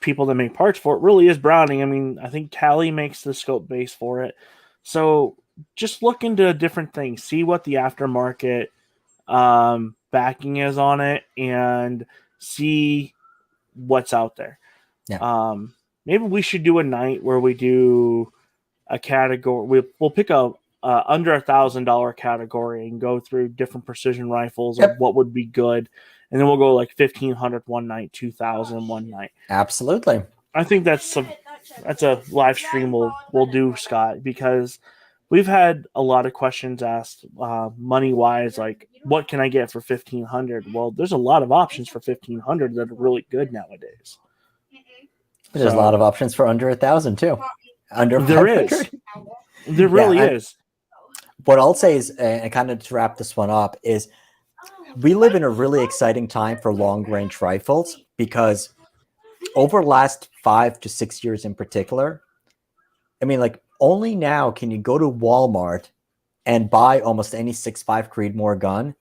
people that make parts for it really is Browning. I mean, I think Cali makes the scope base for it. So just look into different things, see what the aftermarket backing is on it, and see what's out there. Yeah. Maybe we should do a night where we do a category. We'll pick a under $1,000 category and go through different precision rifles of what would be good. And then we'll go like 1,500 one night, 2,000 one night. Absolutely. I think that's a live stream we'll do, Scott, because we've had a lot of questions asked money wise, like what can I get for 1,500? Well, there's a lot of options for 1,500 that are really good nowadays. There's a lot of options for under 1,000 too. Under 500. There really is. What I'll say is, and kind of to wrap this one up, is we live in a really exciting time for long-range rifles, because over the last 5 to 6 years in particular, I mean, like, only now can you go to Walmart and buy almost any 6.5 Creedmoor gun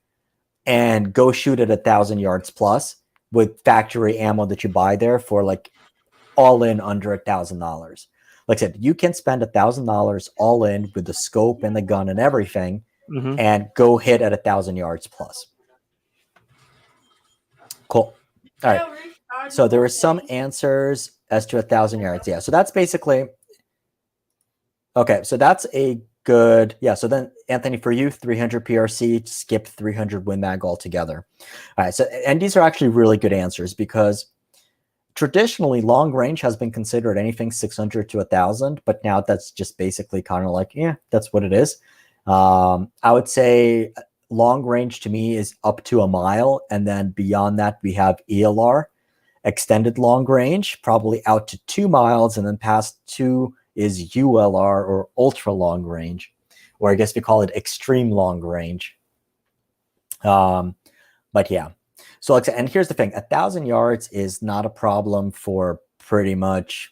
and go shoot at 1,000 yards plus with factory ammo that you buy there for like all in under $1,000. Like I said, you can spend $1,000 all in with the scope and the gun and everything, and go hit at 1,000 yards plus. Cool. All right. So there are some answers as to 1,000 yards. Yeah. So that's basically okay. So that's a good. Yeah. So then, Anthony, for you, 300 PRC, skip 300 Win Mag altogether. All right. So, and these are actually really good answers, because traditionally, long range has been considered anything 600 to 1,000, but now that's just basically kind of like, yeah, that's what it is. I would say long range to me is up to a mile, and then beyond that, we have ELR, extended long range, probably out to 2 miles, and then past 2 is ULR, or ultra long range, or I guess we call it extreme long range. But yeah. So, and here's the thing, 1,000 yards is not a problem for pretty much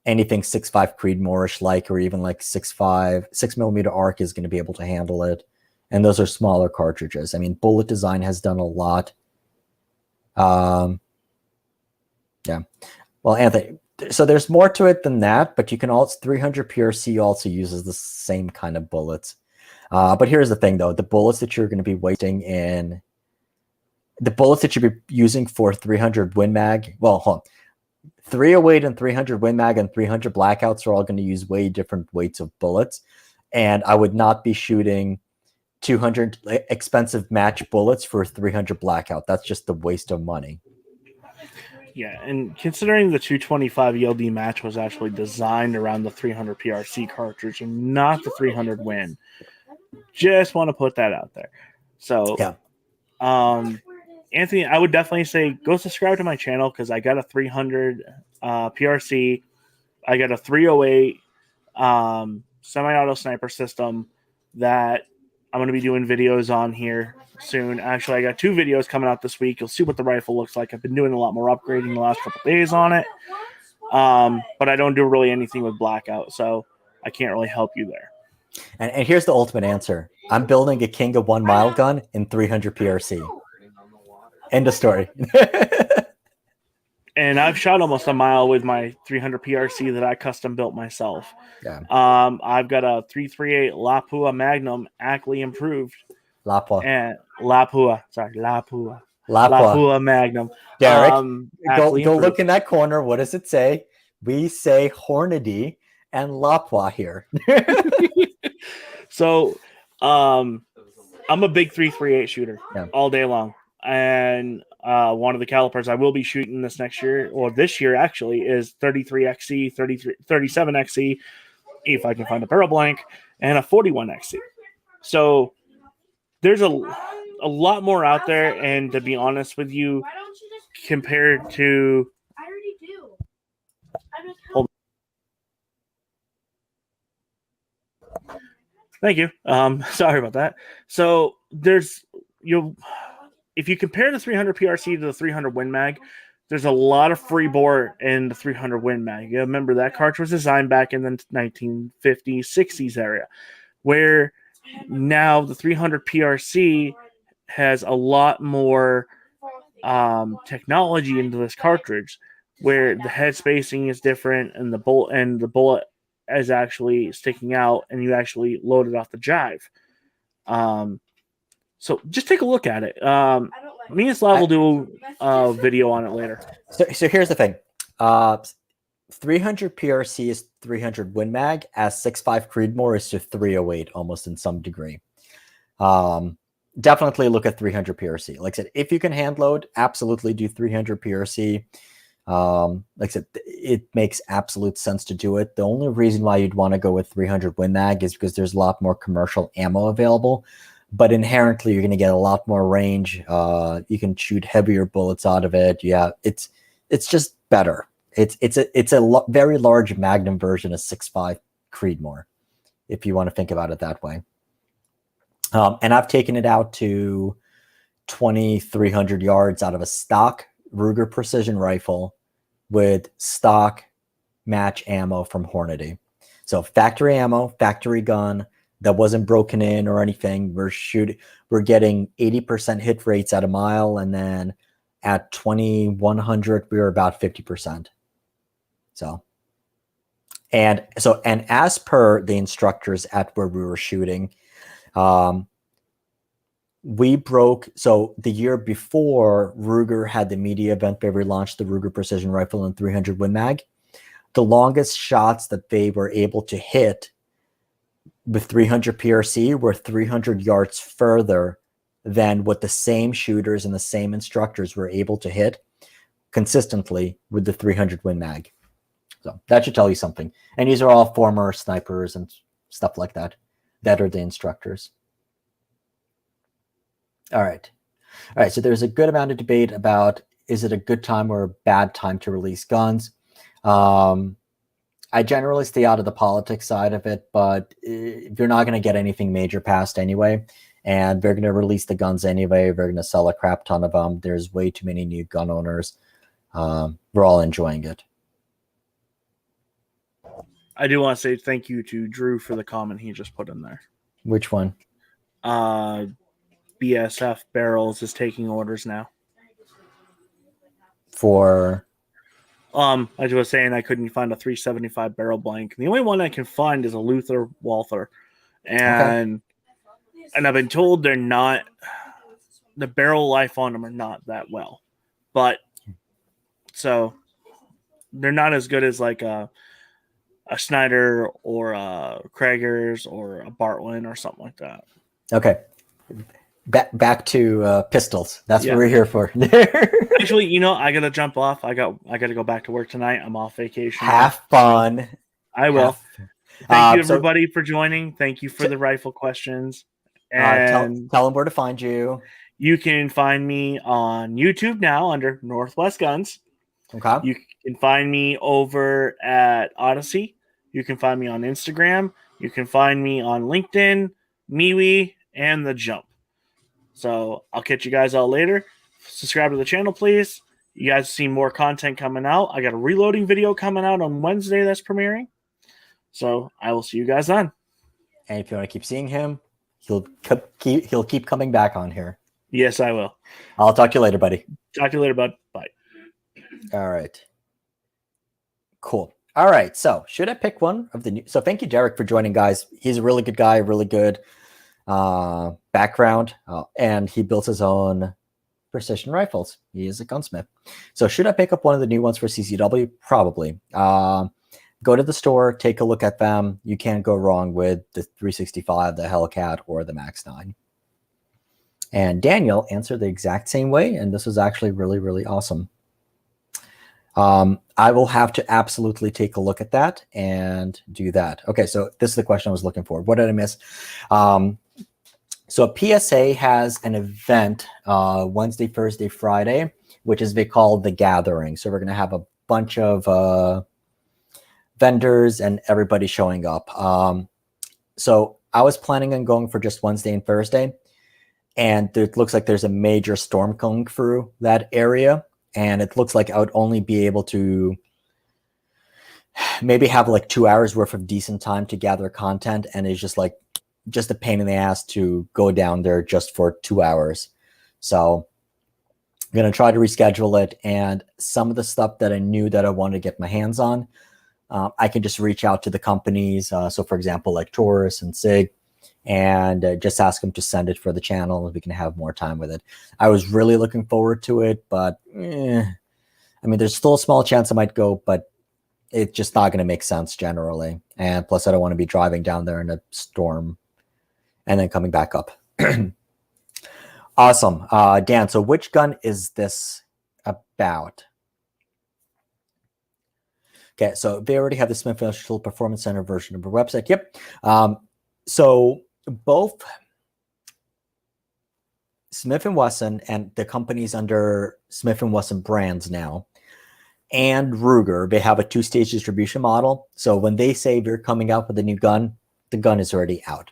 anything 6.5 Creedmoor-ish like, or even like 6mm ARC is going to be able to handle it. And those are smaller cartridges. I mean, Bullet Design has done a lot. Yeah. Well, Anthony, so there's more to it than that, but you can also 300 PRC also uses the same kind of bullets. But here's the thing, though: the bullets that you're going to be wasting in the bullets that you'll be using for 300 Win Mag. Well, hold on. 308 and 300 Win Mag and 300 Blackouts are all going to use way different weights of bullets, and I would not be shooting 200 expensive match bullets for 300 Blackout. That's just the waste of money. Yeah, and considering the 225 ELD match was actually designed around the 300 PRC cartridge and not the 300 Win, just want to put that out there. So, yeah. Anthony, I would definitely say go subscribe to my channel because I got a 300 PRC, I got a 308 semi-auto sniper system that I'm going to be doing videos on here soon. Actually, I got 2 videos coming out this week. You'll see what the rifle looks like. I've been doing a lot more upgrading the last couple days on it, but I don't do really anything with Blackout, so I can't really help you there. And here's the ultimate answer. I'm building a King of 1 mile gun in 300 PRC. End of story. And I've shot almost a mile with my 300 PRC that I custom built myself. Yeah. I've got a 338 Lapua Magnum, Ackley improved. Lapua. And Lapua Magnum. Derek, go improved. look in that corner. What does it say? We say Hornady and Lapua here. So, I'm a big 338 shooter all day long. And one of the calipers I will be shooting this next year, or this year actually, is 33XC, 37XC, if I can find a barrel blank, and a 41XC. So there's a lot more out there, and to be honest with you, compared to... I already do. Hold on. Thank you. Sorry about that. So there's... If you compare the 300 PRC to the 300 Win Mag, there's a lot of free bore in the 300 Win Mag. You remember that cartridge was designed back in the 1950s, 60s area, where now the 300 PRC has a lot more technology into this cartridge, where the head spacing is different and the bullet is actually sticking out, and you actually load it off the jive. So just take a look at it. Me and Slav will do a video on it later. So here's the thing. 300 PRC is 300 Win Mag, as 6.5 Creedmoor is to 308 almost in some degree. Definitely look at 300 PRC. Like I said, if you can hand load, absolutely do 300 PRC. Like I said, it makes absolute sense to do it. The only reason why you'd want to go with 300 Win Mag is because there's a lot more commercial ammo available. But inherently, you're going to get a lot more range. You can shoot heavier bullets out of it. Yeah, it's just better. It's a very large Magnum version of 6.5 Creedmoor, if you want to think about it that way. And I've taken it out to 2,300 yards out of a stock Ruger precision rifle with stock match ammo from Hornady. So factory ammo, factory gun. That wasn't broken in or anything. We're getting 80% hit rates at a mile, and then at 2,100 we were about 50%. And as per the instructors at where we were shooting, we broke. So the year before, Ruger had the media event where we launched the Ruger Precision Rifle and 300 Win Mag. The longest shots that they were able to hit with 300 PRC were 300 yards further than what the same shooters and the same instructors were able to hit consistently with the 300 Win Mag. So that should tell you something. And these are all former snipers and stuff like that that are the instructors. All right. So there's a good amount of debate about, is it a good time or a bad time to release guns? I generally stay out of the politics side of it, but you're not going to get anything major passed anyway, and they're going to release the guns anyway. They're going to sell a crap ton of them. There's way too many new gun owners. We're all enjoying it. I do want to say thank you to Drew for the comment he just put in there. Which one? BSF Barrels is taking orders now. For I was saying I couldn't find a 375 barrel blank. The only one I can find is a Luther Walther, and I've been told they're not. The barrel life on them are not that well, but so they're not as good as like a Snyder or a Kragers or a Bartlin or something like that. Okay. Back to pistols. That's what we're here for. Actually, I gotta jump off. I gotta go back to work tonight. I'm off vacation. Have fun. I will. Thank you, everybody, for joining. Thank you for the rifle questions. And tell them where to find you. You can find me on YouTube now under Northwest Guns. Okay. You can find me over at Odyssey. You can find me on Instagram. You can find me on LinkedIn, MeWe, and The Jump. So I'll catch you guys all later. Subscribe to the channel, please. You guys see more content coming out. I got a reloading video coming out on Wednesday that's premiering. So I will see you guys then. And if you want to keep seeing him, he'll keep coming back on here. Yes, I will. I'll talk to you later, buddy. Talk to you later, bud. Bye. All right. Cool. All right. So should I pick one of the new? So thank you, Derek, for joining, guys. He's a really good guy, really good background, and he built his own precision rifles. He is a gunsmith. So should I pick up one of the new ones for CCW? Probably. Go to the store, take a look at them. You can't go wrong with the 365, the Hellcat, or the Max 9. And Daniel answered the exact same way, and this was actually really, really awesome. I will have to absolutely take a look at that and do that. Okay, so this is the question I was looking for. What did I miss? So PSA has an event Wednesday, Thursday, Friday, which is they call The Gathering. So we're going to have a bunch of vendors and everybody showing up. So I was planning on going for just Wednesday and Thursday, and it looks like there's a major storm coming through that area, and it looks like I would only be able to maybe have like 2 hours worth of decent time to gather content, and it's just a pain in the ass to go down there just for 2 hours. So I'm going to try to reschedule it, and some of the stuff that I knew that I wanted to get my hands on, I can just reach out to the companies. So for example, like Taurus and Sig, and just ask them to send it for the channel, and we can have more time with it. I was really looking forward to it, but I mean, there's still a small chance I might go, but it's just not going to make sense generally. And plus I don't want to be driving down there in a storm and then coming back up. Awesome. Dan, so which gun is this about? Okay, so they already have the Smith Industrial Performance Center version of their website. Yep. So both Smith & Wesson and the companies under Smith & Wesson brands now, and Ruger, they have a two-stage distribution model. So when they say they're coming out with a new gun, the gun is already out.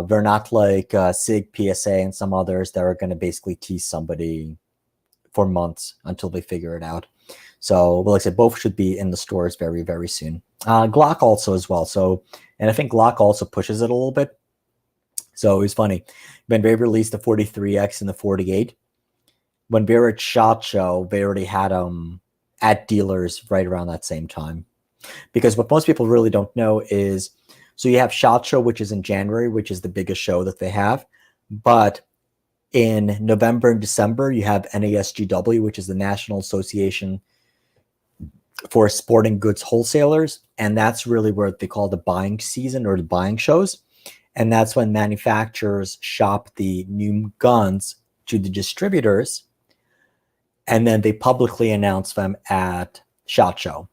They're not like Sig, PSA, and some others that are going to basically tease somebody for months until they figure it out. So, well, like I said, both should be in the stores very, very soon. Glock also as well. So, and I think Glock also pushes it a little bit. So it was funny. When they released the 43X and the 48, when they were at SHOT Show, they already had them at dealers right around that same time. Because what most people really don't know is, so you have SHOT Show, which is in January, which is the biggest show that they have. But in November and December, you have NASGW, which is the National Association for Sporting Goods Wholesalers. And that's really where they call the buying season or the buying shows. And that's when manufacturers shop the new guns to the distributors, and then they publicly announce them at SHOT Show.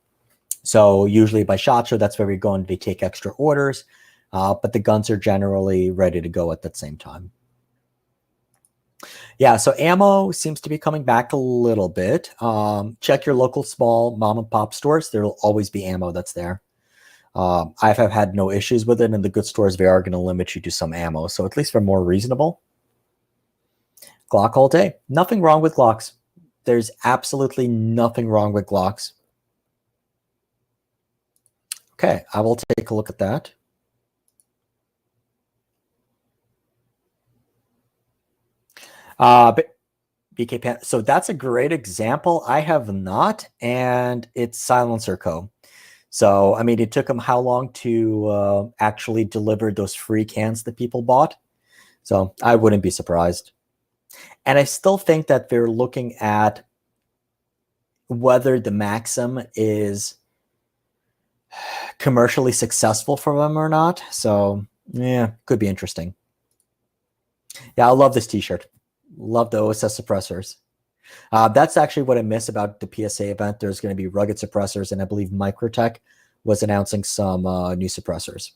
So usually by SHOT Show, that's where we go and they take extra orders, but the guns are generally ready to go at that same time. Yeah, so ammo seems to be coming back a little bit. Check your local small mom and pop stores. There will always be ammo that's there. I have had no issues with it, and the good stores, they are going to limit you to some ammo. So at least they're more reasonable. Glock all day. Nothing wrong with Glocks. There's absolutely nothing wrong with Glocks. Okay, I will take a look at that. But BK Pan, so that's a great example. I have not, and it's Silencer Co. So, I mean, it took them how long to actually deliver those free cans that people bought? So I wouldn't be surprised. And I still think that they're looking at whether the Maxim is commercially successful for them or not. So, yeah, could be interesting. Yeah, I love this t-shirt. Love the OSS suppressors. That's actually what I miss about the PSA event. There's going to be rugged suppressors, and I believe Microtech was announcing some new suppressors.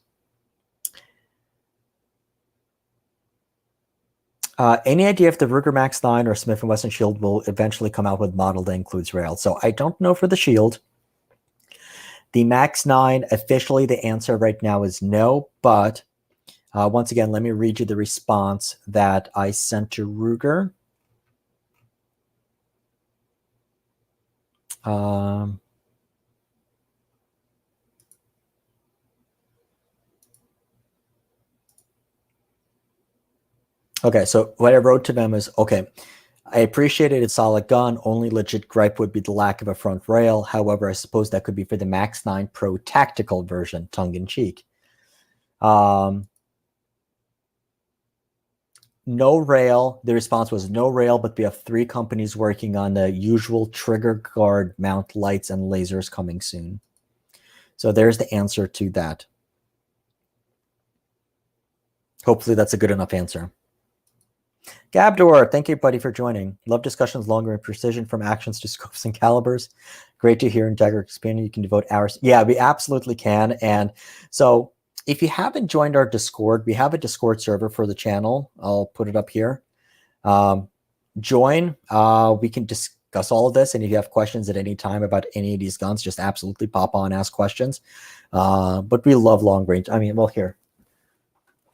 Any idea if the Ruger Max 9 or Smith & Wesson Shield will eventually come out with a model that includes rail? So I don't know for the Shield. The Max 9, officially the answer right now is no, but once again, let me read you the response that I sent to Ruger. Okay, so what I wrote to them is, okay, I appreciate it. It's a solid gun. Only legit gripe would be the lack of a front rail. However, I suppose that could be for the Max 9 Pro tactical version, tongue-in-cheek. No rail. The response was no rail, but we have 3 companies working on the usual trigger guard mount lights and lasers coming soon. So there's the answer to that. Hopefully that's a good enough answer. Gabdor, thank you, buddy, for joining. Love discussions longer in precision from actions to scopes and calibers. Great to hear in Dagger expanding. You can devote hours. Yeah, we absolutely can. And so if you haven't joined our Discord, we have a Discord server for the channel. I'll put it up here. Join. We can discuss all of this. And if you have questions at any time about any of these guns, just absolutely pop on, ask questions. But we love long range. I mean, well, here.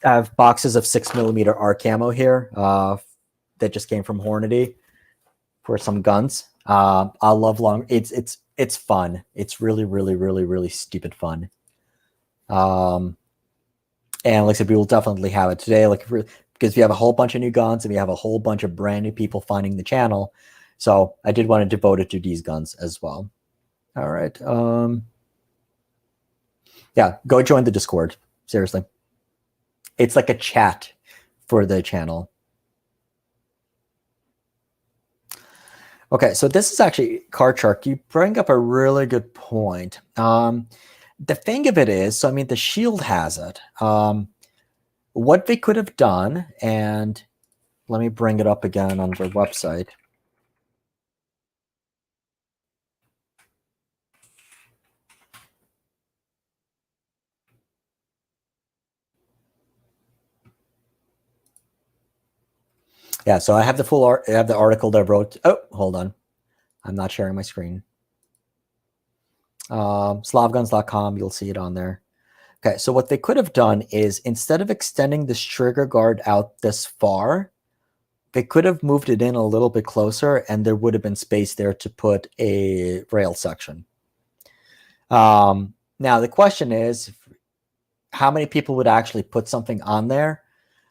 I have boxes of 6mm R camo here that just came from Hornady for some guns. I love long. It's fun. It's really stupid fun. And like I said, we will definitely have it today. Like because we have a whole bunch of new guns and we have a whole bunch of brand new people finding the channel. So I did want to devote it to these guns as well. All right. Yeah, go join the Discord. Seriously. It's like a chat for the channel. Okay, so this is actually Card Shark. You bring up a really good point. The thing of it is, so I mean, the Shield has it. What they could have done, and let me bring it up again on their website. Yeah, so I have the full I have the article that I wrote. Oh, hold on. I'm not sharing my screen. Slavguns.com, you'll see it on there. Okay, so what they could have done is instead of extending this trigger guard out this far, they could have moved it in a little bit closer and there would have been space there to put a rail section. Now, the question is, how many people would actually put something on there?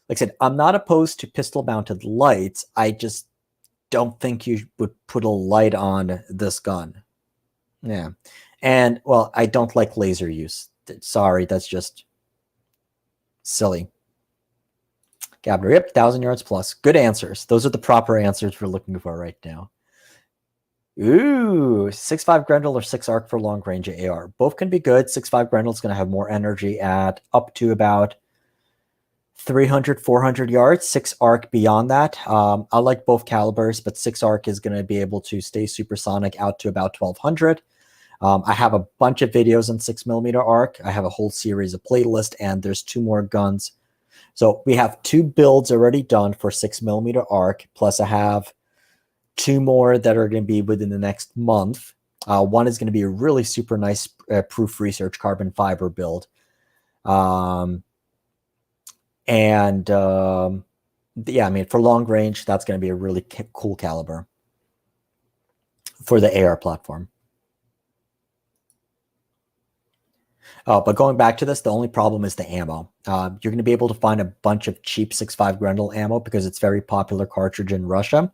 Like I said, I'm not opposed to pistol-mounted lights. I just don't think you would put a light on this gun. Yeah. And, well, I don't like laser use. Sorry, that's just silly. Gabner, yep, 1,000 yards plus. Good answers. Those are the proper answers we're looking for right now. Ooh, 6.5 Grendel or 6 arc for long range AR. Both can be good. 6.5 Grendel is going to have more energy at up to about 300, 400 yards. 6 arc beyond that. I like both calibers, but 6 arc is going to be able to stay supersonic out to about 1,200. I have a bunch of videos on 6mm arc. I have a whole series of playlist, and there's 2 more guns. So we have 2 builds already done for 6mm arc, plus I have 2 more that are going to be within the next month. One is going to be a really super nice proof research carbon fiber build. Yeah, I mean, for long range, that's going to be a really cool caliber for the AR platform. But going back to this, the only problem is the ammo. You're going to be able to find a bunch of cheap 6.5 Grendel ammo because it's very popular cartridge in Russia.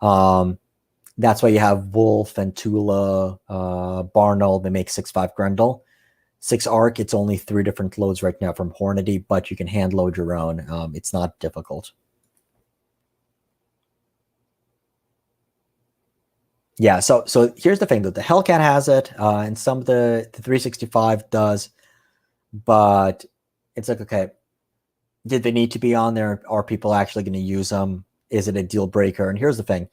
That's why you have Wolf and Tula, Barnell. They make 6.5 Grendel. 6 Arc, it's only 3 different loads right now from Hornady, but you can hand load your own. It's not difficult. Yeah, so here's the thing, though. The Hellcat has it, and some of the 365 does, but it's like, okay, did they need to be on there? Are people actually going to use them? Is it a deal breaker? And here's the thing.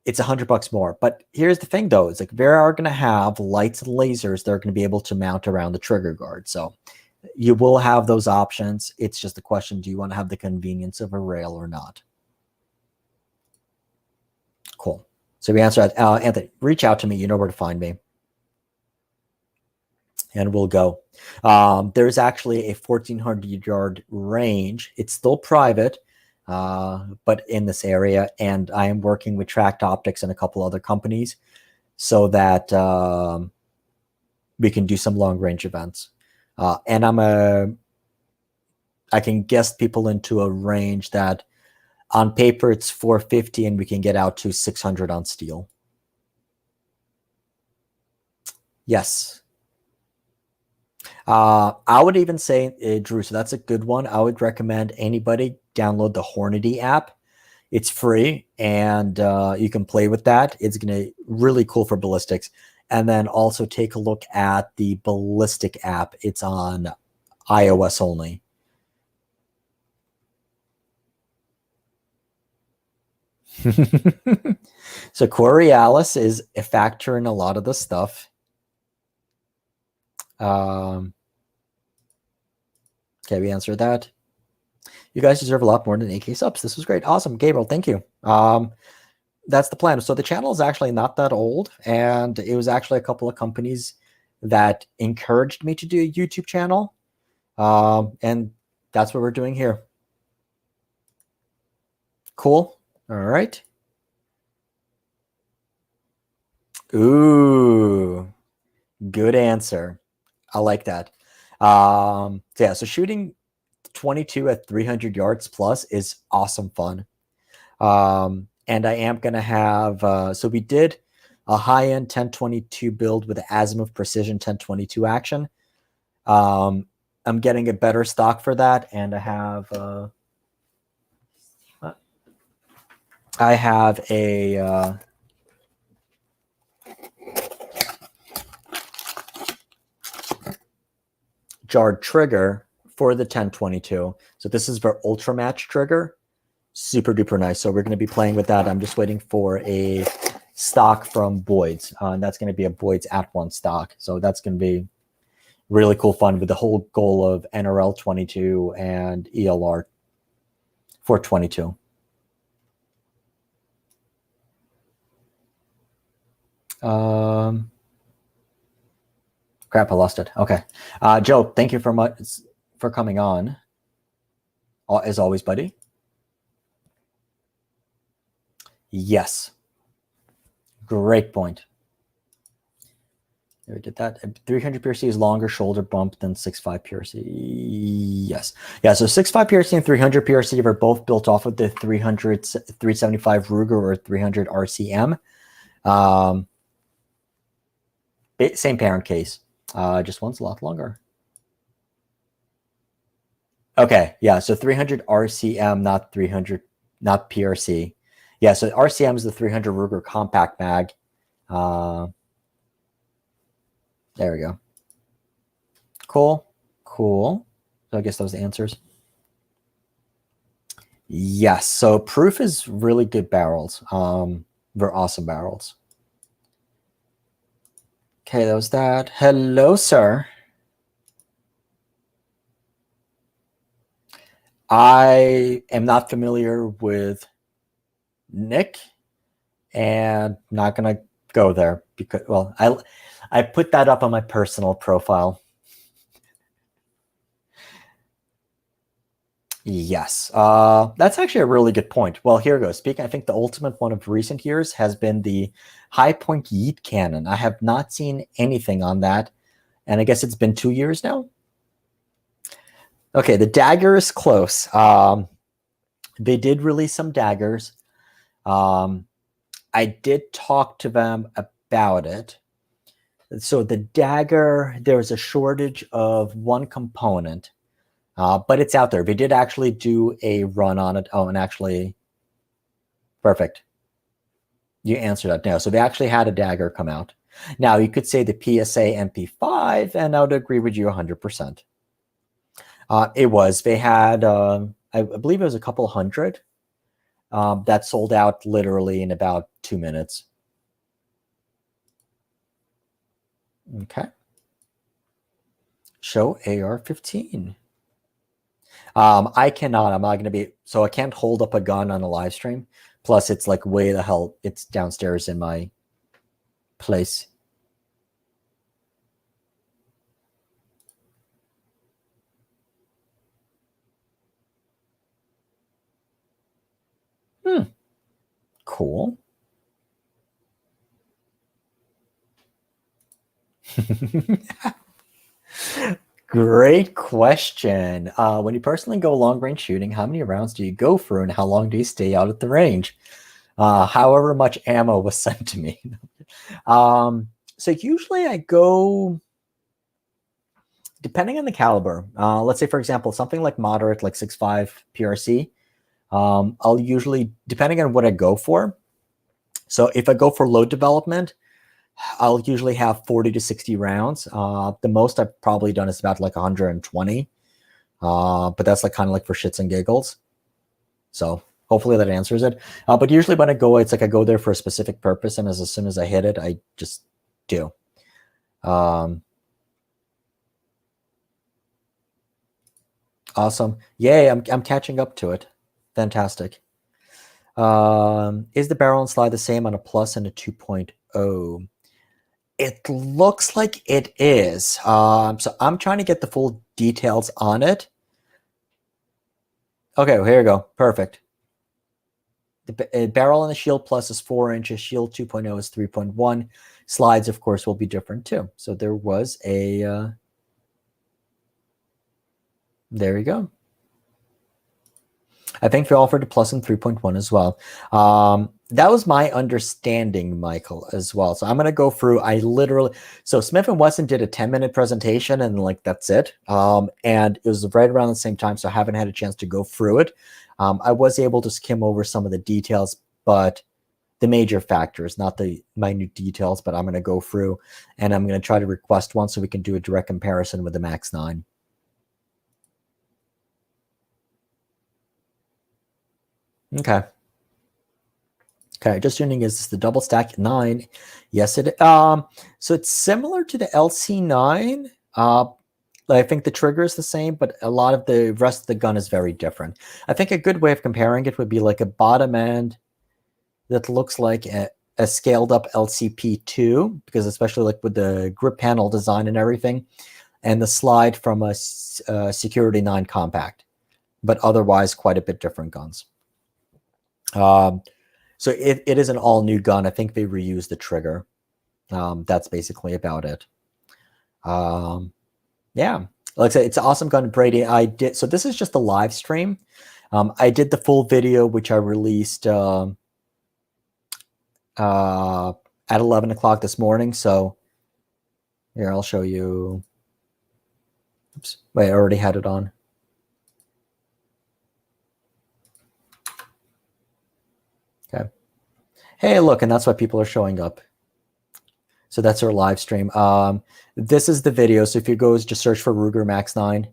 It's $100 more. But here's the thing, though. It's like they are going to have lights and lasers they're going to be able to mount around the trigger guard. So you will have those options. It's just a question, do you want to have the convenience of a rail or not? Cool. So we answer that. Anthony, reach out to me. You know where to find me. And we'll go. There's actually a 1,400-yard range. It's still private, but in this area. And I am working with Tracked Optics and a couple other companies so that we can do some long-range events. And I can guest people into a range that on paper it's 450 and we can get out to 600 on steel. Yes. I would even say, Drew, so that's a good one. I would recommend anybody download the Hornady app. It's free and you can play with that. It's going to really cool for ballistics. And then also take a look at the ballistic app. It's on iOS only. So Coriolis is a factor in a lot of the stuff. Okay, we answered that. You guys deserve a lot more than 8K subs. This was great. Awesome. Gabriel, thank you. That's the plan. So the channel is actually not that old, and it was actually a couple of companies that encouraged me to do a YouTube channel. And that's what we're doing here. Cool. All right. Ooh, good answer. I like that. So yeah, so shooting 22 at 300 yards plus is awesome fun. And I am going to have, so we did a high-end 1022 build with the Azimuth Precision 1022 action. I'm getting a better stock for that, and I have a jarred trigger for the 1022. So this is for Ultra Match trigger. Super duper nice. So we're going to be playing with that. I'm just waiting for a stock from Boyd's. And that's going to be a Boyd's @1 stock. So that's going to be really cool fun with the whole goal of NRL 22 and ELR 422. Crap, I lost it. Okay. Joe, thank you for coming on. As always, buddy. Yes. Great point. We did that. 300 PRC is longer shoulder bump than 6.5 PRC. Yes. Yeah, so 6.5 PRC and 300 PRC are both built off of the 375 Ruger or 300 RCM. Same parent case. Just one's a lot longer. Okay, yeah, so 300 RCM, not 300, not PRC. Yeah, so RCM is the 300 Ruger compact mag. There we go. Cool, cool. So I guess those are the answers. Yes, so Proof is really good barrels. They're awesome barrels. Okay, that was that. Hello, sir. I am not familiar with Nick and not going to go there because, well, I put that up on my personal profile. Yes, that's actually a really good point. Well, here goes. Speaking, I think the ultimate one of recent years has been the High Point Yeet Cannon. I have not seen anything on that, And I guess it's been 2 years now. Okay, the dagger is close. They did release some daggers. I did talk to them about it. So the dagger, there's a shortage of one component, but it's out there. They did actually do a run on it. Oh, and actually, perfect. You answered that now. So they actually had a dagger come out. Now, you could say the PSA MP5, and I would agree with you 100%. It was. They had, I believe it was a couple hundred that sold out literally in about 2 minutes. Okay. Show AR-15. I cannot. I'm not going to be. So I can't hold up a gun on a live stream. Plus, it's like way the hell. It's downstairs in my place. Cool. Great question. When you personally go long range shooting, how many rounds do you go through and how long do you stay out at the range? However much ammo was sent to me. So usually I go, depending on the caliber. Let's say, for example, something like moderate, like 6.5 PRC. I'll usually, depending on what I go for. So if I go for load development, I'll usually have 40 to 60 rounds. The most I've probably done is about like 120. But that's like kind of like for shits and giggles. So hopefully that answers it. But usually when I go, it's like I go there for a specific purpose. And as soon as I hit it, I just do. Awesome. Yay, I'm catching up to it. Fantastic. Is the barrel and slide the same on a plus and a 2.0? It looks like it is. So I'm trying to get the full details on it. Okay, well, here we go. Perfect. The barrel and the shield plus is 4 inches. Shield 2.0 is 3.1. Slides, of course, will be different too. So there was a... there you go. I think they offered a plus in 3.1 as well. That was my understanding, Michael, as well. So I'm going to go through, so Smith & Wesson did a 10-minute presentation and like, that's it. And it was right around the same time. So I haven't had a chance to go through it. I was able to skim over some of the details, but the major factors, not the minute details, but I'm going to go through and I'm going to try to request one so we can do a direct comparison with the Max 9. Okay. Okay, just tuning, is this the double stack 9? Yes, it is. So it's similar to the LC9. I think the trigger is the same, but a lot of the rest of the gun is very different. I think a good way of comparing it would be like a bottom end that looks like a scaled up LCP2, because especially like with the grip panel design and everything, and the slide from a Security 9 compact, but otherwise quite a bit different guns. So it is an all new gun. I think they reused the trigger. That's basically about it. Yeah, like I said, it's an awesome gun, Brady. So this is just a live stream. I did the full video, which I released at 11 o'clock this morning. So here, I'll show you. Oops, wait, I already had it on. Okay. Hey, look, and that's why people are showing up. So that's our live stream. This is the video. So if you go just search for Ruger Max 9,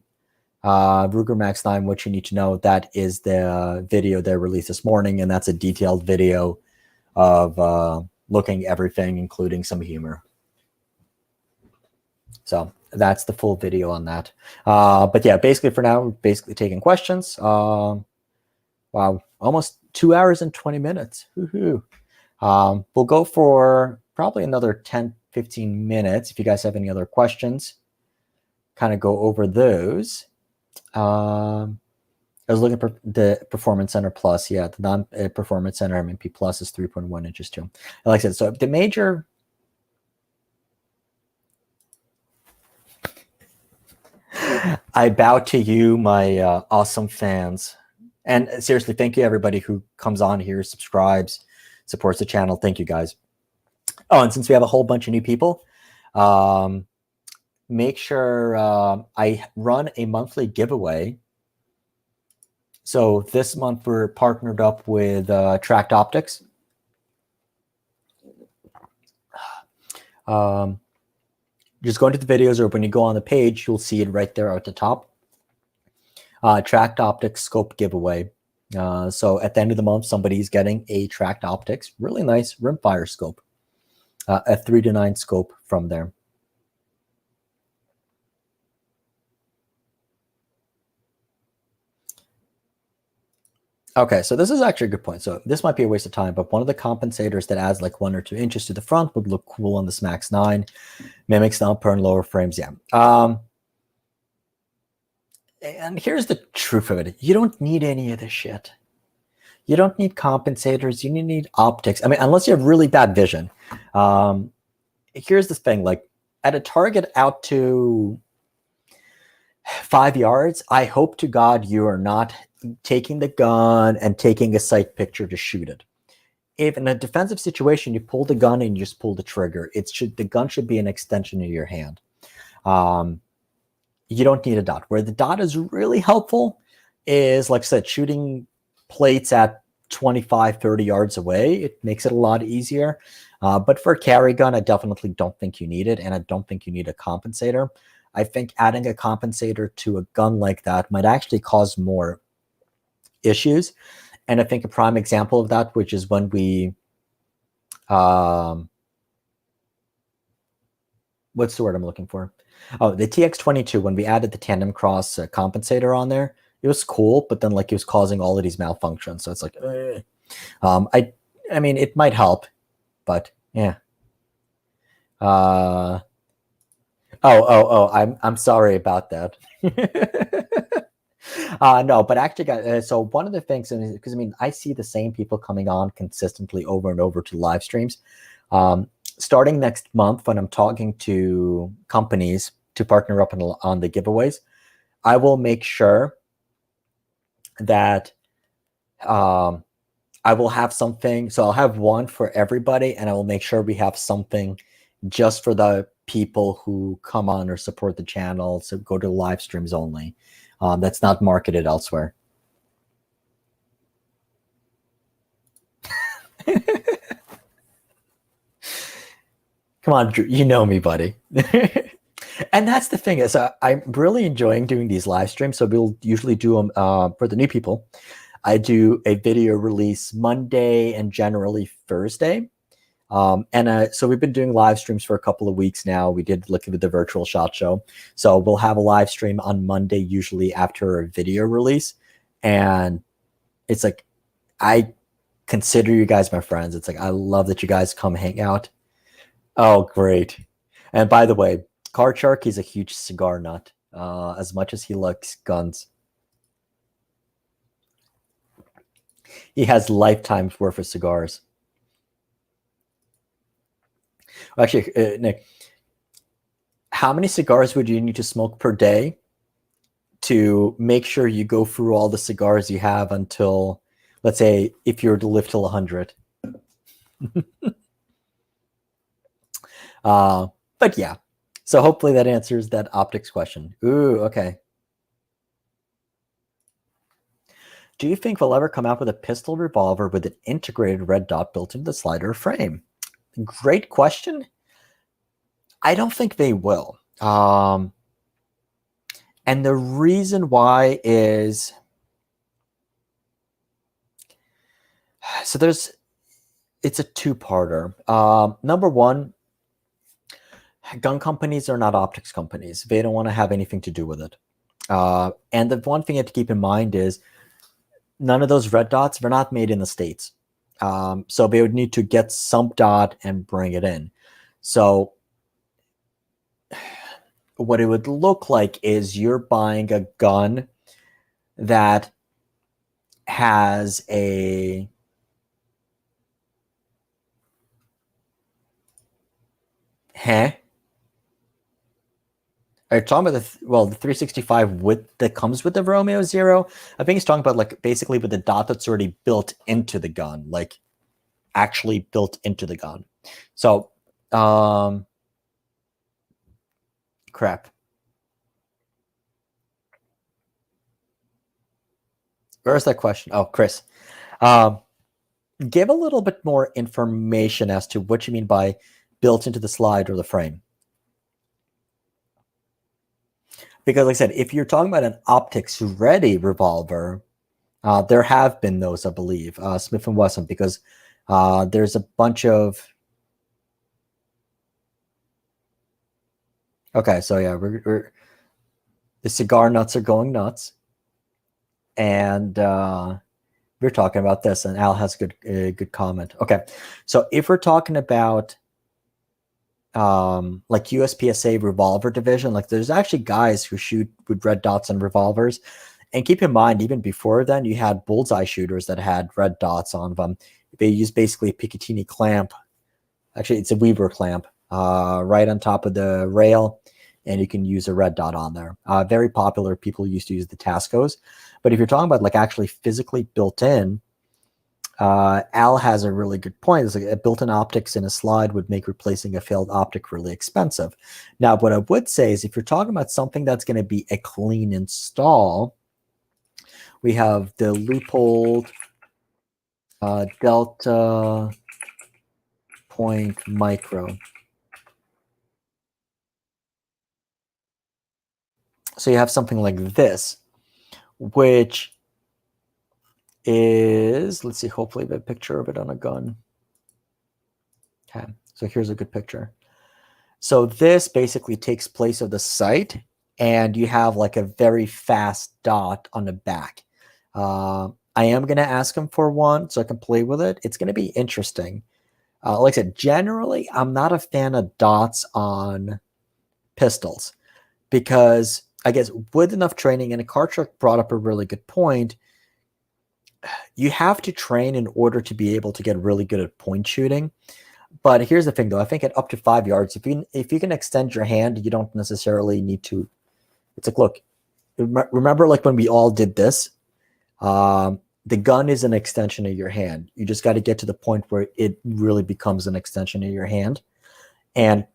Ruger Max 9, what you need to know, that is the video they released this morning. And that's a detailed video of looking at everything, including some humor. So that's the full video on that. But yeah, basically for now, we're basically taking questions. Wow, almost 2 hours and 20 minutes. Woohoo. We'll go for probably another 10, 15 minutes. If you guys have any other questions, kind of go over those. I was looking for the Performance Center Plus. Yeah, the non-Performance Center MP Plus is 3.1 inches too. Like I said, so the major... I bow to you, my awesome fans. And seriously, thank you everybody who comes on here, subscribes, supports the channel. Thank you guys. Oh, and since we have a whole bunch of new people, make sure I run a monthly giveaway. So this month we're partnered up with Tracked Optics. Just go into the videos, or when you go on the page, you'll see it right there at the top. Tracked Optics scope giveaway. So at the end of the month, somebody's getting a Tracked Optics, really nice rimfire scope, a 3-9 scope from there. Okay, so this is actually a good point. So this might be a waste of time, but one of the compensators that adds like 1 or 2 inches to the front would look cool on this Max 9. Mimics the upper and lower frames, yeah. And here's the truth of it. You don't need any of this shit. You don't need compensators. You need optics. I mean, unless you have really bad vision. Here's the thing. Like, at a target out to 5 yards, I hope to God you are not taking the gun and taking a sight picture to shoot it. If in a defensive situation, you pull the gun and you just pull the trigger, the gun should be an extension of your hand. You don't need a dot. Where the dot is really helpful is, like I said, shooting plates at 25, 30 yards away. It makes it a lot easier. But for a carry gun, I definitely don't think you need it, and I don't think you need a compensator. I think adding a compensator to a gun like that might actually cause more issues. And I think a prime example of that, which is when we, what's the word I'm looking for? Oh, the TX22, when we added the tandem cross compensator on there, it was cool, but then like it was causing all of these malfunctions. So it's like, I mean, it might help, but yeah. I'm sorry about that. No, but actually, guys, so one of the things, because I mean, I see the same people coming on consistently over and over to live streams. Starting next month, when I'm talking to companies to partner up on the giveaways, I will make sure that I will have something. So I'll have one for everybody, and I will make sure we have something just for the people who come on or support the channel, so go to live streams only. That's not marketed elsewhere. Come on, Drew, you know me, buddy. And that's the thing is, I'm really enjoying doing these live streams. So we'll usually do them for the new people. I do a video release Monday and generally Thursday. So we've been doing live streams for a couple of weeks now. We did look at the virtual SHOT Show. So we'll have a live stream on Monday, usually after a video release. And it's like, I consider you guys my friends. It's like, I love that you guys come hang out. Oh, great. And by the way, Card Shark is a huge cigar nut, as much as he likes guns. He has lifetime's worth of cigars. Actually, Nick, how many cigars would you need to smoke per day to make sure you go through all the cigars you have until, let's say, if you were to live till 100? But yeah, so hopefully that answers that optics question. Ooh, okay. Do you think we'll ever come out with a pistol revolver with an integrated red dot built into the slider frame? Great question. I don't think they will. And the reason why is, so it's a two-parter. Number one, gun companies are not optics companies. They don't want to have anything to do with it. And the one thing you have to keep in mind is none of those red dots, they're not made in the States. So they would need to get some dot and bring it in. So what it would look like is you're buying a gun that has a Are you talking about the 365 that comes with the Romeo Zero? I think he's talking about like basically with the dot that's already built into the gun, like actually built into the gun. So, crap. Where's that question? Oh, Chris. Give a little bit more information as to what you mean by built into the slide or the frame. Because like I said, if you're talking about an optics-ready revolver, there have been those, I believe, Smith & Wesson, because there's a bunch of... Okay, so yeah, the cigar nuts are going nuts. And we're talking about this, and Al has a good comment. Okay, so if we're talking about like USPSA revolver division, like there's actually guys who shoot with red dots on revolvers. And keep in mind, even before then, you had bullseye shooters that had red dots on them. They use basically a Picatinny clamp. Actually, it's a Weaver clamp right on top of the rail, and you can use a red dot on there. Very popular. People used to use the Tascos. But if you're talking about like actually physically built in, Al has a really good point. It's like a built-in optics in a slide would make replacing a failed optic really expensive. Now, what I would say is if you're talking about something that's going to be a clean install, we have the Leupold Delta Point Micro. So you have something like this, which is, let's see, hopefully a picture of it on a gun. Okay, so here's a good picture. So this basically takes place of the sight, and you have like a very fast dot on the back. I am going to ask him for one so I can play with it. It's going to be interesting. Like I said, generally, I'm not a fan of dots on pistols because I guess with enough training, and a car truck brought up a really good point, you have to train in order to be able to get really good at point shooting. But here's the thing, though. I think at up to 5 yards, if you can extend your hand, you don't necessarily need to. It's like, look, remember like when we all did this? The gun is an extension of your hand. You just got to get to the point where it really becomes an extension of your hand. And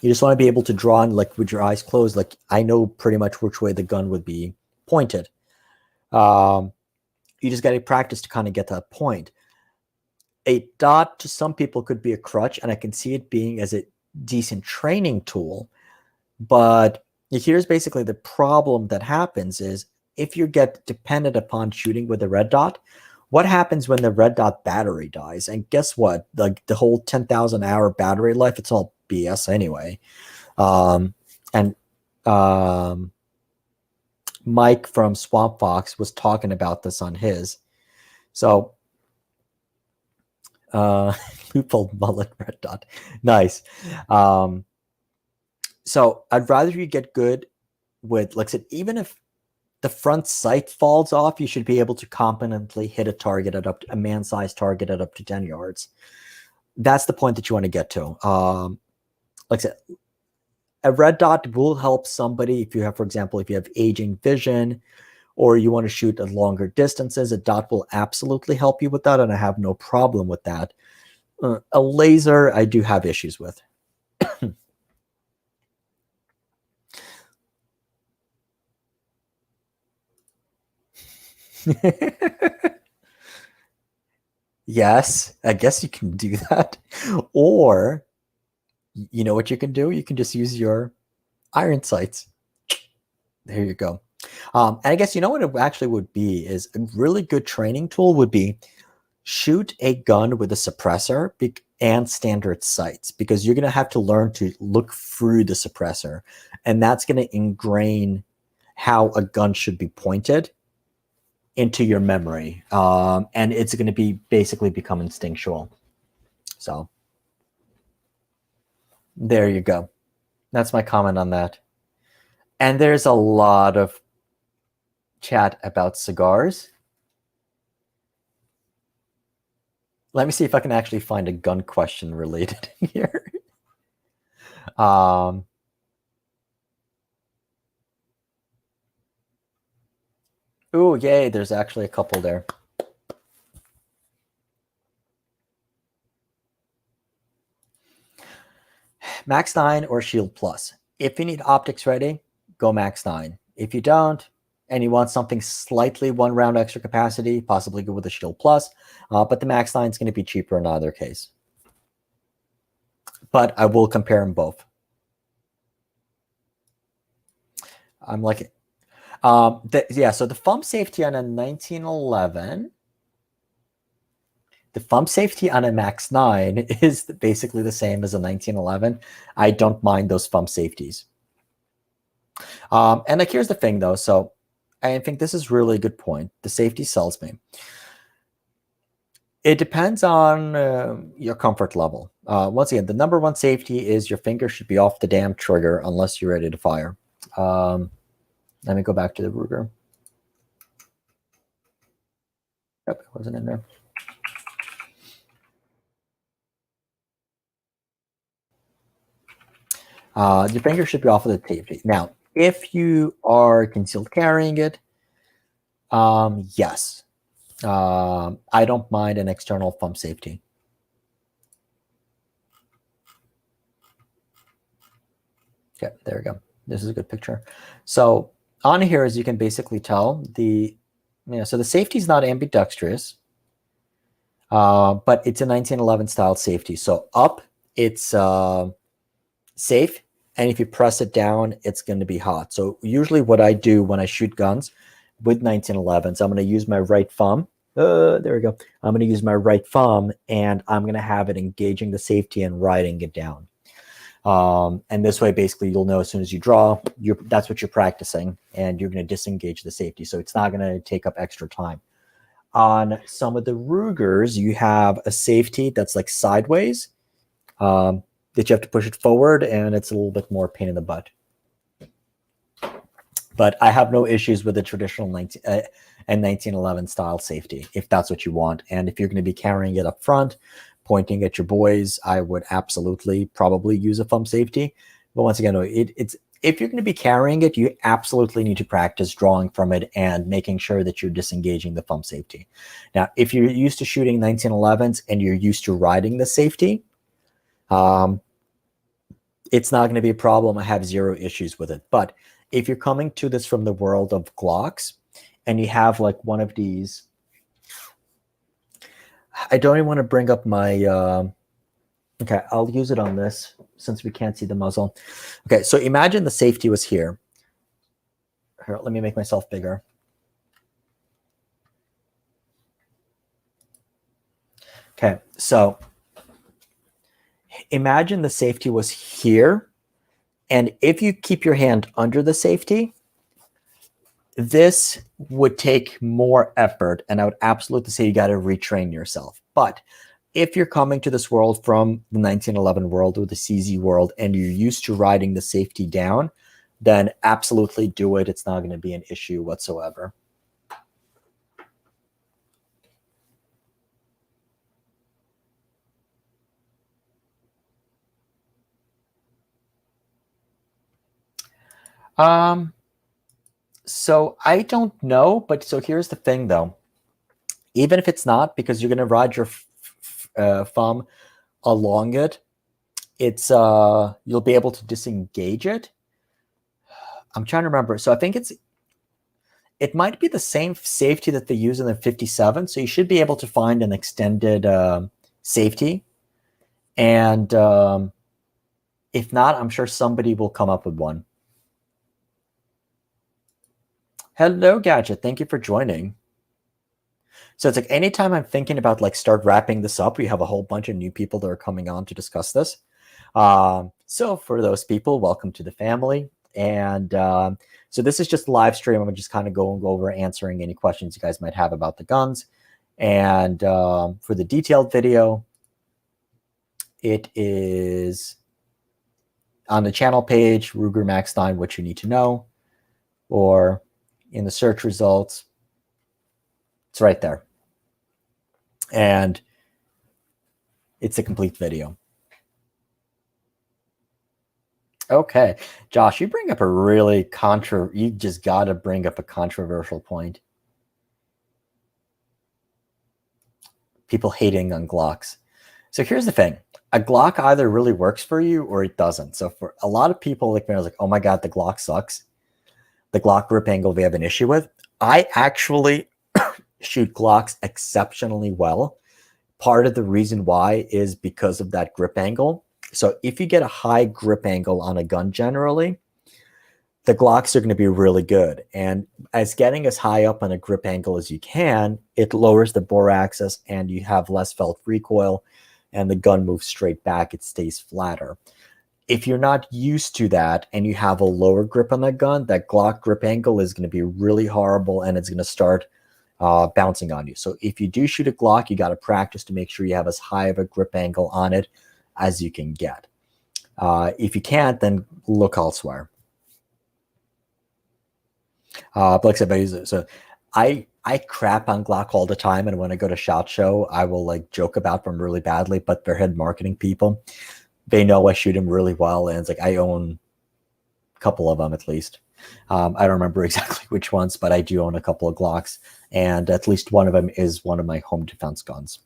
you just want to be able to draw on, like with your eyes closed, like I know pretty much which way the gun would be pointed. You just got to practice to kind of get to that point. A dot to some people could be a crutch, and I can see it being as a decent training tool. But here's basically the problem that happens is if you get dependent upon shooting with a red dot, what happens when the red dot battery dies? And guess what? Like the whole 10,000 hour battery life, it's all BS anyway. Mike from Swamp Fox was talking about this on his. So, Leupold mullet red dot. Nice. So I'd rather you get good with, like I said, even if the front sight falls off, you should be able to competently hit a target at a man-sized target at up to 10 yards. That's the point that you want to get to. Like I said, a red dot will help somebody if you have, for example, if you have aging vision or you want to shoot at longer distances, a dot will absolutely help you with that, and I have no problem with that. A laser, I do have issues with. Yes, I guess you can do that. Or, you know what you can do? You can just use your iron sights. There you go. And I guess you know what it actually would be is a really good training tool would be shoot a gun with a suppressor and standard sights, because you're going to have to learn to look through the suppressor, and that's going to ingrain how a gun should be pointed into your memory. And it's going to be basically become instinctual. So there you go. That's my comment on that. And there's a lot of chat about cigars. Let me see if I can actually find a gun question related here. Ooh, yay, there's actually a couple there. Max 9 or Shield Plus. If you need optics ready, go Max 9. If you don't, and you want something slightly one round extra capacity, possibly go with the Shield Plus. But the Max 9 is going to be cheaper in either case. But I will compare them both. I'm like, yeah, so the thumb safety on a 1911, the thumb safety on a Max 9 is basically the same as a 1911. I don't mind those thumb safeties. And like, here's the thing though. So I think this is really a good point. The safety sells me. It depends on your comfort level. Once again, the number one safety is your finger should be off the damn trigger unless you're ready to fire. Let me go back to the Ruger. Yep, it wasn't in there. Your finger should be off of the safety. Now, if you are concealed carrying it, yes. I don't mind an external thumb safety. Okay, there we go. This is a good picture. So on here, as you can basically tell, so the safety is not ambidextrous, but it's a 1911 style safety. So up, it's safe, and if you press it down, it's going to be hot. So usually what I do when I shoot guns with 1911s, I'm going to use my right thumb. There we go. I'm going to use my right thumb, and I'm going to have it engaging the safety and riding it down. And this way, basically, you'll know as soon as you draw, that's what you're practicing, and you're going to disengage the safety. So it's not going to take up extra time. On some of the Rugers, you have a safety that's like sideways, that you have to push it forward, and it's a little bit more pain in the butt. But I have no issues with the traditional 1911 style safety, if that's what you want. And if you're going to be carrying it up front, pointing at your boys, I would absolutely probably use a thumb safety. But once again, if you're going to be carrying it, you absolutely need to practice drawing from it and making sure that you're disengaging the thumb safety. Now, if you're used to shooting 1911s and you're used to riding the safety, it's not going to be a problem. I have zero issues with it. But if you're coming to this from the world of Glocks and you have like one of these, I don't even want to bring up my, okay, I'll use it on this since we can't see the muzzle. Okay, so imagine the safety was here. Here, let me make myself bigger. Okay, so imagine the safety was here, and if you keep your hand under the safety, this would take more effort, and I would absolutely say you got to retrain yourself. But if you're coming to this world from the 1911 world or the CZ world, and you're used to riding the safety down, then absolutely do it. It's not going to be an issue whatsoever. So I don't know, but so here's the thing though. Even if it's not, because you're going to ride your thumb along it, it's you'll be able to disengage it. I'm trying to remember. So I think it might be the same safety that they use in the 57. So you should be able to find an extended safety. And if not, I'm sure somebody will come up with one. Hello, Gadget. Thank you for joining. So it's like anytime I'm thinking about like start wrapping this up, we have a whole bunch of new people that are coming on to discuss this. So for those people, welcome to the family. And so this is just a live stream. I'm just kind of going over answering any questions you guys might have about the guns. And for the detailed video, it is on the channel page, Ruger Max 9, what you need to know, or in the search results. It's right there. And it's a complete video. Okay, Josh, you bring up a really you just got to bring up a controversial point. people hating on Glocks. So here's the thing. A Glock either really works for you or it doesn't. So for a lot of people like me, I was like, oh my God, the Glock sucks. The Glock grip angle we have an issue with. I actually shoot Glocks exceptionally well. Part of the reason why is because of that grip angle. So if you get a high grip angle on a gun generally, the Glocks are going to be really good. And as getting as high up on a grip angle as you can, it lowers the bore axis and you have less felt recoil and the gun moves straight back. It stays flatter. If you're not used to that and you have a lower grip on that gun, that Glock grip angle is going to be really horrible and it's going to start bouncing on you. So if you do shoot a Glock, you got to practice to make sure you have as high of a grip angle on it as you can get. If you can't, then look elsewhere. But like I said, so I crap on Glock all the time, and when I go to SHOT Show, I will like joke about them really badly. But their head marketing people, they know I shoot them really well, and it's like I own a couple of them at least. I don't remember exactly which ones, but I do own a couple of Glocks, and at least one of them is one of my home defense guns.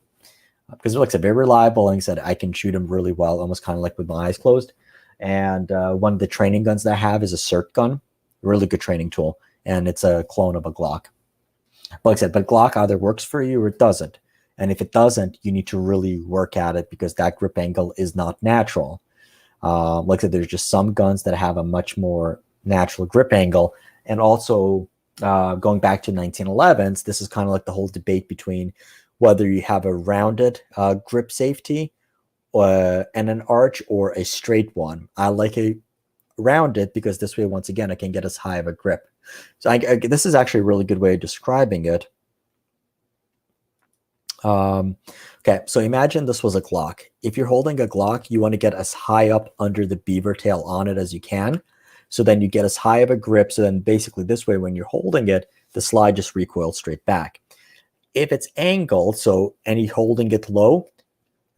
Because like I said, very reliable, and like I said, I can shoot them really well, almost kind of like with my eyes closed. And one of the training guns that I have is a CERT gun, really good training tool, and it's a clone of a Glock. But like I said, but Glock either works for you or it doesn't. And if it doesn't, you need to really work at it because that grip angle is not natural. Like I said, there's just some guns that have a much more natural grip angle. And also, going back to 1911s, this is kind of like the whole debate between whether you have a rounded grip safety and an arch or a straight one. I like a rounded because this way, once again, I can get as high of a grip. So this is actually a really good way of describing it. Okay, so imagine this was a Glock. If you're holding a Glock, you want to get as high up under the beaver tail on it as you can. So then you get as high of a grip. So then basically this way, when you're holding it, the slide just recoils straight back. If it's angled, so any holding it low,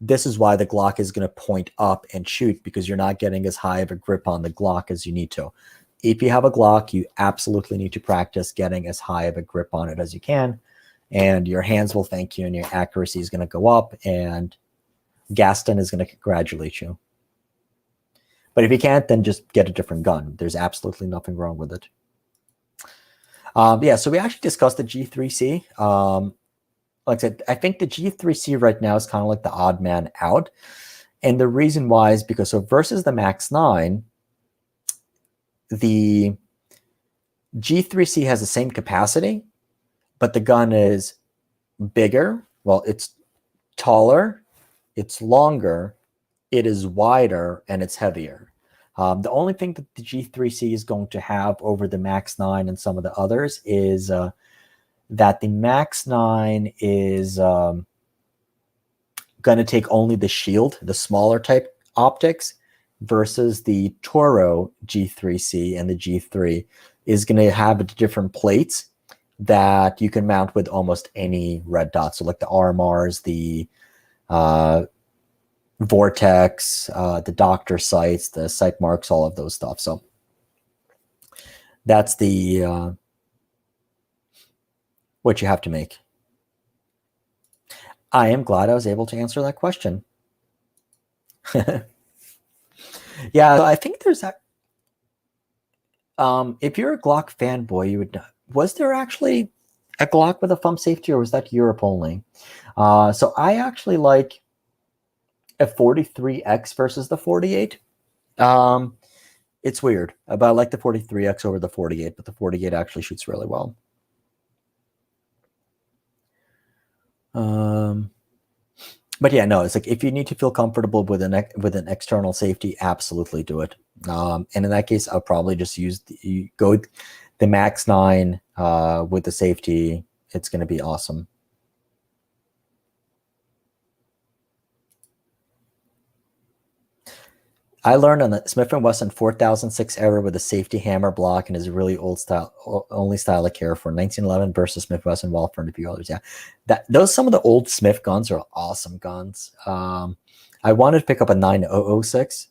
this is why the Glock is going to point up and shoot because you're not getting as high of a grip on the Glock as you need to. If you have a Glock, you absolutely need to practice getting as high of a grip on it as you can. And your hands will thank you and your accuracy is going to go up and Gaston is going to congratulate you. But if you can't, then just get a different gun. There's absolutely nothing wrong with it. Yeah, so we actually discussed the G3C. Like I said, I think the G3C right now is kind of like the odd man out. And the reason why is because so versus the Max 9, the G3C has the same capacity, but the gun is bigger. Well, it's taller, it's longer, it is wider, and it's heavier. The only thing that the G3C is going to have over the Max 9 and some of the others is that the Max 9 is going to take only the shield, the smaller type optics, versus the Toro G3C and the G3 is going to have different plates that you can mount with almost any red dot. So like the RMRs, the Vortex, the Doctor sights, the sight marks, all of those stuff. So that's the what you have to make. I am glad I was able to answer that question. Yeah, so I think there's that. If you're a Glock fanboy, you would know. Was there actually a Glock with a thumb safety, or was that Europe only? So I actually like a 43X versus the 48. It's weird, but I like the 43X over the 48, but the 48 actually shoots really well. But yeah, no, it's like if you need to feel comfortable with an external safety, absolutely do it. And in that case, I'll probably just go the Max 9 with the safety. It's going to be awesome. I learned on the Smith & Wesson 4006 era with a safety hammer block and is a really old style, only style I care for. 1911 versus Smith & Wesson, Walther, and a few others. Yeah, those some of the old Smith guns are awesome guns. I wanted to pick up a 9006,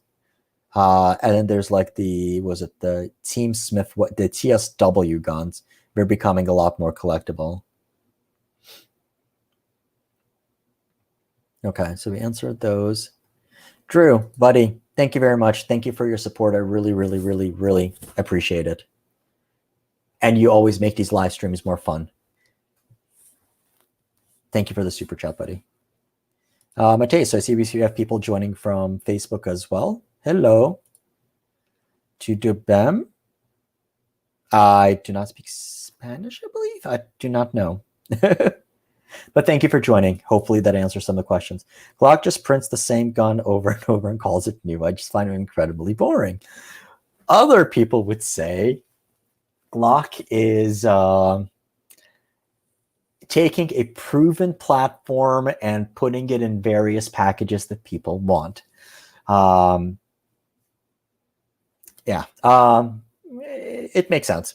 and then there's like the Team Smith, the TSW guns. They're becoming a lot more collectible. Okay, so we answered those. Drew, buddy, thank you very much. Thank you for your support. I really, really, really, really appreciate it. And you always make these live streams more fun. Thank you for the super chat, buddy. Mateus, so I see we have people joining from Facebook as well. Hello. To Dubem. I do not speak Spanish, I believe. I do not know. But thank you for joining. Hopefully that answers some of the questions. Glock just prints the same gun over and over and calls it new. I just find it incredibly boring. Other people would say Glock is taking a proven platform and putting it in various packages that people want. It makes sense.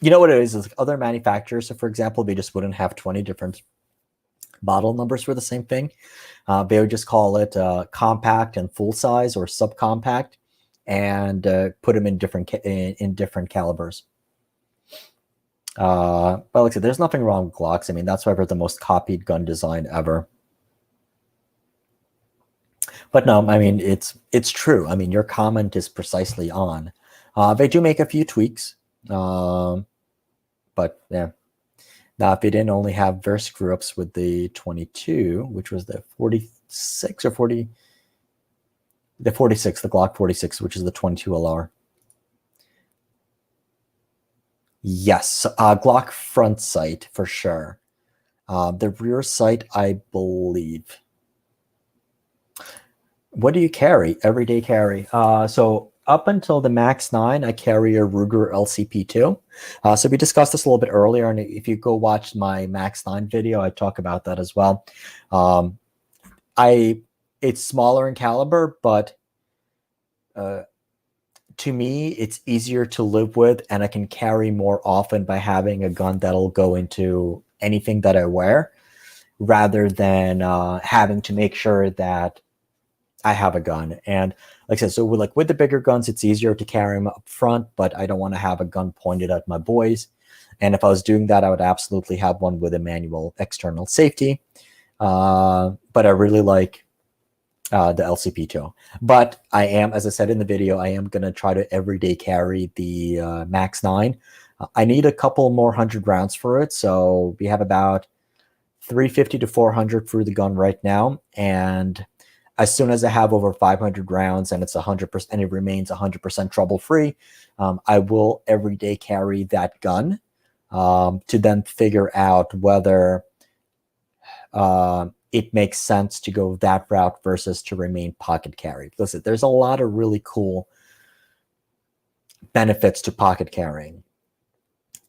You know what it is other manufacturers, so for example, they just wouldn't have 20 different model numbers for the same thing. They would just call it compact and full size or subcompact, and put them in different calibers. But like I said, there's nothing wrong with Glocks. I mean, that's why they're the most copied gun design ever. But no, I mean, it's true. I mean, your comment is precisely on. They do make a few tweaks. But yeah, now if they didn't only have their screw ups with the 22, which was the 46 or 40, the 46, the Glock 46, which is the 22 LR. Yes, Glock front sight for sure. The rear sight, I believe. What do you carry? Everyday carry. So up until the Max 9, I carry a Ruger LCP2. So we discussed this a little bit earlier, and if you go watch my Max 9 video, I talk about that as well. It's smaller in caliber, but to me, it's easier to live with, and I can carry more often by having a gun that'll go into anything that I wear, rather than having to make sure that I have a gun. And like I said, so with the bigger guns, it's easier to carry them up front, but I don't want to have a gun pointed at my boys. And if I was doing that, I would absolutely have one with a manual external safety. But I really like the LCP2. But I am, as I said in the video, I am going to try to everyday carry the Max 9. I need a couple more 100 rounds for it. So we have about 350 to 400 through the gun right now. And as soon as I have over 500 rounds and it's 100% and it remains 100% trouble-free, I will every day carry that gun to then figure out whether it makes sense to go that route versus to remain pocket carried. Listen, there's a lot of really cool benefits to pocket carrying.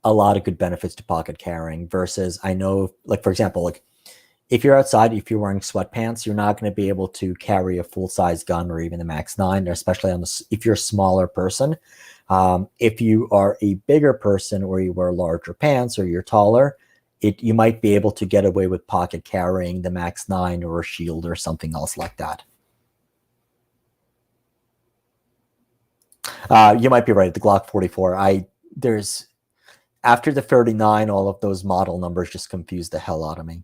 A lot of good benefits to pocket carrying versus, I know, like, for example, like, if you're outside, if you're wearing sweatpants, you're not going to be able to carry a full-size gun or even the Max 9, especially if you're a smaller person. If you are a bigger person or you wear larger pants or you're taller, you might be able to get away with pocket carrying the Max 9 or a Shield or something else like that. You might be right. The Glock 44. After the 39, all of those model numbers just confuse the hell out of me.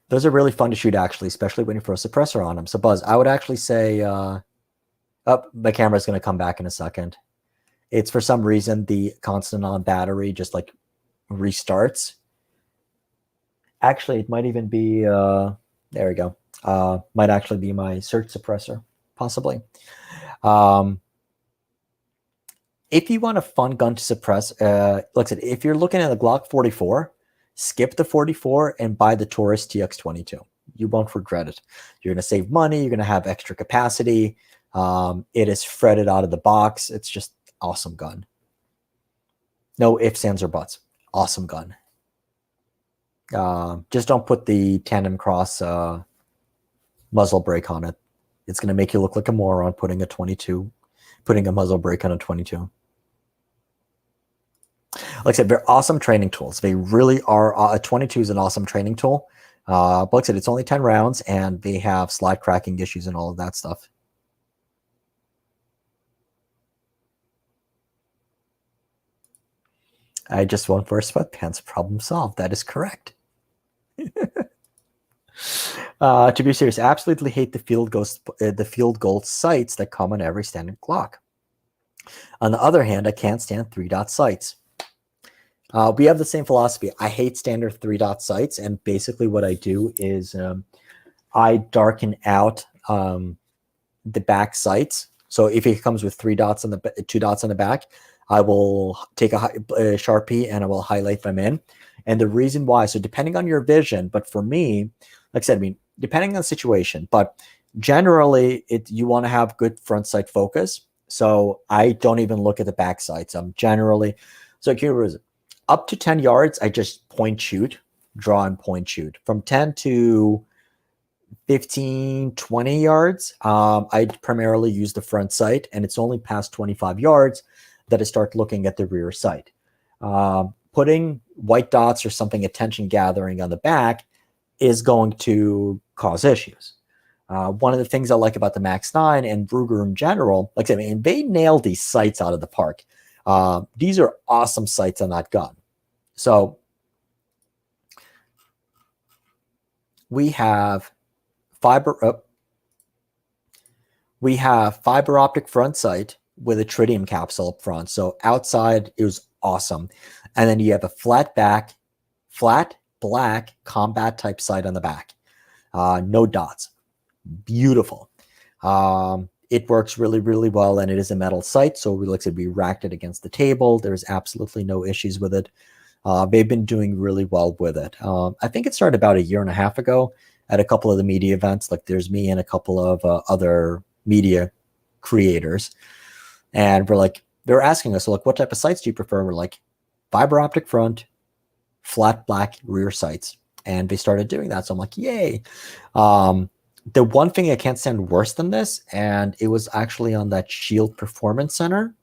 Those are really fun to shoot, actually, especially when you throw a suppressor on them. So, Buzz, I would actually say... my camera's going to come back in a second. It's for some reason the constant on battery just like restarts. Actually, it might even be... there we go. Might actually be my search suppressor, possibly. If you want a fun gun to suppress, like I said, if you're looking at a Glock 44... skip the 44 and buy the Taurus TX22. You won't regret it. You're going to save money. You're going to have extra capacity. It is threaded out of the box. It's just awesome gun. No ifs, ands, or buts. Awesome gun. Just don't put the tandem cross muzzle brake on it. It's going to make you look like a moron putting a muzzle brake on a 22. Like I said, they're awesome training tools. They really are. A 22 is an awesome training tool. But like I said, it's only 10 rounds, and they have slide cracking issues and all of that stuff. I just won't wear sweatpants. Problem solved. That is correct. To be serious, I absolutely hate the field goal sights that come on every standard Glock. On the other hand, I can't stand 3-dot sights. We have the same philosophy. I hate standard 3-dot sights, and basically what I do is I darken out the back sights. So if it comes with 3 dots on the 2 dots on the back, I will take a Sharpie and I will highlight them in. And the reason why, so depending on your vision, but for me, like I said, I mean, depending on the situation, but generally you want to have good front sight focus. So I don't even look at the back sights. I'm generally, so here is it. Up to 10 yards, I just point shoot, draw and point shoot. From 10 to 15, 20 yards, I primarily use the front sight, and it's only past 25 yards that I start looking at the rear sight. Putting white dots or something attention gathering on the back is going to cause issues. One of the things I like about the Max 9 and Ruger in general, like I mean, they nailed these sights out of the park. These are awesome sights on that gun. So we have fiber optic front sight with a tritium capsule up front. So outside it was awesome. And then you have a flat black combat type sight on the back. No dots. Beautiful. It works really, really well, and it is a metal sight. So we racked it against the table. There's absolutely no issues with it. They've been doing really well with it. I think it started about 1.5 years ago at a couple of the media events. Like there's me and a couple of other media creators. And they're asking us, like, what type of sights do you prefer? We're like, fiber optic front, flat black rear sights. And they started doing that. So I'm like, yay. The one thing I can't stand worse than this, and it was actually on that Shield Performance Center.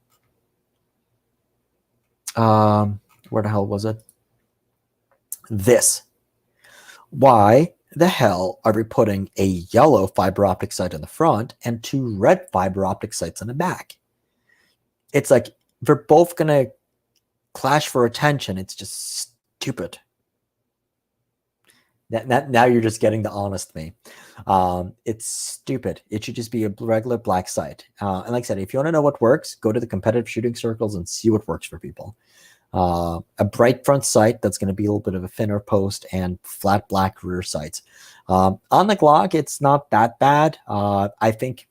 Where the hell was it? This. Why the hell are we putting a yellow fiber optic sight on the front and 2 red fiber optic sights on the back? It's like they're both going to clash for attention. It's just stupid. Now you're just getting the honest me. It's stupid. It should just be a regular black sight. And like I said, if you want to know what works, go to the competitive shooting circles and see what works for people. A bright front sight that's going to be a little bit of a thinner post, and flat black rear sights. On the Glock, it's not that bad. I think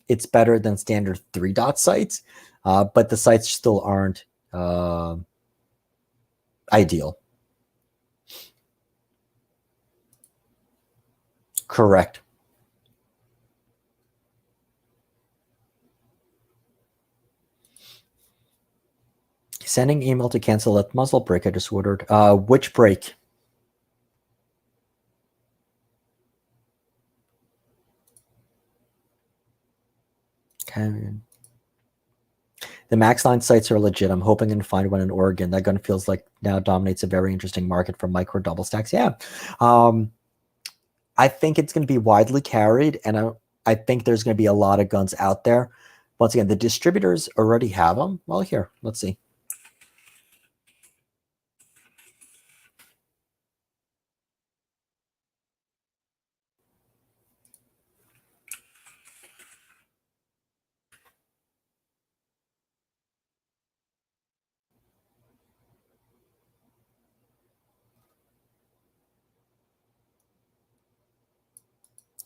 it's better than standard 3-dot sights, but the sights still aren't ideal. Correct. Sending email to cancel that muzzle brake I just ordered. Which brake? Okay. The Max 9 sights are legit. I'm hoping to find one in Oregon. That gun feels like now dominates a very interesting market for micro double stacks. Yeah. I think it's going to be widely carried, and I think there's going to be a lot of guns out there. Once again, the distributors already have them. Well, here, let's see.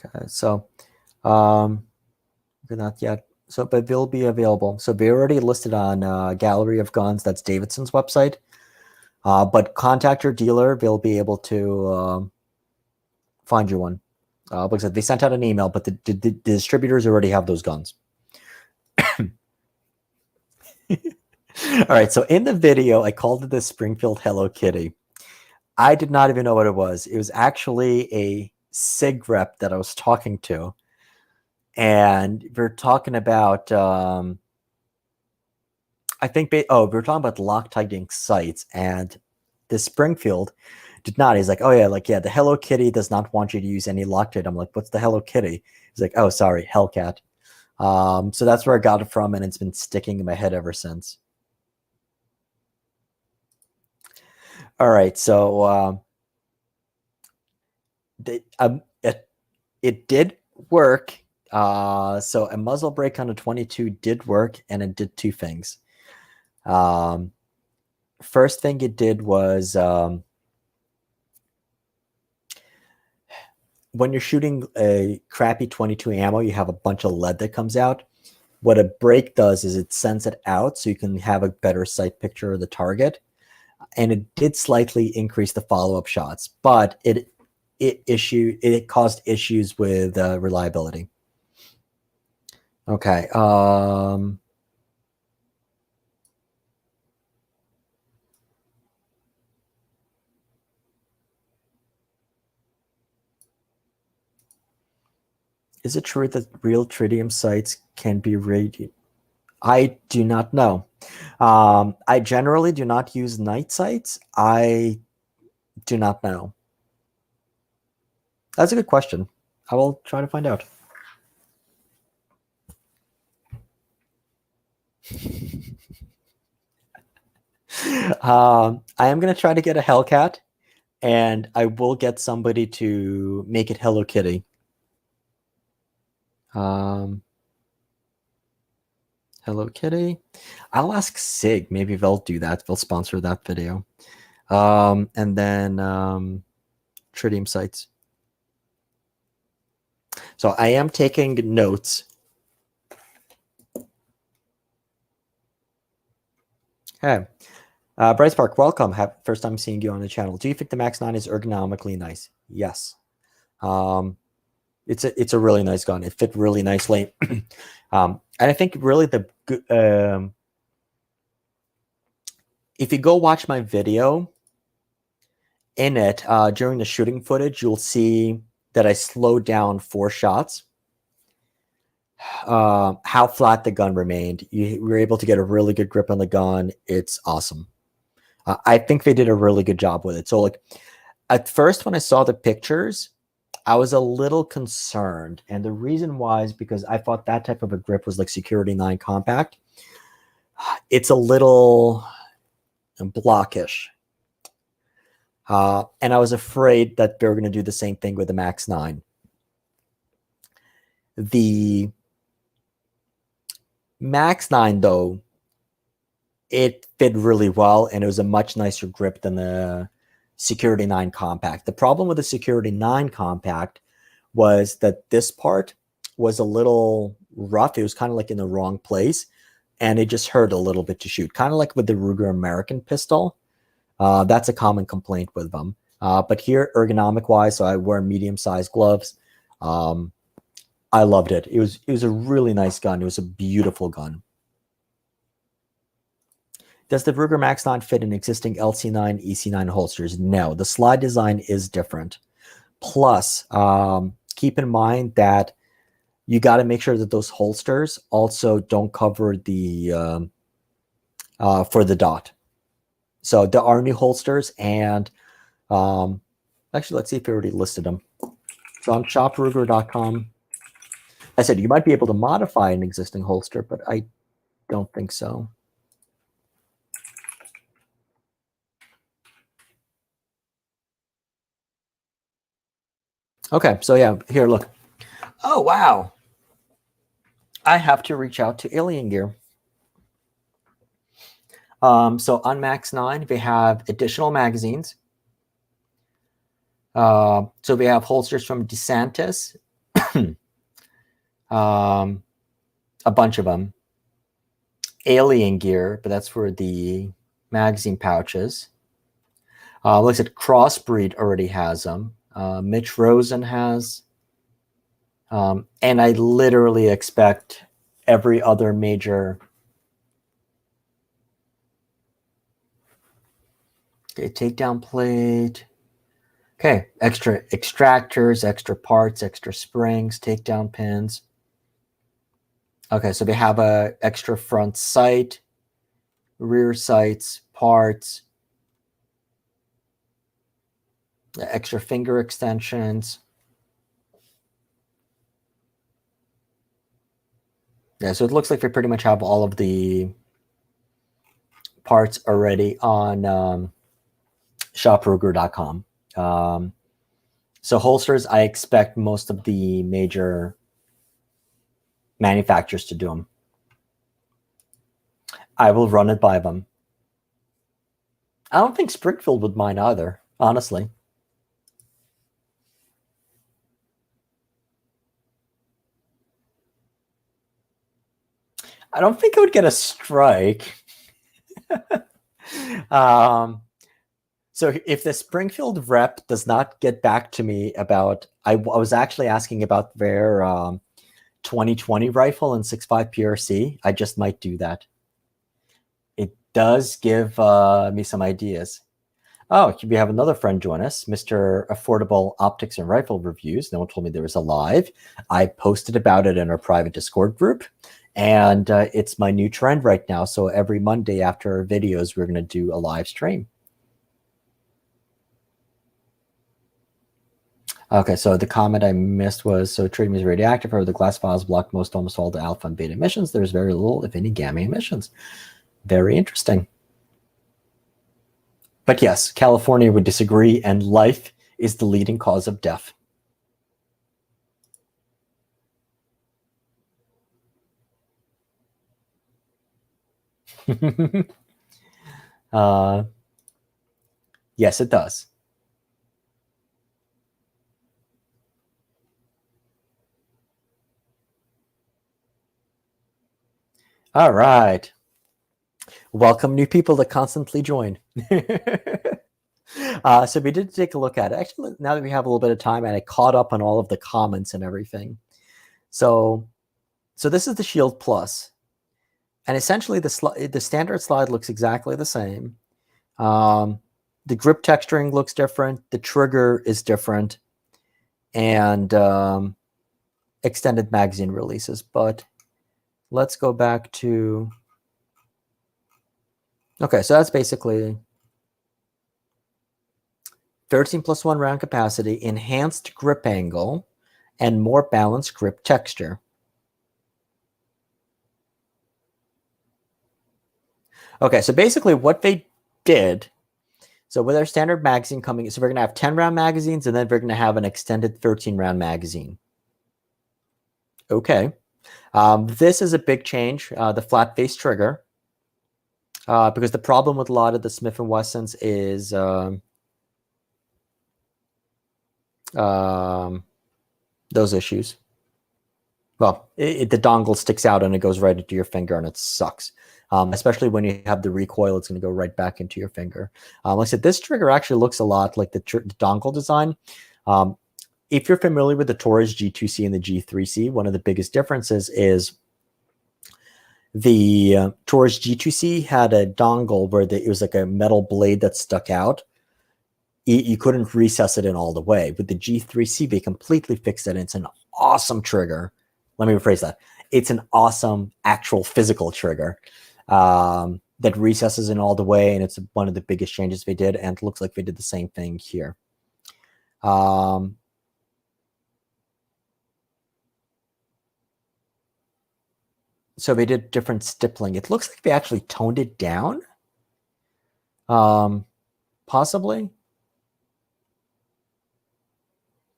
Okay, so not yet. So, but they'll be available. So they're already listed on Gallery of Guns. That's Davidson's website. But contact your dealer. They'll be able to find you one. Because they sent out an email, but the distributors already have those guns. All right. So in the video, I called it the Springfield Hello Kitty. I did not even know what it was. It was actually a SIG rep that I was talking to. And we're talking about, I think, we were talking about Loctite sights, and the Springfield did not. He's like, oh yeah, like, yeah, the Hello Kitty does not want you to use any Loctite. I'm like, what's the Hello Kitty? He's like, oh, sorry, Hellcat. So that's where I got it from, and it's been sticking in my head ever since. All right, so it did work. So a muzzle brake on a 22 did work, and it did two things. First thing it did was when you're shooting a crappy 22 ammo, you have a bunch of lead that comes out. What a brake does is it sends it out so you can have a better sight picture of the target. And it did slightly increase the follow-up shots, but it caused issues with reliability. Okay. Is it true that real tritium sights can be radiant? I do not know. I generally do not use night sights. I do not know. That's a good question. I will try to find out. I am going to try to get a Hellcat, and I will get somebody to make it Hello Kitty. Hello Kitty. I'll ask Sig. Maybe they'll do that. They'll sponsor that video. And then tritium sights. So I am taking notes. Okay. Bryce Park, welcome. First time seeing you on the channel. Do you think the Max 9 is ergonomically nice? Yes. It's a really nice gun. It fit really nicely. And I think really if you go watch my video, in it, during the shooting footage, you'll see that I slowed down 4 shots. How flat the gun remained. You were able to get a really good grip on the gun. It's awesome. I think they did a really good job with it. So like at first when I saw the pictures, I was a little concerned. And the reason why is because I thought that type of a grip was like Security 9 Compact. It's a little blockish. And I was afraid that they're going to do the same thing with the Max 9. The Max 9, though, it fit really well, and it was a much nicer grip than the Security 9 Compact. The problem with the Security 9 Compact was that this part was a little rough. It was kind of like in the wrong place, and it just hurt a little bit to shoot. Kind of like with the Ruger American pistol. That's a common complaint with them. But here, ergonomic-wise, so I wear medium-sized gloves. I loved it. It was a really nice gun. It was a beautiful gun. Does the Ruger Max 9 fit in existing LC9, EC9 holsters? No. The slide design is different. Plus, keep in mind that you got to make sure that those holsters also don't cover the for the dot. So there are new holsters, and actually, let's see if we already listed them. So on shopruger.com, I said you might be able to modify an existing holster, but I don't think so. Okay, so yeah, here, look. Oh, wow. I have to reach out to Alien Gear. So on Max 9, we have additional magazines. So we have holsters from DeSantis, a bunch of them. Alien Gear, but that's for the magazine pouches. Looks like Crossbreed already has them. Mitch Rosen has. And I literally expect every other major. Okay, takedown plate. Okay, extra extractors, extra parts, extra springs, takedown pins. Okay, so they have a extra front sight, rear sights, parts, extra finger extensions. Yeah, so it looks like they pretty much have all of the parts already on shopruger.com. So holsters, I expect most of the major manufacturers to do them. I will run it by them. I don't think Springfield would mind either, honestly. I don't think I would get a strike. So if the Springfield rep does not get back to me about, I was actually asking about their 2020 rifle and 6.5 PRC, I just might do that. It does give me some ideas. Oh, we have another friend join us, Mr. Affordable Optics and Rifle Reviews. No one told me there was a live. I posted about it in our private Discord group, and it's my new trend right now. So every Monday after our videos, we're going to do a live stream. Okay, so the comment I missed was, so tritium is radioactive, or the glass files block almost all the alpha and beta emissions. There's very little, if any, gamma emissions. Very interesting. But yes, California would disagree, and life is the leading cause of death. Yes, it does. All right. Welcome new people that constantly join. So we did take a look at it. Actually, now that we have a little bit of time, and I caught up on all of the comments and everything. So this is the Shield Plus. And essentially the standard slide looks exactly the same. The grip texturing looks different. The trigger is different. And extended magazine releases. But let's go back to... Okay, so that's basically 13+1 round capacity, enhanced grip angle, and more balanced grip texture. Okay, so basically what they did, so with our standard magazine coming, so we're going to have 10-round magazines, and then we're going to have an extended 13-round magazine. Okay. This is a big change, the flat face trigger, because the problem with a lot of the Smith & Wessons is those issues. Well, the dongle sticks out and it goes right into your finger, and it sucks. Especially when you have the recoil, it's going to go right back into your finger. Like I said, this trigger actually looks a lot like the dongle design. If you're familiar with the Taurus G2C and the G3C, one of the biggest differences is the Taurus G2C had a dongle where it was like a metal blade that stuck out. You couldn't recess it in all the way. With the G3C, they completely fixed it, and it's an awesome trigger. Let me rephrase that. It's an awesome actual physical trigger that recesses in all the way, and it's one of the biggest changes they did, and it looks like they did the same thing here. So they did different stippling. It looks like they actually toned it down. Possibly.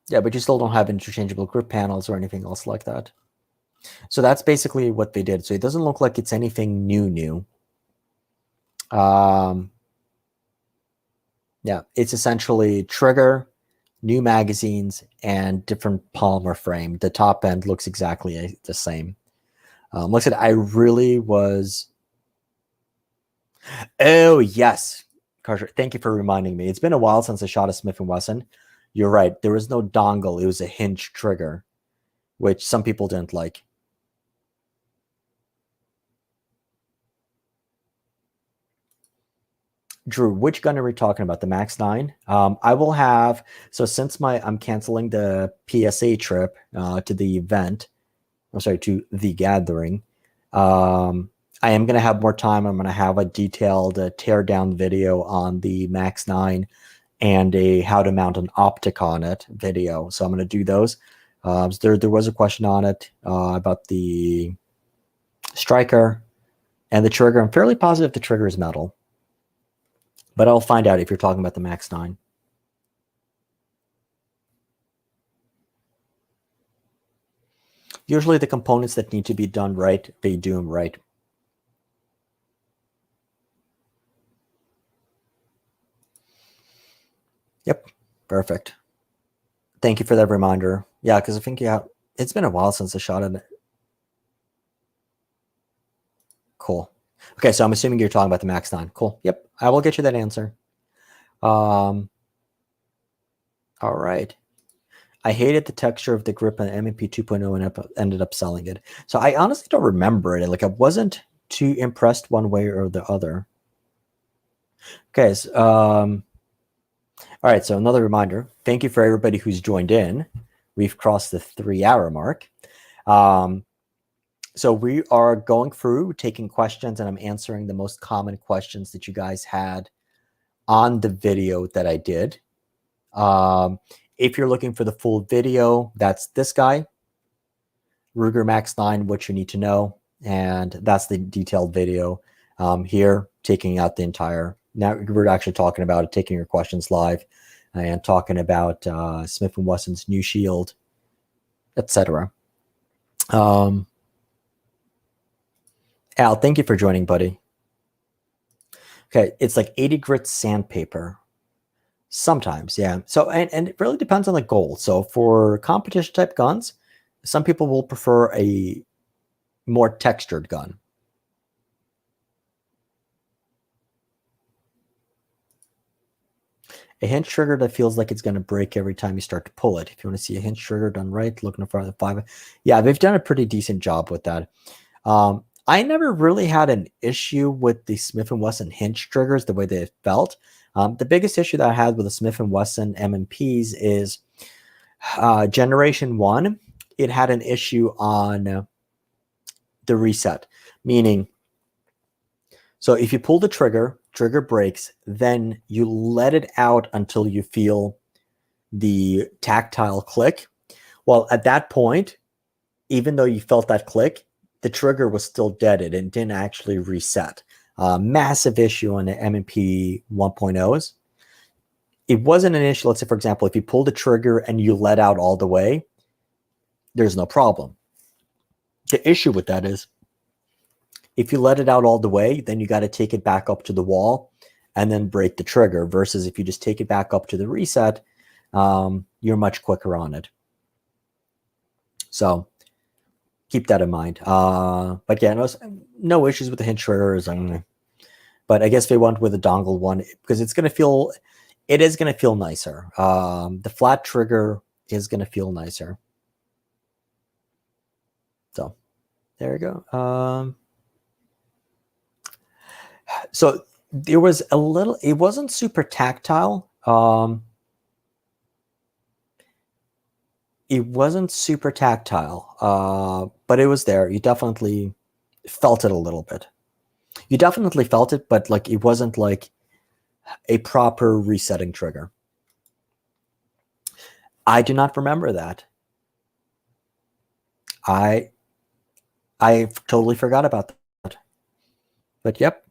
Yeah, but you still don't have interchangeable grip panels or anything else like that. So that's basically what they did. So it doesn't look like it's anything new. Yeah, it's essentially trigger, new magazines, and different polymer frame. The top end looks exactly the same. Like I said, I really was... Oh, yes. Carter, thank you for reminding me. It's been a while since I shot a Smith & Wesson. You're right. There was no dongle. It was a hinge trigger, which some people didn't like. Drew, which gun are we talking about? The Max 9? I will have... So since I'm canceling the PSA trip to the event, I'm sorry, to the gathering, I am going to have more time. I'm going to have a detailed teardown video on the Max 9 and a how to mount an optic on it video. So I'm going to do those. So there was a question on it about the striker and the trigger. I'm fairly positive the trigger is metal. but I'll find out if you're talking about the Max 9. Usually the components that need to be done right, they do them right. Yep, perfect. Thank you for that reminder. Yeah, because I think, yeah, it's been a while since I shot it. Cool. Okay, so I'm assuming you're talking about the Max 9. Cool. Yep, I will get you that answer. All right. I hated the texture of the grip on M&P 2.0 and ended up selling it. So I honestly don't remember it. Like, I wasn't too impressed one way or the other. Okay, so, all right, so another reminder. Thank you for everybody who's joined in. We've crossed the 3-hour mark. So we are going through, taking questions, and I'm answering the most common questions that you guys had on the video that I did. If you're looking for the full video, that's this guy, Ruger Max 9, what you need to know. And that's the detailed video here, taking out the entire. Now we're actually talking about it, taking your questions live and talking about Smith & Wesson's new shield, etc. Al, thank you for joining, buddy. Okay, it's like 80 grit sandpaper. Sometimes, yeah. So, and it really depends on the goal. So for competition type guns, some people will prefer a more textured gun. A hinge trigger that feels like it's going to break every time you start to pull it. If you want to see a hinge trigger done right, look in front of the 5. Yeah, they've done a pretty decent job with that. I never really had an issue with the Smith & Wesson hinge triggers the way they felt. The biggest issue that I had with the Smith & Wesson M&Ps is Generation 1, it had an issue on the reset. Meaning, so if you pull the trigger breaks, then you let it out until you feel the tactile click. Well, at that point, even though you felt that click, the trigger was still deaded and didn't actually reset. Massive issue on the M&P 1.0s. It wasn't an issue, let's say, for example, if you pull the trigger and you let out all the way, there's no problem. The issue with that is, if you let it out all the way, then you got to take it back up to the wall and then break the trigger, versus if you just take it back up to the reset, you're much quicker on it. So keep that in mind. But yeah, no issues with the hinge triggers. But I guess they went with a dongle one because it is going to feel nicer. The flat trigger is going to feel nicer. So there you go. So there was a little, it wasn't super tactile. It wasn't super tactile, but it was there. You definitely felt it a little bit. You definitely felt it, but like it wasn't like a proper resetting trigger. I do not remember that. I totally forgot about that. But yep.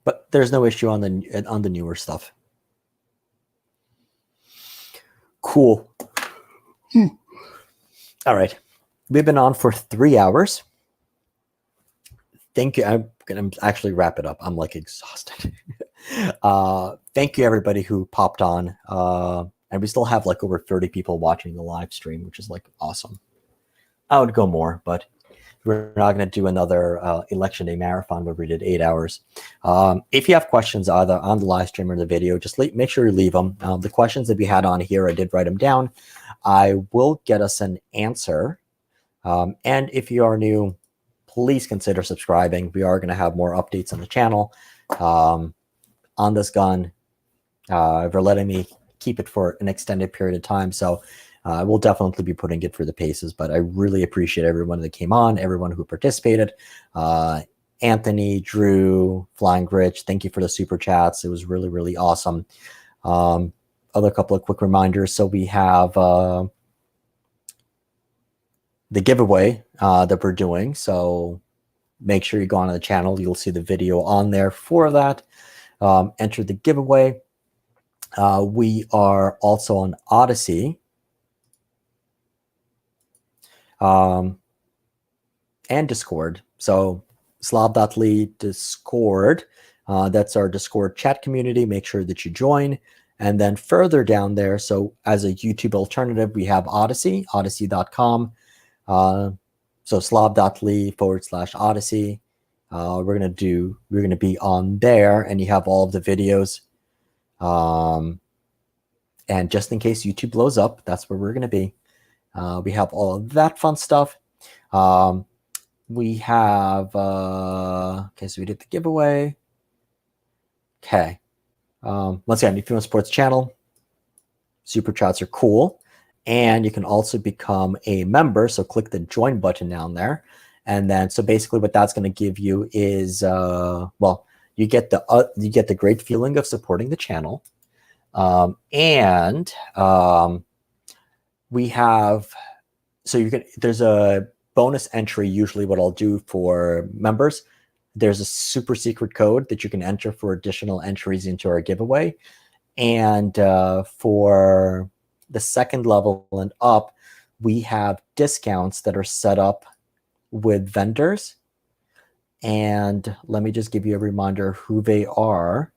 But there's no issue on the newer stuff. Cool. All right. We've been on for 3 hours. Thank you. I'm going to actually wrap it up. I'm like exhausted. Thank you, everybody who popped on. And we still have like over 30 people watching the live stream, which is like awesome. I would go more, but we're not going to do another election day marathon where we did 8 hours. If you have questions either on the live stream or the video, just make sure you leave them. The questions that we had on here, I did write them down. I will get us an answer. And if you are new, please consider subscribing. We are going to have more updates on the channel on this gun. They're letting me keep it for an extended period of time. So I will definitely be putting it through the paces, but I really appreciate everyone that came on, everyone who participated. Anthony, Drew, Flying Rich, thank you for the super chats. It was really, really awesome. Other couple of quick reminders. So we have the giveaway that we're doing. So make sure you go onto the channel. You'll see the video on there for that. Enter the giveaway. We are also on Odyssey. And Discord. So slob.ly Discord. That's our Discord chat community. Make sure that you join. And then further down there, so as a YouTube alternative, we have Odyssey, odyssey.com. So slob.ly/Odyssey. We're gonna be on there, and you have all of the videos. And just in case YouTube blows up, that's where we're gonna be. We have all of that fun stuff. We have okay, so we did the giveaway. Okay. Once again, if you want to support the channel, super chats are cool. And you can also become a member. So click the join button down there. And then, so basically what that's going to give you is, well, you get the great feeling of supporting the channel. We have, so you can, there's a bonus entry. Usually what I'll do for members, there's a super secret code that you can enter for additional entries into our giveaway. And for the second level and up, we have discounts that are set up with vendors. And let me just give you a reminder who they are.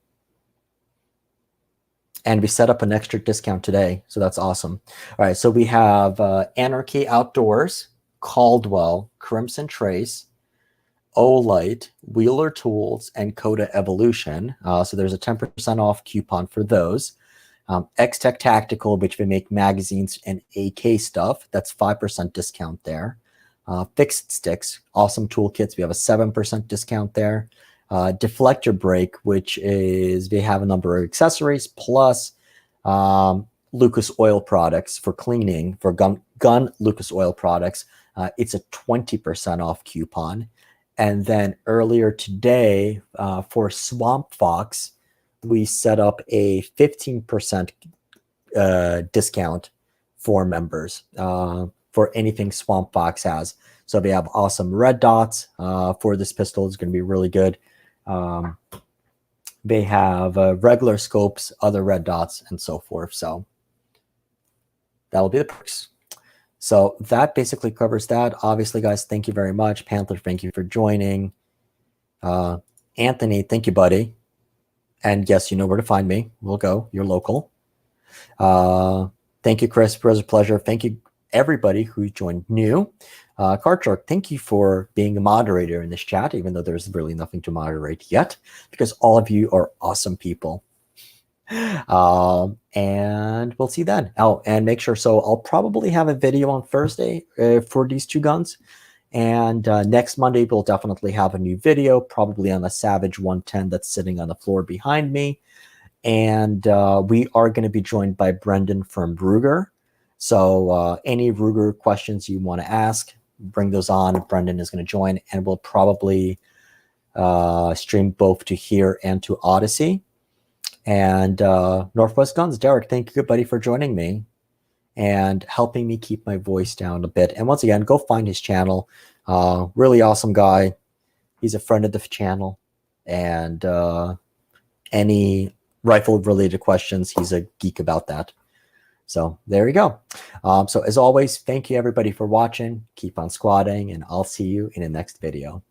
And we set up an extra discount today, so that's awesome. All right, so we have Anarchy Outdoors, Caldwell, Crimson Trace, Olight, Wheeler Tools, and Coda Evolution. So there's a 10% off coupon for those. X-Tech Tactical, which we make magazines and AK stuff. That's 5% discount there. Fixed Sticks, awesome toolkits. We have a 7% discount there. Deflector Brake, which is, they have a number of accessories, plus Lucas Oil products for cleaning, for gun Lucas Oil products. It's a 20% off coupon. And then earlier today, for Swamp Fox, we set up a 15% discount for members for anything Swamp Fox has. So they have awesome red dots for this pistol. It's going to be really good. They have regular scopes, other red dots, and so forth. So that will be the perks. So that basically covers that. Obviously, guys, thank you very much. Panther, thank you for joining. Anthony, thank you, buddy. And yes, you know where to find me. We'll go. You're local. Thank you, Chris. It was a pleasure. Thank you, everybody who joined new. Card Shark, thank you for being a moderator in this chat, even though there's really nothing to moderate yet, because all of you are awesome people. And we'll see then. Oh, and make sure, so I'll probably have a video on Thursday for these two guns. And next Monday, we'll definitely have a new video, probably on the Savage 110 that's sitting on the floor behind me. And we are going to be joined by Brendan from Ruger. So any Ruger questions you want to ask, bring those on. Brendan is going to join, and we'll probably stream both to here and to Odyssey. And Northwest Guns, Derek, thank you, buddy, for joining me and helping me keep my voice down a bit. And once again, go find his channel. Really awesome guy. He's a friend of the channel. And any rifle-related questions, he's a geek about that. So there you go. So as always, thank you, everybody, for watching. Keep on squatting, and I'll see you in the next video.